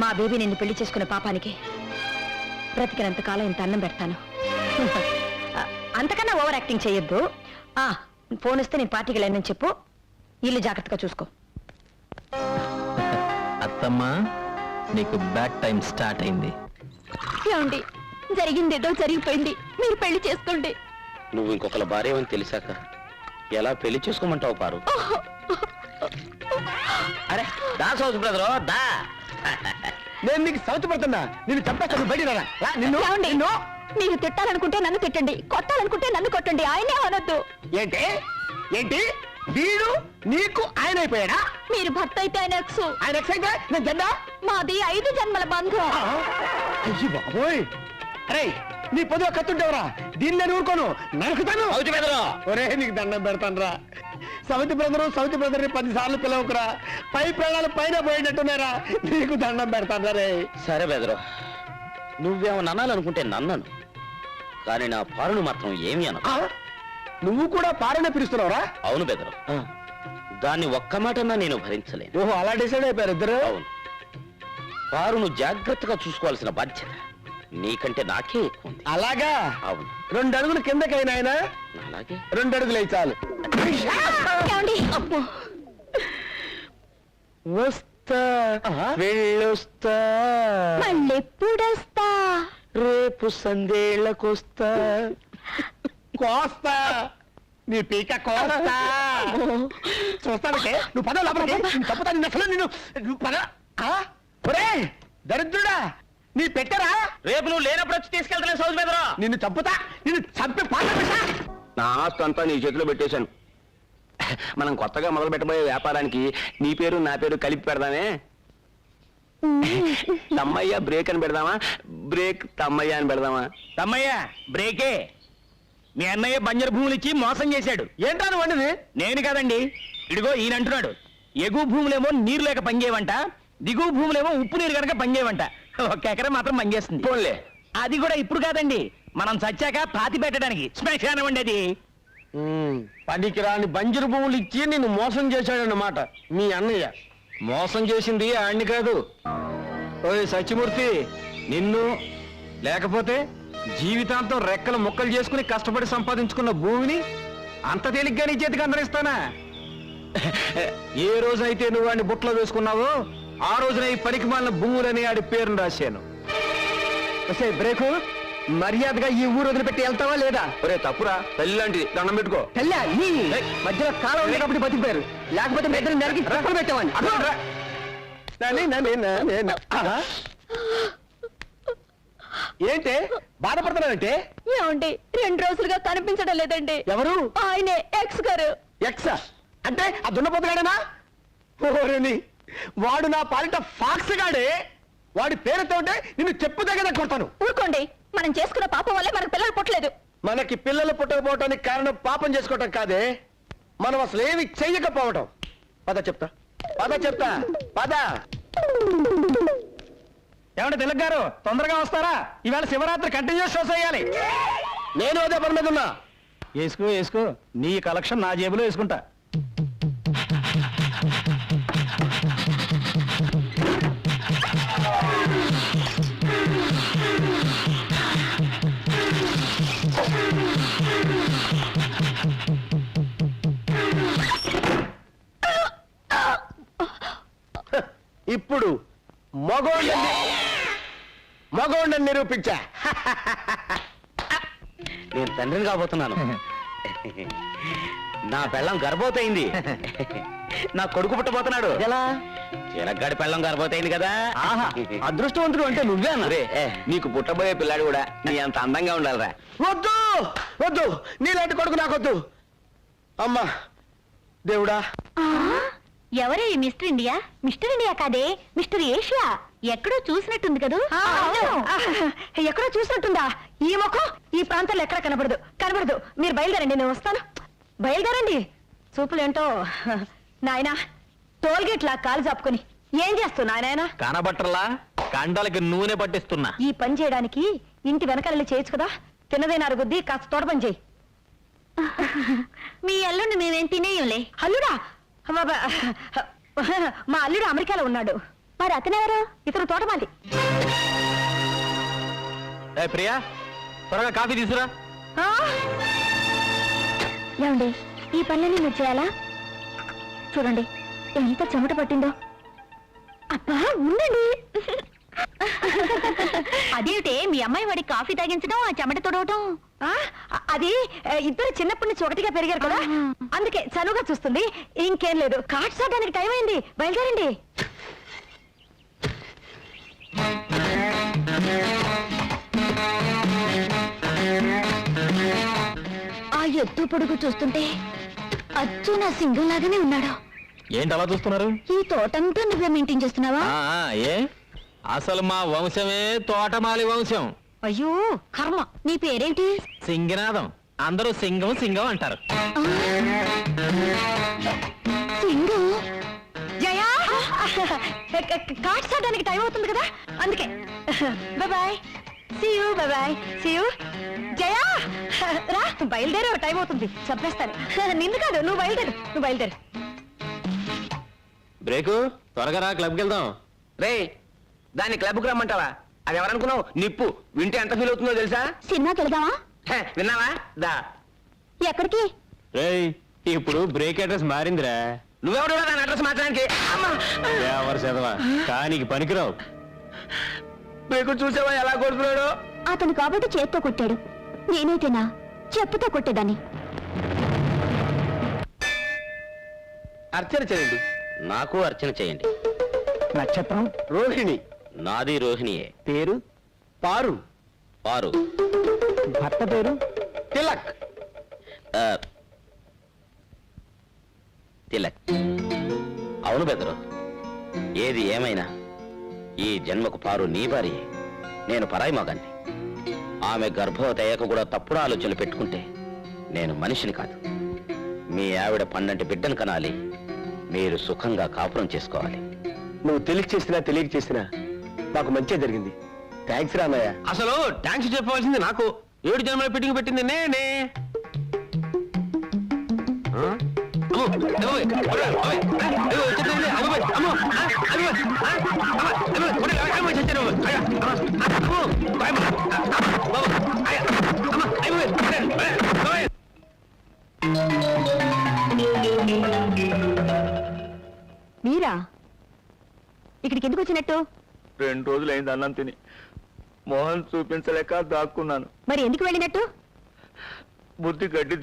మా బేబీ నిన్ను పెళ్లి చేసుకునే పాపానికి బ్రతికినంత కాలం ఇంత అన్నం పెడతాను. అంతకన్నా ఓవర్ యాక్టింగ్ చేయొద్దు. ఫోన్ వస్తే నేను పార్టీకి వెళ్ళానని చెప్పు. ఇల్లు జాగ్రత్తగా చూసుకో. అత్తమ్మా, నీకు బ్యాడ్ టైం స్టార్ట్ అయింది. ఏమండి, జరిగిందేదో జరిగిపోయింది, మీరు పెళ్లి చేసుకోండి. నువ్వు ఇంకొకళ్ళ భార్య అని తెలిసాక ఎలా పెళ్లి చేసుకోమంటావు పారు? అరే దా సౌత్ బ్రదరు దా. నేను నీకు సౌత్ పడుతున్నా, నిన్ను చంపేస్తాను. బయట నిన్ను ఏమండి, మీరు తిట్టాలనుకుంటే నన్ను తిట్టండి, కొట్టాలనుకుంటే నన్ను కొట్టండి, ఆయనే అనొద్దు. ఏంటి ఏంటి వీడు నీకు ఆయన అయిపోయాడా? మీరు భర్త అయితే ఆయన ఎక్స్. ఆయన ఎక్స్ అయితే నేను జెండా? మాది 5 జన్మల బంధం. అయ్యి బాబోయ్, అరే నీ పొద్దు కత్తుంటావురా, దీన్ని నేను ఊరుకోను, నరుకుతాను. ఒరే నీకు దండం పెడతాను రా. సౌతి బ్రదర్ని 10 సార్లు పిలవకురా, పై ప్రాణాలు పైన పోయినట్టున్నారా, నీకు దండం పెడతాను రే. సరే బెదరు, నువ్వేమన్నా అనాలనుకుంటే నన్నను, కానీ నా పారును మాత్రం ఏమీ అన. నువ్వు కూడా పారనే పిలుస్తున్నావురా? అవును బెదరు, దాన్ని ఒక్క మాటన్నా నేను భరించలేను. ఓహో, అలా డిసైడ్ అయిపోయారు ఇద్దరు? అవును, పారును జాగ్రత్తగా చూసుకోవాల్సిన బాధ్యత నీకంటే నాకే ఎక్కువ ఉంది. అలాగా? అవును. 2 అడుగులు కిందకైనా ఆయన? అలాగే 2 అడుగులు అయి చాలు. వస్తా వెళ్ళొస్తా, మళ్ళెప్పుడొస్తా? రేపు సందేళ్ళకొస్తా, కోస్తా నీ పీక కోస్తా. చూస్తానంటే నువ్వు పద లోపలికి, తప్పుతా నిన్ను అసలు నిన్ను పద. ఒరే దరిద్రుడా, నీ పెట్టరా? రేపు నువ్వు లేనప్పుడు వచ్చి తీసుకెళ్తానే సౌజ్ బెదరు. నిన్ను చంపుతా, నిన్ను చంపి పాట. నా ఆస్తి అంతా నీ చేతిలో పెట్టేశాను, మనం కొత్తగా మొదలు పెట్టబోయే వ్యాపారానికి నీ పేరు నా పేరు కలిపి పెడదామే. తమ్మయ్య బ్రేక్ అని పెడదామా, బ్రేక్ తమ్మయ్య అని పెడదామా? తమ్మయ్య బ్రేకే. మీ అన్నయ్య బంజరు భూములు ఇచ్చి మోసం చేశాడు. ఏంటాను వండిది? నేను కాదండి, ఇడిగో ఈయన అంటున్నాడు. ఎగువ భూములేమో నీరు లేక పనిచేయవంట, దిగువ భూములేమో ఉప్పు నీరు కనుక పనిచేయవంట. ఒక ఎకరం మాత్రం పనిచేస్తుంది. పోన్లే, అది కూడా ఇప్పుడు కాదండి, మనం చచ్చాక పాతి పెట్టడానికి శ్మశానం అండి అది. పనికి రాని బంజరు భూములు ఇచ్చి నిన్ను మోసం చేశాడన్నమాట మీ అన్నయ్య. మోసం చేసింది ఆయన్ని కాదు. ఓయ్ సత్యమూర్తి, నిన్ను లేకపోతే జీవితాంతం రెక్కలు ముక్కలు చేసుకుని కష్టపడి సంపాదించుకున్న భూమిని అంత తేలిగ్గా నీ చేతికి అందరిస్తానా? ఏ రోజైతే నువ్వు వాడిని బుట్టలో వేసుకున్నావో ఆ రోజున ఈ పనికి మాలిన భూములని ఆడి పేరును రాశాను. బ్రేకు, మర్యాదగా ఈ ఊరు వదిలిపెట్టి వెళ్తావా లేదా? ఒరే తప్పురా, తల్లి లాంటిది, దండం పెట్టుకో. మధ్యలో కాలం ఉండేటప్పుడు బతికిపోయారు, లేకపోతే మీ ఇద్దరు నెలకి పెట్టేవాడిని. ఏంటి బాధపడుతున్నానంటే? ఏమండి, 2 రోజులుగా కనిపించడం లేదండి. ఎవరు? ఆయనే, ఎక్స్ గారు. ఎక్సా అంటే ఆ దున్నపోతుగాడేనా? ఓరేని, వాడు నా పాలిట ఫాక్స్ గాడే. వాడి పేరుతో ఉంటే నిన్ను చెప్పు దగ్గర కొడతాను. ఊరుకోండి, మనం చేసుకున్న పాపం వల్లే మనకు పిల్లలు పుట్టలేదు. మనకి పిల్లలు పుట్టకపోవటానికి కారణం పాపం చేసుకోవటం కాదే, మనం అసలు ఏమి చెయ్యకపోవటం. పద చెప్తా, పద చెప్తా, పద. ఏమంటే తిలక్ గారు, తొందరగా వస్తారా? ఈవేళ శివరాత్రి కంటిన్యూస్ షోస్ వేయాలి. నేను అదే పని మీద ఉన్నా. వేసుకో వేసుకో, నీ కలెక్షన్ నా జేబులో వేసుకుంటా. ఇప్పుడు మగోండని నిరూపించా. నేను తండ్రిని కాబోతున్నాను. నా పెళ్ళం గర్భవతయింది. నా కొడుకు పుట్టబోతున్నాడు. ఎలా? చిలగ్గాడి పెళ్ళం గర్భవతయింది కదా. అదృష్టవంతుడు అంటే నువ్వే అన్న. నీకు పుట్టబోయే పిల్లాడు కూడా నీ అంత అందంగా ఉండాలిరా. వద్దు వద్దు, నీలాంటి కొడుకు నాకొద్దు. అమ్మా దేవుడా. ఎవరే ఈ మిస్టర్ ఇండియా? మిస్టర్ ఇండియా కాదే, మిస్టర్ ఏషియా. ఎక్కడో చూసినట్టుంది కదూ? ఎక్కడో చూసినట్టుందా? ఈ ముఖం ఈ ప్రాంతంలో ఎక్కడ కనబడదు. మీరు బయలుదేరండి, నేను వస్తాను. బయలుదేరండి. చూపులేంటో నాయనా, టోల్గేట్ లా కాలు చాపుకొని ఏం చేస్తున్నా నాయనా? కనబట్టర్లా, కండలకి నూనె పట్టిస్తున్నా. ఈ పని చేయడానికి ఇంటి వెనకాల చేయొచ్చు కదా. తిన్నదైన అరుగుద్ది, కాస్త తోట పని చేయి. మీ అల్లుండి మేమేం తినేయంలే. అల్లుడా? మా అల్లుడు అమెరికాలో ఉన్నాడు. మరి అతనెవరు? ఇతను తోటమాలి. ఏ ప్రియా, త్వరగా కాఫీ తీసురా. ఏమండి, ఈ పనులన్నీ మీరు చేయాలా? చూడండి ఎంత చెమట పట్టిందో. అబ్బా ఉండండి. అదేమిటే మీ అమ్మాయి వాడి కాఫీ తాగించడం, ఆ చెమట తొడవటం? అది ఇద్దరు చిన్నప్పటి నుంచి ఒకటిగా పెరిగారు కదా, అందుకే చనువుగా చూస్తుంది. ఇంకేం లేదు. కార్డ్స్ ఆడడానికి టైం అయింది, బయలుదేరండి. ఆ ఎత్తు పొడుగు చూస్తుంటే అచ్చు నా సింగం లాగానే ఉన్నాడు. ఏంటి అలా చూస్తున్నారు? ఈ తోటంతా నువ్వే మెయింటైన్ చేస్తున్నావా? ఏ అసలు మా వంశమే తోటమాలి వంశం. అయ్యో కర్మ. నీ పేరేంటి? సింగనాదం. అందరూ సింగం సింగం అంటారు. సింగం? జయా, కార్డ్స్ ఆడడానికి టైం అవుతుంది కదా, అందుకే. Bye, see you. Bye, see you. Jaya రా, బయలుదేరు, టైం అవుతుంది. చంపేస్తాను. నిన్ను కాదు, నువ్వు బయలుదేరు. బ్రేకు, త్వరగా రా, క్లబ్కి వెళ్దాం. రే, దాన్ని క్లబ్కి రమ్మంటావా? అది ఎవరనుకున్నావు? నిప్పు. వింటే ఎంత ఫీల్ అవుతుందో తెలుసా? సినిమాకి వెళ్దామా? విన్నావా? దా. ఎక్కడికి? రేయ్, ఇప్పుడు బ్రేక్ అడ్రస్ మారిందిరా. నువ్వెవడు దాని అడ్రస్ మార్చడానికి? కానీ పనికిరావు. బ్రేకు చూసావా ఎలా కొడుతున్నాడు? అతను కాబట్టి చేత్తో కొట్టాడు, నేనైతేనా చెప్పుతో కొట్టేదాన్ని. అర్చన చేయండి. నాకు అర్చన చేయండి. నక్షత్రం రోహిణి. నాది రోహిణియే. పేరు పారు. పారు. భర్త పేరు తిలక్. తిలక్. అవును బెదరు, ఏది ఏమైనా ఈ జన్మకు పారు నీ భార్యే, నేను పరాయి మగాన్ని. ఆమె గర్భవతి అయ్యాక కూడా తప్పుడు ఆలోచనలు పెట్టుకుంటే నేను మనిషిని కాదు. మీ ఆవిడ పన్నంటి బిడ్డను కనాలి, మీరు సుఖంగా కాపురం చేసుకోవాలి. నువ్వు తెలియక చేసినా తెలియక చేసినా నాకు మంచి జరిగింది. థ్యాంక్స్ రామయ్య. అసలు థ్యాంక్స్ చెప్పవలసింది నాకు. 7 జన్మల ఫిట్టింగ్ పెట్టింది నేనే. ఆ? అమ్మో, అమ్మో, ఒరేయ్, ఓయ్, అయ్యో, వచ్చేసింది, అమ్మో, అమ్మో, ఆ, అమ్మో, ఆ, అమ్మో, అమ్మో, ఒరేయ్, అమ్మో, చచ్చాను, అయ్యో, అమ్మో, అమ్మో, అమ్మో, బాబు, అయ్యో, అమ్మో, అయ్యో, ఒరేయ్, ఒరేయ్, మీరా ఇక్కడికి ఎందుకు వచ్చినట్టు? 2 రోజులైంది అన్నం తిని. మోహన్ చూపించలేక దాక్కున్నాను. మరి ఎందుకు వెళ్ళినట్టు? బుద్ధి గడ్డి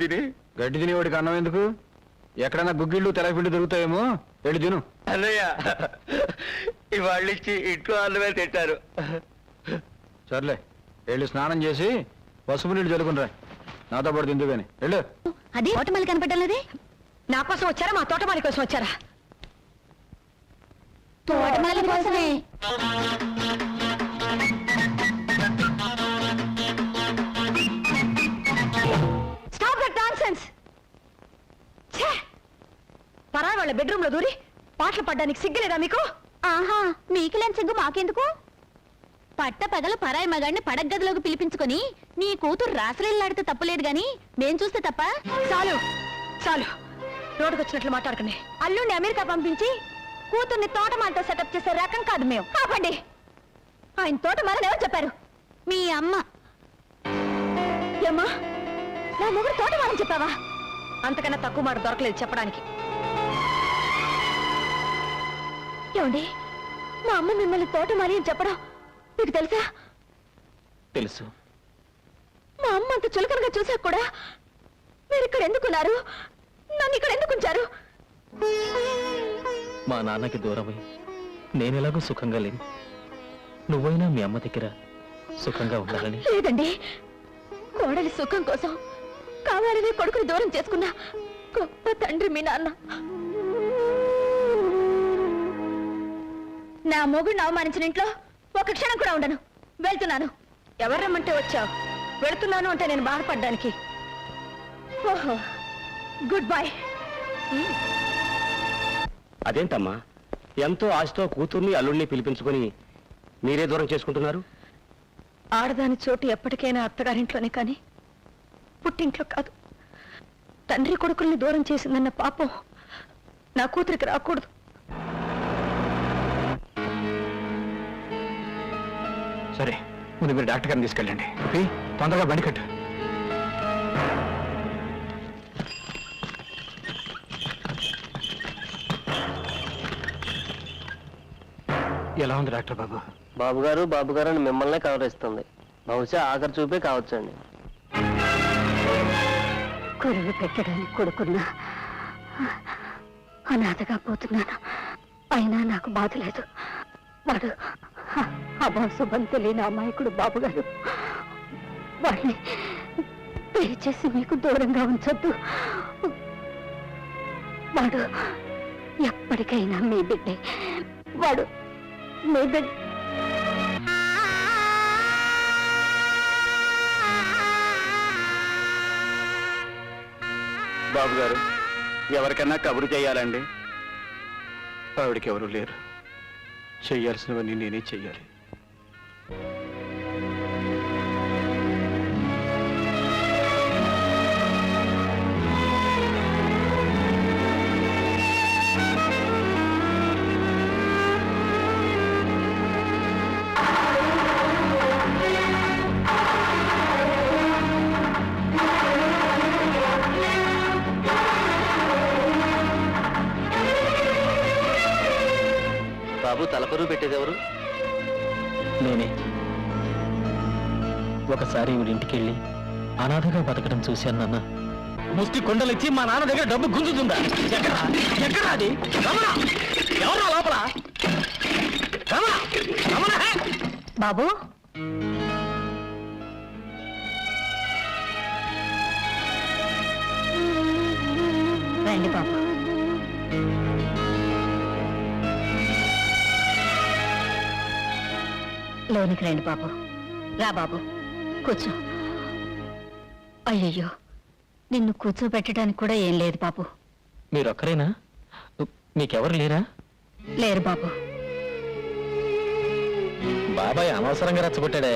తినేవాడికి అన్నం ఎందుకు? ఎక్కడైనా గుగ్గిళ్ళు తెలపిండి దొరుకుతాయేమో, వెళ్ళి తిను. అన్నయ్య, ఇవాళ్ళు ఇచ్చి ఇంట్లో అన్నమే తింటారు. సర్లే, వెళ్ళి స్నానం చేసి పసుపు నీళ్ళు చల్లుకునిరా. నాతో పాటు తిందు కానీ వెళ్ళు. అది తోటమాలి కనపడలేదే. నా కోసం వచ్చారా, మా తోటమాలి కోసం వచ్చారా? తోటమాలి కోసమే. Stop that nonsense. పరాయి వాళ్ళ బెడ్రూమ్ లో దూరి పాటలు పడ్డానికి సిగ్గులేదా మీకు? ఆహా, మీకు లేని సిగ్గు మాకెందుకు? పట్ట పగలు పరాయి మగాడిని పడగదిలోకి పిలిపించుకొని నీ కూతురు రాసలీలాడితే తప్పులేదు గాని మేం చూస్తే తప్ప? చాలు చాలు, రోడ్డుకొచ్చినట్లు మాట్లాడుకునే. అల్లుండి అమెరికా పంపించి కూతుర్ని తోటమాలతో సెటప్ చేసే రకం కాదు మేము. ఆపండి. ఆయన తోటమాలని ఎవరు చెప్పారు? మీ అమ్మ. ఏమ్మా, నా మొగుడు తోటమాలని చెప్పావా? అంతకన్నా తక్కువ మాట దొరకలేదు చెప్పడానికి. ఏమండి, మా అమ్మ మిమ్మల్ని తోటమాలి అని చెప్పడం మీకు తెలుసా? తెలుసు. మా అమ్మ అంత చులకనగా చూసాక కూడా మీరు ఇక్కడ ఎందుకున్నారు? నన్ను ఇక్కడ ఎందుకు ఉంచారు? మా నాన్నకి దూరమై నేనెలాగో సుఖంగా లేను. నువ్వైనా మీ అమ్మ దగ్గర సుఖంగా ఉండాలని. లేదండి, కోడలి సుఖం కోసం కావాలనే కొడుకుని దూరం చేసుకున్న గొప్ప తండ్రి మీ నాన్న. నా మొగుడిని అవమానించిన ఇంట్లో ఒక క్షణం కూడా ఉండను. వెళ్తున్నాను. ఎవరు రమ్మంటే వచ్చావు? వెళ్తున్నాను అంటే నేను బాధపడ్డానికి. ఓహో, గుడ్ బై. అదేంటమ్మా, ఎంతో ఆశతో కూతుర్ని అల్లుడిని పిలిపించుకొని మీరే దూరం చేసుకుంటున్నారు? ఆడదాని చోటు ఎప్పటికైనా అత్తగారింట్లోనే కానీ పుట్టింట్లో కాదు. తండ్రి కొడుకుల్ని దూరం చేసిందన్న పాపం నా కూతురికి రాకూడదు. సరే, ముందు మీరు డాక్టర్ గారిని తీసుకెళ్ళండి. తొందరగా బండి కట్టు. ఎలా ఉంది డాక్టర్ బాబు? బాబు గారు అని మిమ్మల్నే కవరిస్తుంది. బహుశా ఆఖరి చూపే కావచ్చండి. కొరువు పెట్టడానికి కొడుకున్నా అనాథగా పోతున్నాను. అయినా నాకు బాధ లేదు. వాడు అభాశుభం తెలియని అమాయకుడు బాబుగారు. వాడిని దయచేసి మీకు దూరంగా ఉంచొద్దు. వాడు ఎప్పటికైనా మీ బిడ్డే. వాడు మీ బిడ్డ. బాబు గారు, ఎవరికన్నా కబురు చేయాలండి? ఆవిడకి ఎవరు లేరు. చెయ్యాల్సినవన్నీ నేనే చెయ్యాలి. బాబు, తలపరువు పెట్టేది ఎవరు? నేనే. ఒకసారి ఇంటికెళ్ళి అనాథగా బతకడం చూశాను నాన్న. ముష్టి కొండలిచ్చి మా నాన్న దగ్గర డబ్బు గుంజుతుందా? ఎక్కడ అది? రమణ, ఎవరా లోపల? రమణ, రమణ, బాబు, రండి బాబు. లోనికి రండి బాబు. రా బాబు, కూర్చో. అయ్యయ్యో, నిన్ను కూర్చోబెట్టడానికి కూడా ఏం లేదు బాబు. మీరొక్కరేనా? మీకెవరు లేరా? లేరు బాబు. బాబాయ్ అనవసరంగా రెచ్చగొట్టాడే.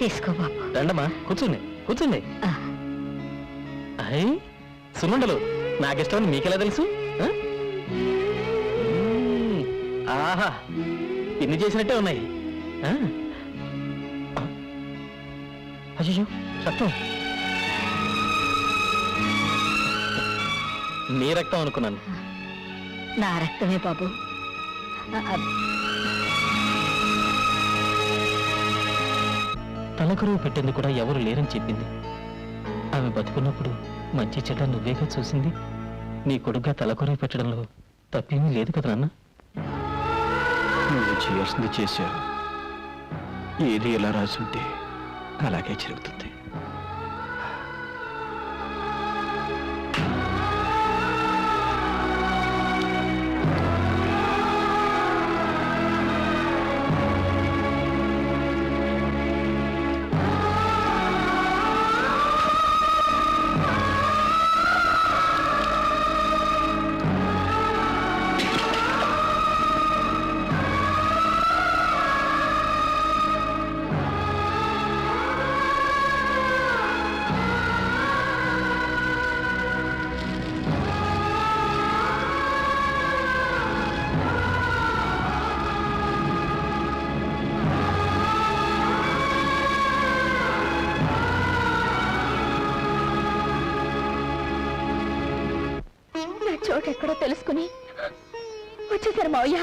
తీసుకో బాబు. రండమ్మా, కూర్చోండి కూర్చోండి. ఆ, అయ్ సుమండలు, నాకిష్టమని మీకెలా తెలుసు? ఆ? ఆహా, ఇన్ని చేసినట్టే ఉన్నాయి. అయ్యో, రక్తం. నీ రక్తం అనుకున్నాను. నా రక్తమే బాబు. తలకరువు పెట్టింది కూడా ఎవరు లేరని చెప్పింది. ఆమె బతుకున్నప్పుడు మంచి చెడ్డ నువ్వేగా చూసింది. నీ కొడుగ్గా తలకరువు పెట్టడంలో తప్పేమీ లేదు కదా నాన్న. నువ్వు చేయాల్సింది చేశావు. ఏది ఎలా రాసుంటే అలాగే జరుగుతుంది. చోటు ఎక్కడో తెలుసుకుని వచ్చేసారు మావయ్య.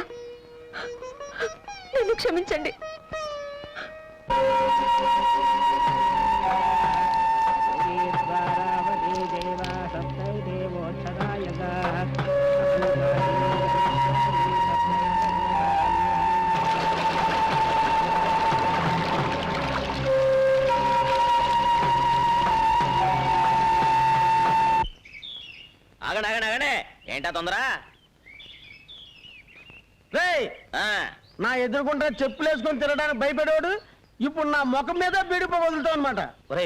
నన్ను క్షమించండి. ఆగండి ఆగండి ఆగండి, ఏంటా తొందర? రేయ్, నా ఎదురుకుంటా చెప్పులు వేసుకొని తిరగడానికి భయపడేవాడు ఇప్పుడు నా ముఖం మీద బీడిపో వదులుతావు అనమాట. ఒరే,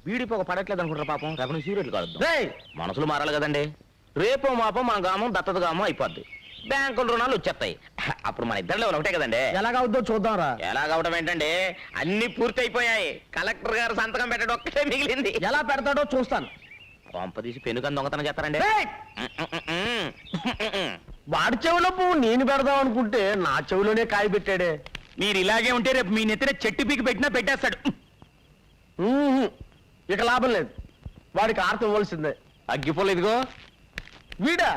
బీడి పొగ పడట్లేదు అనుకుంటారా పాపం? రేపు నుంచి సీరియట్లు కాదు. రేయ్, మనసులు మారాలి కదండి. రేపో మాపో మన గామం దత్తత గామం అయిపోద్ది. బ్యాంకుల రుణాలు వచ్చేస్తాయి. అప్పుడు మన ఇద్దరిలో ఒకటే కదండి. ఎలాగవుద్దో చూద్దాంరా. ఎలాగవడం ఏంటండి, అన్ని పూర్తి అయిపోయాయి. కలెక్టర్ గారు సంతకం పెట్టడం ఒక్కటే మిగిలింది. ఎలా పెడతాడో చూస్తాను. కొంపదీసి పెనుకని దొంగతనం చేస్తారండి. రేయ్, వాడి చెవిలో పువ్వు నేను పెడదాం అనుకుంటే నా చెవిలోనే కాయ పెట్టాడే. మీరు ఇలాగే ఉంటే రేపు మీ నెత్తిన చెట్టు పీకి పెట్టినా పెట్టేస్తాడు. ఇక లాభం లేదు, వాడికి ఆర్తం ఇవ్వాల్సిందే. అగ్గిపోలేదుగో వీడా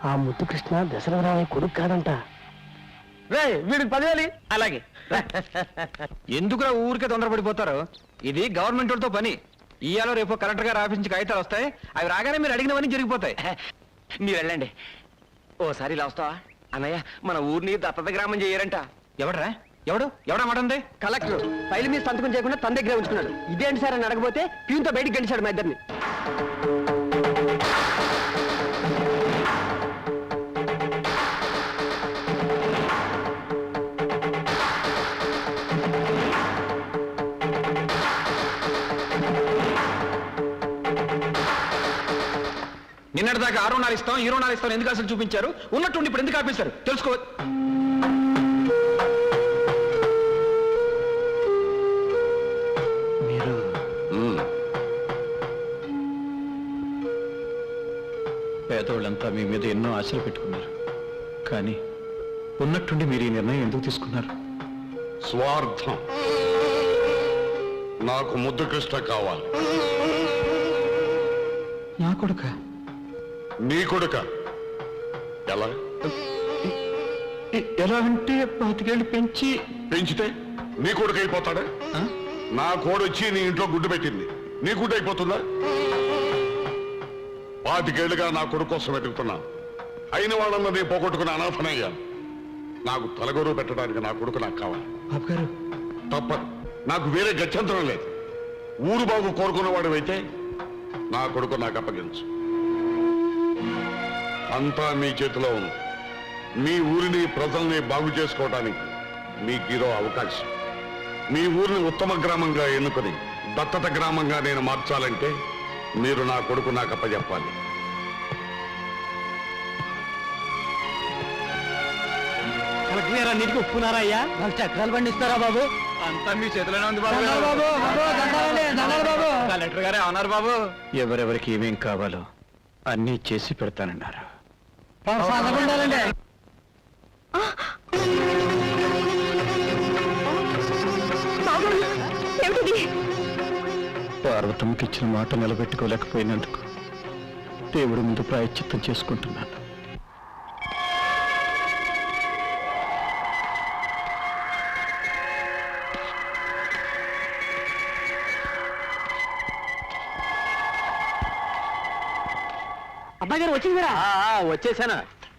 ఆ ముద్దు కృష్ణ దశరథరామయ్య కొడుకు కాదంట. రే, వీడికి 10,000. అలాగే. ఎందుకురా ఊరికే తొందరపడిపోతారు? ఇది గవర్నమెంట్ వాళ్ళతో పని. ఇయ్యాలో రేపు కలెక్టర్ గారు ఆఫీస్ నుంచి కాగితాలు వస్తాయి. అవి రాగానే మీరు అడిగినవన్నీ జరిగిపోతాయి. మీరు వెళ్ళండి. ఓసారి ఇలా వస్తావా? అన్నయ్య, మన ఊరిని దత్తత గ్రామం చేయరంట. ఎవడరా? ఎవడా మాట ఉంది? కలెక్టర్ ఫైల్ మీద సంతకం చేయకుండా తన దగ్గర ఉంచుకున్నాడు. ఇదేంటి సార్ అని అడగబోతే ప్యూన్తో బయటికి గడిచాడు మా ఇద్దరిని. నిన్నటిదాకా ఆ రుణాలు ఇస్తాం ఈ రుణాలు ఇస్తాం ఎందుకు అసలు చూపించారు? ఉన్నట్టుండి ఇప్పుడు ఎందుకు ఆపేశారు తెలుసుకో. మీరు పేదోళ్ళంతా మీ మీద ఎన్నో ఆశలు పెట్టుకున్నారు. కానీ ఉన్నట్టుండి మీరు ఈ నిర్ణయం ఎందుకు తీసుకున్నారు? స్వార్థం. నాకు ముద్దు కృష్ణ కావాలి. నా కొడుక? నీ కొడుక? ఎలా? ఎలా అంటే 25 ఏళ్ళు పెంచితే నీ కొడుకు అయిపోతాడా? నా కోడొచ్చి నీ ఇంట్లో గుడ్డు పెట్టింది, నీ గుడ్డు అయిపోతుందా? 25 ఏళ్ళుగా నా కొడుకు కోసం వెతుకుతున్నాను. అయిన వాళ్ళన్న నీ పోగొట్టుకుని అనాథనయ్యాను. నాకు తలగొరువు పెట్టడానికి నా కొడుకు నాకు కావాలి. బాబు గారు, తప్పదు. నాకు వేరే గత్యంతరం లేదు. ఊరు బాగు కోరుకున్నవాడు అయితే నా కొడుకు నాకు అప్పగించు. అంతా మీ చేతిలో ఉంది. మీ ఊరిని ప్రజల్ని బాగు చేసుకోవడానికి మీకు ఇదో అవకాశం. మీ ఊరిని ఉత్తమ గ్రామంగా ఎన్నుకొని దత్తత గ్రామంగా నేను మార్చాలంటే మీరు నా కొడుకు నాకు అప్పచెప్పాలి. అన్నిటికీ ఒప్పుకున్నారా అయ్యా? వాళ్ళు చక్రాలు పండిస్తారా బాబు? అంతా మీ చేతిలోనే ఉంది బాబు కలెక్టర్ గారే అన్నారు బాబు. ఎవరెవరికి ఏమేం కావాలో అన్నీ చేసి పెడతానన్నారు. ఉండాలండి. ఏమిటిది? పార్వతమ్మకి ఇచ్చిన మాట నిలబెట్టుకోలేకపోయినందుకు దేవుడి ముందు ప్రాయశ్చిత్తం చేసుకుంటున్నాను. అబ్బాయి గారు వచ్చిందిరా? వచ్చేసాను.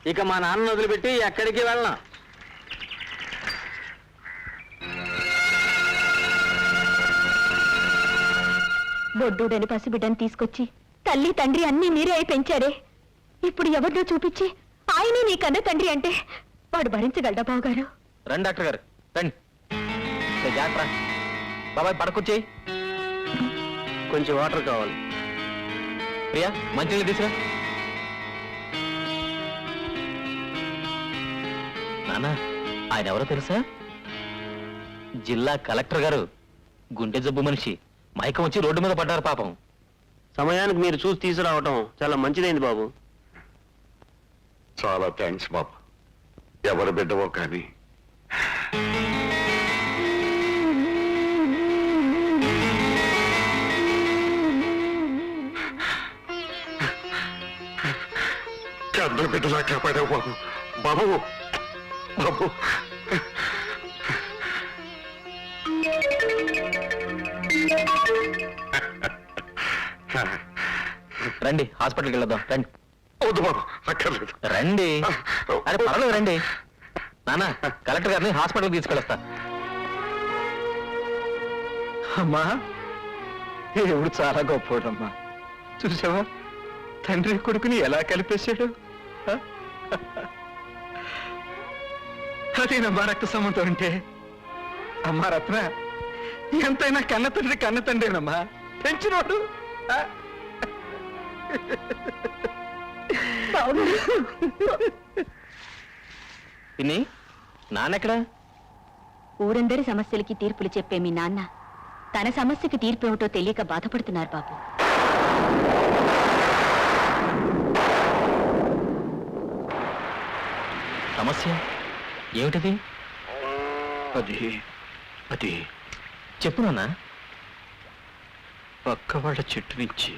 ఇక మా నాన్న వదిలిపెట్టి ఎక్కడికి వెళ్ళను. బొడ్డూడని పసిబిడ్డని తీసుకొచ్చి తల్లి తండ్రి అన్నీ మీరే అయి పెంచారే. ఇప్పుడు ఎవరినో చూపించి ఆయనే నీ కన్న తండ్రి అంటే వాడు భరించగలడా బావగారు? రండి డాక్టర్ గారు రండి. జాగ్రత్త బాబాయ్, పడకొచ్చేయి. కొంచెం వాటర్ కావాలి. ప్రియా, మంచినీళ్ళు తీసురా. నాన్న, ఆయన ఎవరో తెలుసా? జిల్లా కలెక్టర్ గారు. గుండె జబ్బు మనిషి. మైకం వచ్చి రోడ్డు మీద పడ్డారు పాపం. సమయానికి మీరు చూసి తీసుకురావటం చాలా మంచిదైంది బాబు. చాలా థ్యాంక్స్ బాబు. ఎవరు బిడ్డవో కానీ కన్న బిడ్డలా కాపాడావు బాబు. బాబు బాబు రండి, హాస్పిటల్కి వెళ్ళొద్దాం. రండి. వద్దు బాబు, అక్కర్లేదు. రండి. అరే పర్వాలేదు, రండి. నాన్న, కలెక్టర్ గారిని హాస్పిటల్కి తీసుకెళ్ళొస్తా. అమ్మా, దేవుడు చాలా గొప్పోడమ్మా. చూసావా తండ్రి కొడుకుని ఎలా కలిపేశాడు? అదేనమ్మా రక్త సంబంధం అంటే. అమ్మా రత్న, ఎంతైనా కన్న తండ్రినమ్మా పెంచినోడు. పిన్ని, నాన్నెక్కడా? ఊరందరి సమస్యలకి తీర్పులు చెప్పే మీ నాన్న తన సమస్యకి తీర్పు ఏమిటో తెలియక బాధపడుతున్నారు బాబు. సమస్య ఏమిటది? అది చెప్పు నాన్న. పక్క వాళ్ళ చెట్టు నుంచి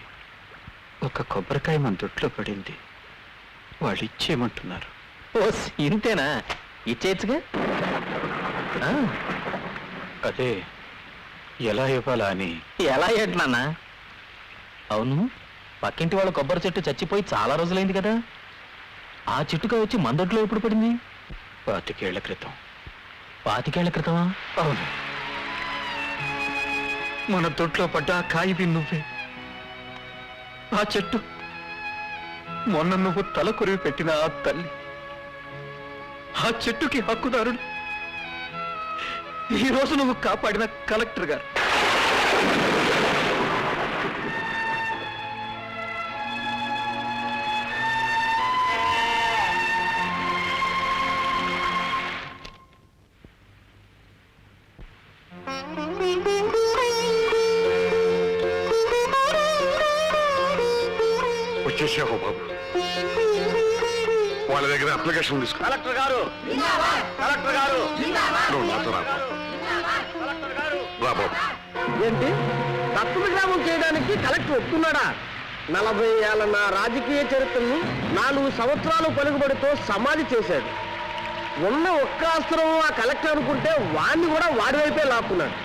ఒక కొబ్బరికాయ మన దొడ్లో పడింది. వాళ్ళు ఇచ్చేయమంటున్నారు. ఓ, ఇంతేనా? ఇచ్చేయచ్చుగా. అదే ఎలా ఇవ్వాలా అని. ఎలా ఏంటి నాన్న? అవును, పక్కింటి వాళ్ళ కొబ్బరి చెట్టు చచ్చిపోయి చాలా రోజులైంది కదా. ఆ చెట్టుగా వచ్చి మన దొడ్లో ఎప్పుడు పడింది? 25 ఏళ్ల క్రితం. 25 ఏళ్ల క్రితమా? అవును, మన దొడ్లో పడ్డ ఆ కాయివి నువ్వే. ఆ చెట్టు మొన్న నువ్వు తల కొరివి పెట్టిన ఆ తల్లి. ఆ చెట్టుకి హక్కుదారుడు ఈ రోజు నువ్వు కాపాడిన కలెక్టర్ గారు. వచ్చేసావు బాబు. వాళ్ళ దగ్గర అప్లికేషన్ తీసుకో. కలెక్టర్ గారు, కలెక్టర్ గారు, నువ్వు నాతో రా బాబు. రా బాబు. ఏంటి దత్తత గ్రామం చేయడానికి కలెక్టర్ ఒప్పుకున్నాడా? 40 ఏళ్ల నా రాజకీయ చరిత్రను 4 సంవత్సరాలు పలుకుబడితో సమాధి చేశాడు. ఉన్న ఒక్క అస్త్రం ఆ కలెక్టర్ అనుకుంటే వాణ్ణి కూడా వాడి వైపే లాక్కున్నాడు.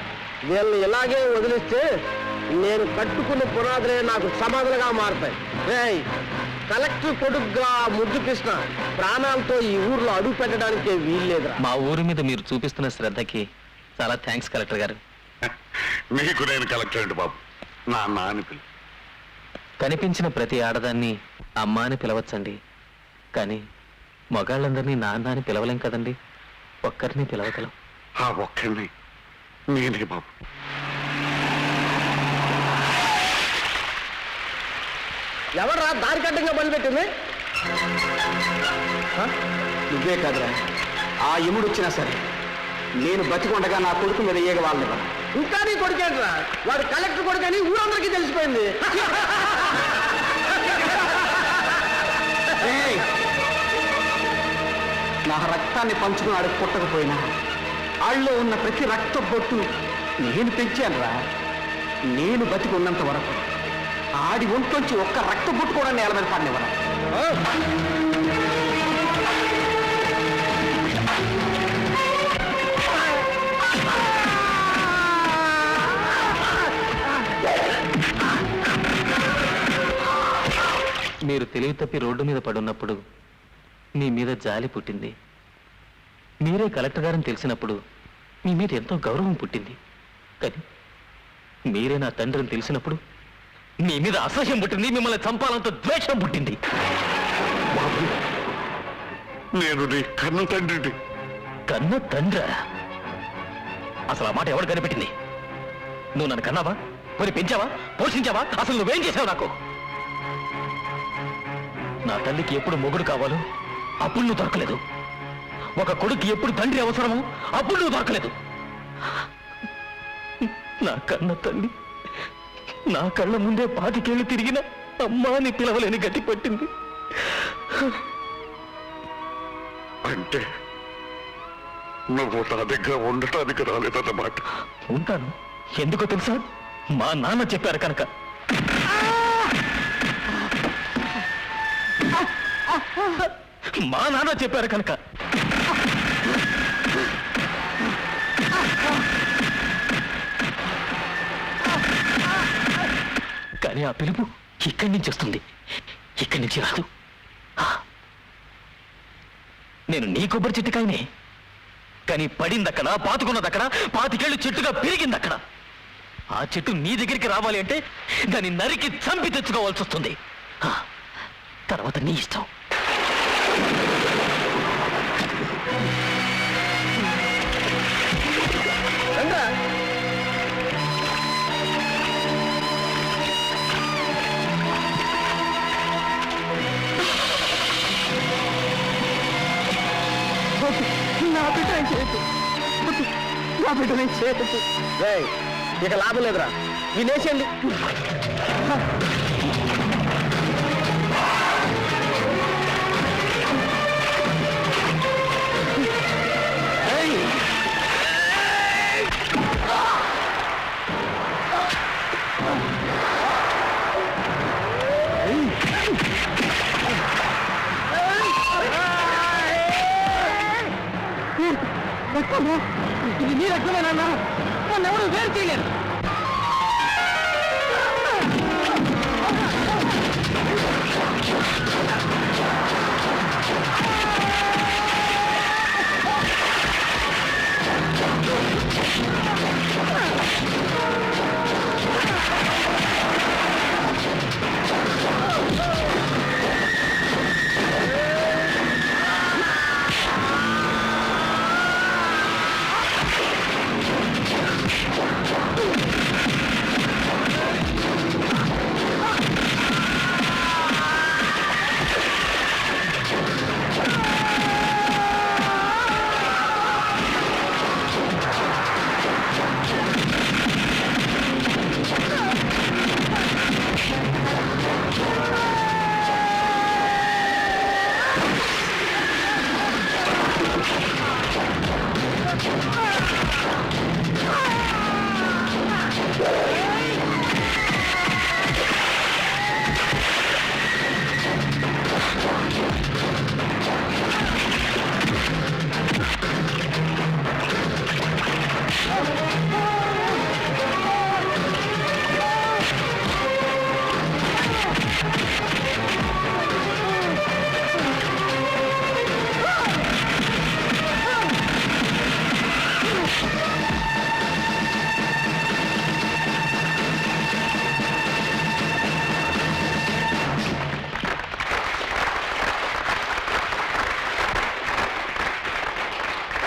వీళ్ళని ఇలాగే వదిలిస్తే నేను కట్టుకున్న పునాదులే నాకు సమాధులుగా మారుతాయి. రేయ్, కలెక్టర్ కొడుకుగా ముద్దు కృష్ణ ప్రాణాలతో ఈ ఊర్లో అడుగు పెట్టడానికే వీల్లేదురా. మా ఊరి మీద మీరు చూపిస్తున్న శ్రద్ధకి చాలా థ్యాంక్స్ కలెక్టర్ గారు. నీకు నేను కలెక్టర్ అండి బాబు. నాన్న అని పిలు. కనిపించిన ప్రతి ఆడదాన్ని అమ్మ అని పిలవచ్చండి, కానీ మగాళ్ళందరినీ నాన్న అని పిలవలేం కదండి, ఒక్కరిని పిలవగలం. ఆ ఒక్కడిని నేనే బాబు. ఎవరా దారి కట్టంగా మొదలుపెట్టింది? నువ్వే కాదురా, ఆ యముడు వచ్చినా సరే నేను బతికొండగా నా కొడుకు మీద ఏగ వాళ్ళని ఇంకా నీ కొడుకేంట్రా? వాడు కలెక్టర్ కొడుకని ఊరందరికీ తెలిసిపోయింది. ఏయ్! నా రక్తాన్ని పంచుకుని ఆడికి పుట్టకపోయినా ఆళ్ళలో ఉన్న ప్రతి రక్త బొట్టు నేను పెంచానురా. నేను బతికి ఉన్నంత వరకు ఆడి ఒంట్లోంచి ఒక్క రక్త బొట్టు కూడా నేల మీద పడినవరా. మీరు తెలివి తప్పి రోడ్డు మీద పడున్నప్పుడు మీ మీద జాలి పుట్టింది. మీరే కలెక్టర్ గారని తెలిసినప్పుడు మీ మీద ఎంతో గౌరవం పుట్టింది. కానీ మీరే నా తండ్రిని తెలిసినప్పుడు మీ మీద అసహ్యం పుట్టింది, మిమ్మల్ని చంపాలంత ద్వేషం పుట్టింది. బాబు, నేను నీ కన్న తండ్రిని. కన్న తండ్రా? అసలు ఆ మాట ఎవరు కనిపెట్టింది? నువ్వు నన్ను కన్నావా? పోనీ పెంచావా? పోషించావా? అసలు నువ్వేం చేసావు నాకు? నా తల్లికి ఎప్పుడు మొగుడు కావాలో అప్పుడు నువ్వు దొరకలేదు. ఒక కొడుకు ఎప్పుడు తండ్రి అవసరమో అప్పుడు నువ్వు దొరకలేదు. నా కన్న తల్లి నా కళ్ళ ముందే 25 ఏళ్ళు తిరిగిన అమ్మా అని పిలవలేని గతి పట్టింది. అంటే నువ్వు నా దగ్గర ఉండటానికి రాలేదన్నమాట. ఉంటాను. ఎందుకో తెలుసా? మా నాన్న చెప్పారు కనుక. మా నాన్న చెప్పారు కనుక. కానీ ఆ పిలుపు ఇక్కడి నుంచి వస్తుంది, ఇక్కడి నుంచి రాదు. నేను నీ కొబ్బరి చెట్టుకాయనే, కానీ పడిందక్కడ, పాతుకున్నదక్కడ, 25 ఏళ్ళు చెట్టుగా పెరిగిందక్కడ. ఆ చెట్టు నీ దగ్గరికి రావాలి అంటే దాన్ని నరికి చంపి తెచ్చుకోవాల్సి వస్తుంది. తర్వాత నీ ఇష్టం. నా బిడ్డ చేయొద్దు, నా బిడ్డ చేయొద్దు. ఇక లాభం లేదురా, వినేసేయండి. ఇది నీ రక్తమేనన్నా, నన్ను ఎవరు వేరు చేయలేరు.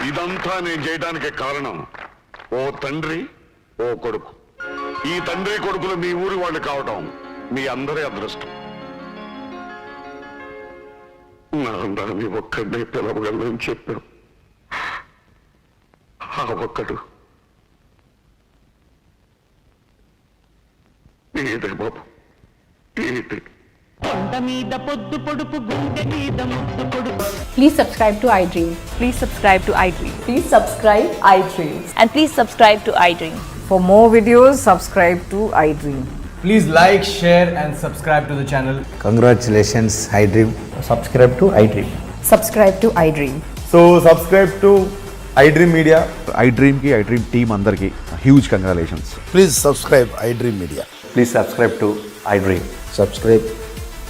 ఇదంతా నేను చేయడానికి కారణం ఓ తండ్రి ఓ కొడుకు. ఈ తండ్రి కొడుకులు మీ ఊరి వాళ్ళు కావటం మీ అందరి అదృష్టం. నాన్నని ఒక్కడినే పిలవగలని చెప్పాను. ఆ ఒక్కడు ఏదే బాబు ఏదే. Please subscribe to iDream. Please subscribe to iDream. Please subscribe iDream. And please subscribe to iDream. For more videos, subscribe to iDream. Please like, share and subscribe to the channel. Congratulations iDream. Subscribe to iDream. Subscribe to iDream. So subscribe to iDream Media. iDream కి iDream team అందరికి huge congratulations. Please subscribe iDream media. Please subscribe to iDream. Subscribe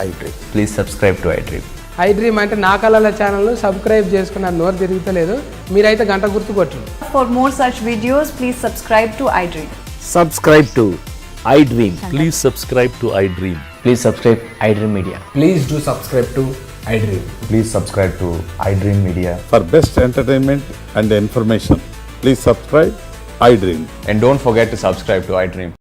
iDream. Please subscribe to iDream. iDream అంటే నా కళల channel subscribe చేసుకున్న నోరు తిరుగుతలేదు. మీరైతే గంట గుర్తు కొట్టండి. For more such videos, please subscribe to iDream. Subscribe to iDream. Please subscribe to iDream. Please subscribe iDream media. Please do subscribe to iDream. Please subscribe to iDream media. For best entertainment and information, please subscribe iDream. And don't forget to subscribe to iDream.